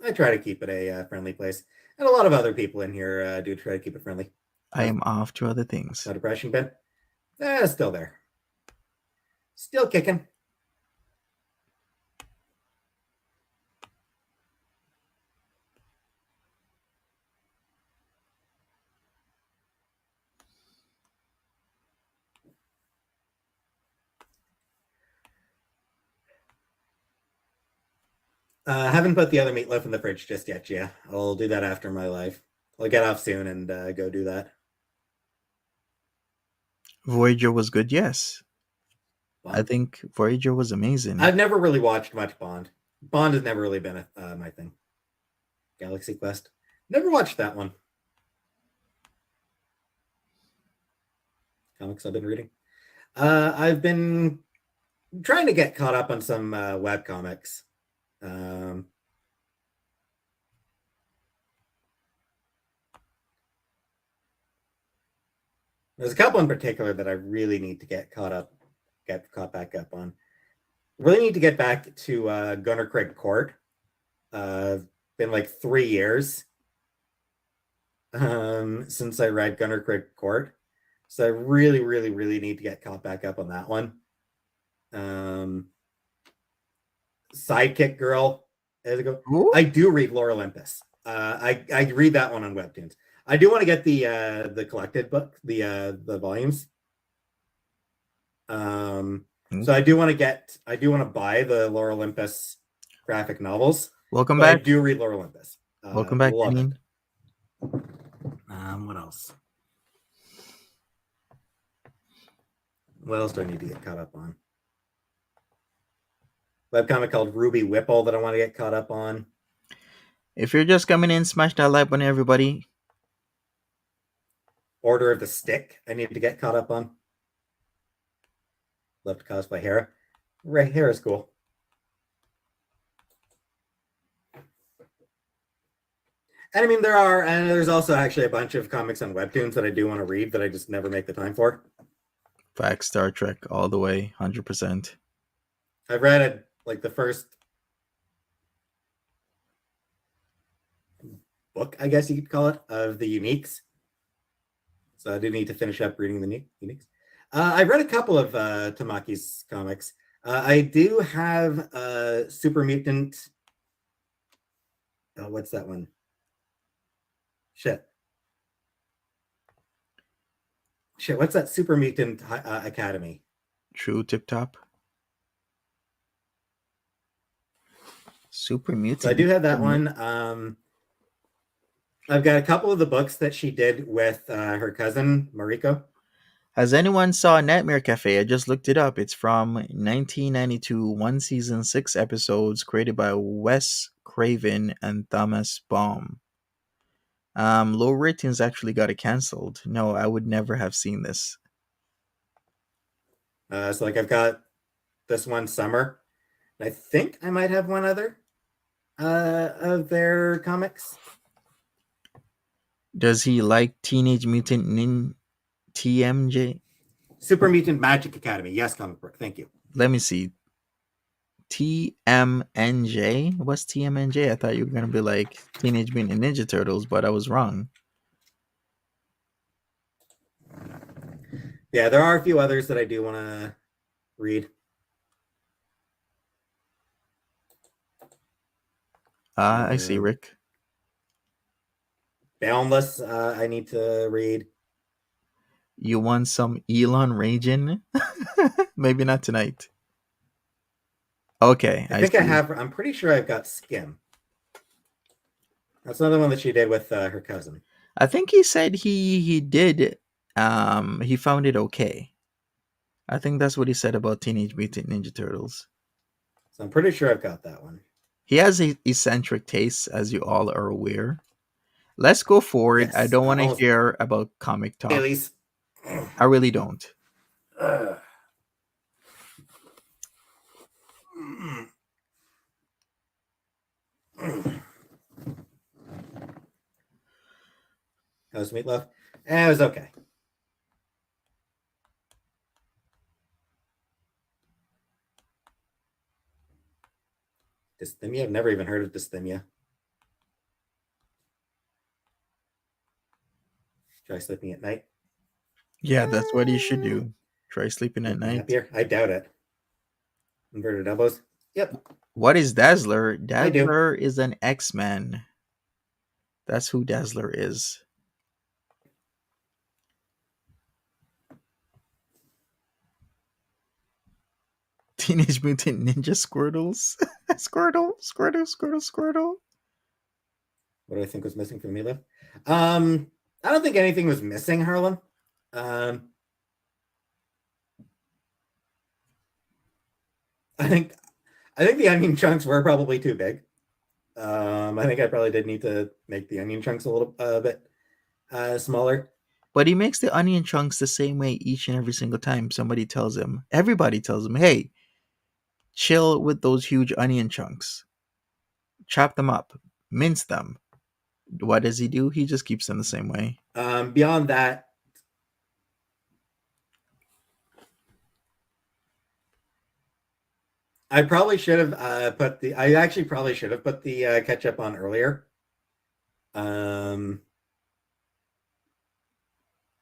I try to keep it a friendly place, and a lot of other people in here do try to keep it friendly. I am off to other things. No depression, Ben. Still there. Still kicking. Haven't put the other meatloaf in the fridge just yet. Yeah, I'll do that after my life. I'll get off soon and go do that. Voyager was good, yes. I think Voyager was amazing. I've never really watched much Bond. Bond has never really been my thing. Galaxy Quest. Never watched that one. Comics I've been reading. I've been trying to get caught up on some web comics. There's a couple in particular that I really need to get caught back up on. Really need to get back to Gunner Craig Court. Been like 3 years since I read Gunner Craig Court. So I really, really, really need to get caught back up on that one. Sidekick Girl. I do read Lore Olympus. I read that one on Webtoons. I do want to get the collected book, the volumes. So I do want to buy the Lore Olympus graphic novels. Welcome back. I do read Lore Olympus. Welcome back, Janine. What else? What else do I need to get caught up on? Webcomic called Ruby Whipple that I want to get caught up on. If you're just coming in, smash that like button, everybody. Order of the Stick I need to get caught up on. Love to cosplay Hera. Right, Hera's cool. And I mean, there's also actually a bunch of comics on Webtoons that I do want to read that I just never make the time for. Fact, Star Trek all the way, 100%. I've read the first book, I guess you could call it, of the Uniques. So I do need to finish up reading the Uniques. I've read a couple of Tamaki's comics. I do have Super Mutant. Oh, what's that one? Shit, what's that Super Mutant Academy? True Tip Top. Super Mutant. So I do have that one. I've got a couple of the books that she did with her cousin, Mariko. Has anyone saw Nightmare Cafe? I just looked it up. It's from 1992, 1 season, 6 episodes, created by Wes Craven and Thomas Baum. Low ratings actually got it canceled. No, I would never have seen this. So I've got this one, Summer. I think I might have one other of their comics. Does he like Teenage Mutant Ninja TMJ? Super Mutant Magic Academy. Yes, comic book. Thank you. Let me see. TMNJ? What's TMNJ? I thought you were going to be like Teenage Mutant Ninja Turtles, but I was wrong. Yeah, there are a few others that I do want to read. I see, Rick. Boundless, I need to read. You want some Elon Raging? Maybe not tonight. Okay. I think I have. I'm pretty sure I've got Skim. That's another one that she did with her cousin. I think he said he did. He found it okay. I think that's what he said about Teenage Mutant Ninja Turtles. So I'm pretty sure I've got that one. He has eccentric tastes, as you all are aware. Let's go forward. Yes, I don't want to hear about comic talk. Dailies. I really don't. How's Meatloaf? It was okay. Dysthymia? I've never even heard of dysthymia. Try sleeping at night. Yeah, that's what you should do. Try sleeping at night. Happier? I doubt it. Inverted elbows? Yep. What is Dazzler? Dazzler is an X-Men. That's who Dazzler is. Teenage Mutant Ninja Squirtles. Squirtle. What do I think was missing from Meatloaf? I don't think anything was missing, Harlan. I think the onion chunks were probably too big. I think I probably did need to make the onion chunks a little bit smaller. But he makes the onion chunks the same way each and every single time somebody tells him. Everybody tells him, "Hey, chill with those huge onion chunks. Chop them up, mince them." What does he do? He just keeps them the same way. Beyond that, I probably should have put the. I actually probably should have put the ketchup on earlier.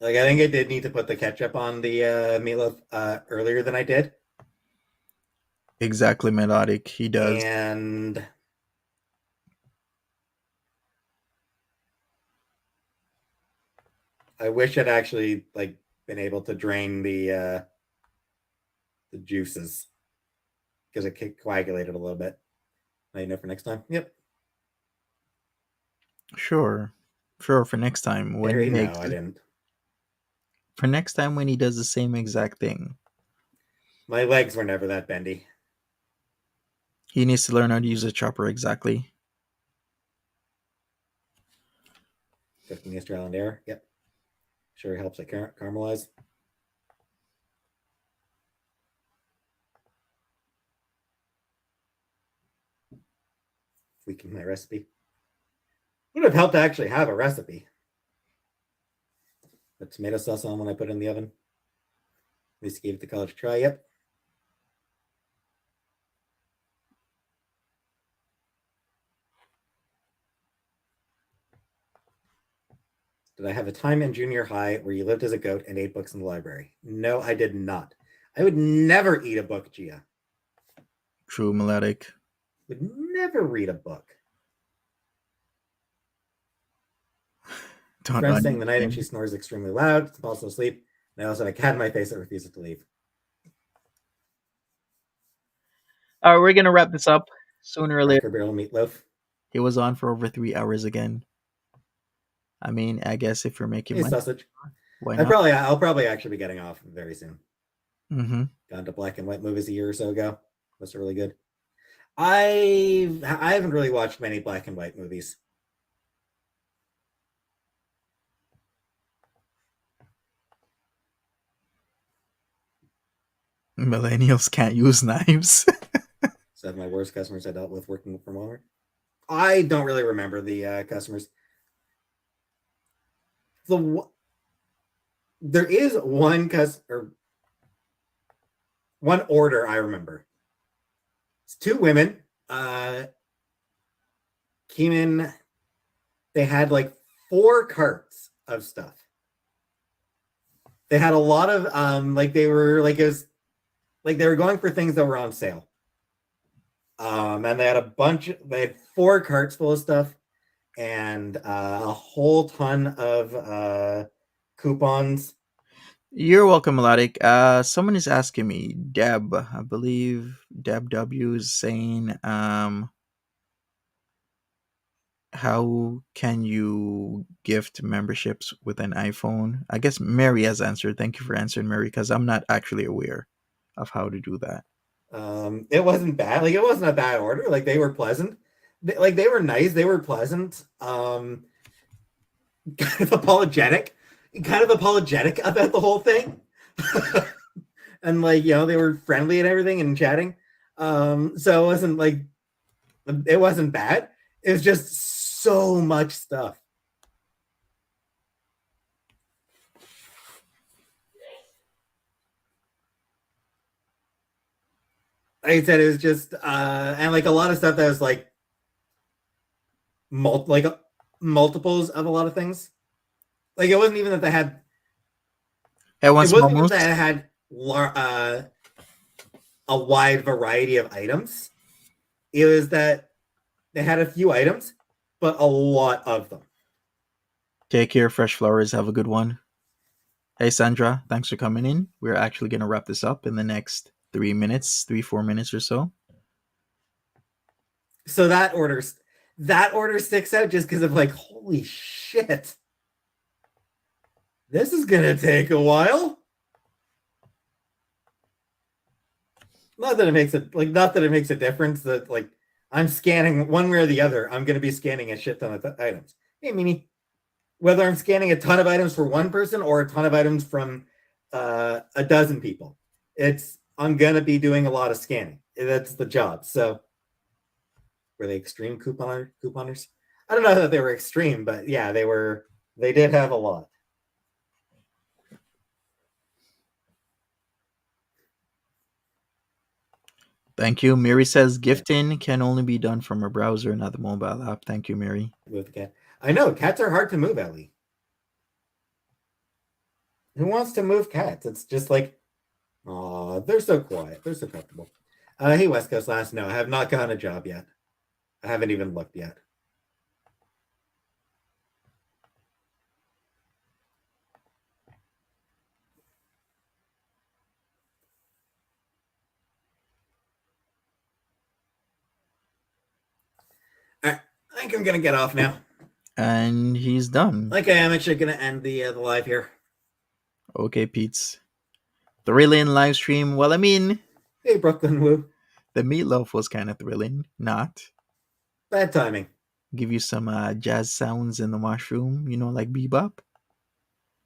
Like I think I did need to put the ketchup on the meatloaf earlier than I did. Exactly, melodic. He does. And I wish I'd actually like been able to drain the juices because it coagulated a little bit. I know for next time. Yep. Sure, sure. For next time when he No, makes I didn't. for next time when he does the same exact thing, My legs were never that bendy. he needs to learn how to use a chopper exactly. Cooking the trial and error. Yep. Sure helps it caramelize. Tweaking my recipe. Would have helped to actually have a recipe. The tomato sauce on when I put it in the oven. At least gave it the college try. Yep. Did I have a time in junior high where you lived as a goat and ate books in the library? No, I did not. I would never eat a book, Gia. True, melodic. Would never read a book. Don't Friends staying the night and understand. she snores extremely loud. It's impossible to sleep. And I also had a cat in my face that refuses to leave. All right, we're gonna wrap this up sooner or later. Cracker Barrel meatloaf. He was on for over 3 hours again. I mean, I guess if you're making Hey, money, sausage. why not? I'll probably actually be getting off very soon. Mm-hmm. Gone to black and white movies a year or so ago. Those are really good. I haven't really watched many black and white movies. Millennials can't use knives. So my worst customers I dealt with working from Walmart. I don't really remember the customers. There is one one order I remember. It's two women came in. They had like 4 carts of stuff. They had a lot of like they were like it was like they were going for things that were on sale. And they had they had 4 carts full of stuff and a whole ton of coupons. You're welcome, melodic. Someone is asking me, Deb. I believe Deb W is saying, how can you gift memberships with an iPhone? I guess Mary has answered. Thank you for answering, Mary, because I'm not actually aware of how to do that. It wasn't bad. Like it wasn't a bad order. Like they were pleasant. They were nice. They were pleasant. Kind of apologetic. Kind of apologetic about the whole thing. And like, you know, they were friendly and everything and chatting. So it wasn't bad. It was just so much stuff. Like I said, it was just and like a lot of stuff that was like multiples of a lot of things. Like it wasn't even that they had. Hey, It once wasn't even momos. that it had a wide variety of items. It was that they had a few items, but a lot of them. Take care, fresh flowers. Have a good one. Hey, Sandra. Thanks for coming in. We're actually going to wrap this up in the next 3 minutes, 4 minutes or so. So that order sticks out just because of like, holy shit. This is gonna take a while. Not that it makes a difference. That like I'm scanning one way or the other. I'm going to be scanning a shit ton of items. Hey, Mimi, whether I'm scanning a ton of items for one person or a ton of items from a dozen people, I'm going to be doing a lot of scanning. That's the job. So, were they extreme couponers? I don't know that they were extreme, but yeah, they were. They did have a lot. Thank you. Mary says gifting can only be done from a browser, not the mobile app. Thank you, Mary. Move the cat. I know cats are hard to move, Ellie. Who wants to move cats? It's just like, oh, they're so quiet. They're so comfortable. Hey, West Coast Last. No, I have not gotten a job yet. I haven't even looked yet. All right, I think I'm gonna get off now. And he's done. Like I am actually gonna end the live here. Okay, Peetz. Thrilling live stream. Well, I mean, Hey, Brooklyn Woo. the meatloaf was kind of thrilling. Not. Bad timing. Give you some jazz sounds in the washroom, like bebop.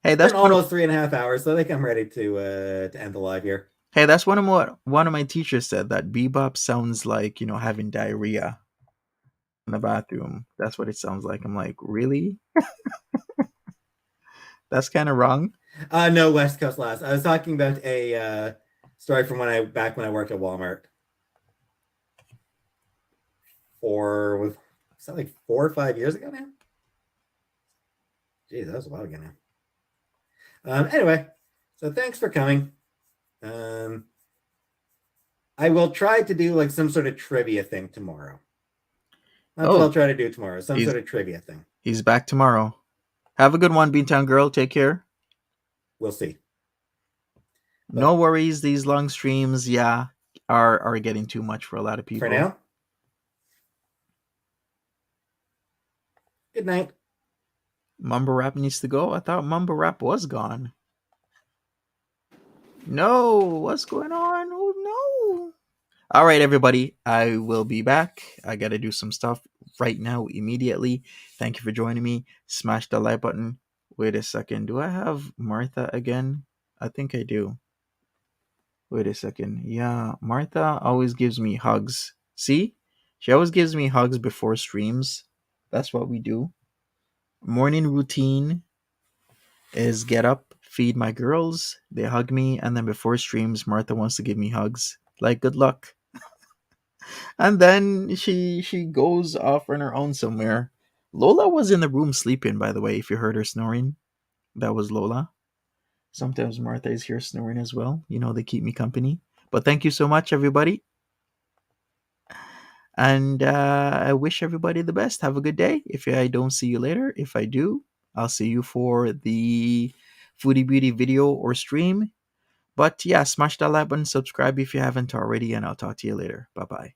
Hey, It's that's been almost 3.5 hours, so I think I'm ready to end the live here. Hey, that's one of my teachers said, that bebop sounds like having diarrhea in the bathroom. That's what it sounds like. I'm like, really? That's kind of wrong. No, West Coast Last. I was talking about a story from when I worked at Walmart. Was that like 4 or 5 years ago now? Geez, that was a while ago now. Anyway, so thanks for coming. I will try to do like some sort of trivia thing tomorrow. That's what I'll try to do tomorrow. Some sort of trivia thing. He's back tomorrow. Have a good one, Beantown Girl. Take care. We'll see. No worries. These long streams, are getting too much for a lot of people. For now. Good night. Mumble Rap needs to go. I thought Mumble Rap was gone. No, what's going on? Oh no. All right, everybody. I will be back. I got to do some stuff right now, immediately. Thank you for joining me. Smash the like button. Wait a second. Do I have Martha again? I think I do. Wait a second. Yeah, Martha always gives me hugs. See? She always gives me hugs before streams. That's what we do. Morning routine is get up, feed my girls, they hug me, and then before streams, Martha wants to give me hugs. Like, good luck. And then she goes off on her own somewhere. Lola was in the room sleeping, by the way, if you heard her snoring. That was Lola. Sometimes Martha is here snoring as well. They keep me company. But thank you so much, everybody. And I wish everybody the best. Have a good day. If I don't see you later, if I do, I'll see you for the Foodie Beauty video or stream. But yeah, smash that like button, subscribe if you haven't already, and I'll talk to you later. Bye-bye.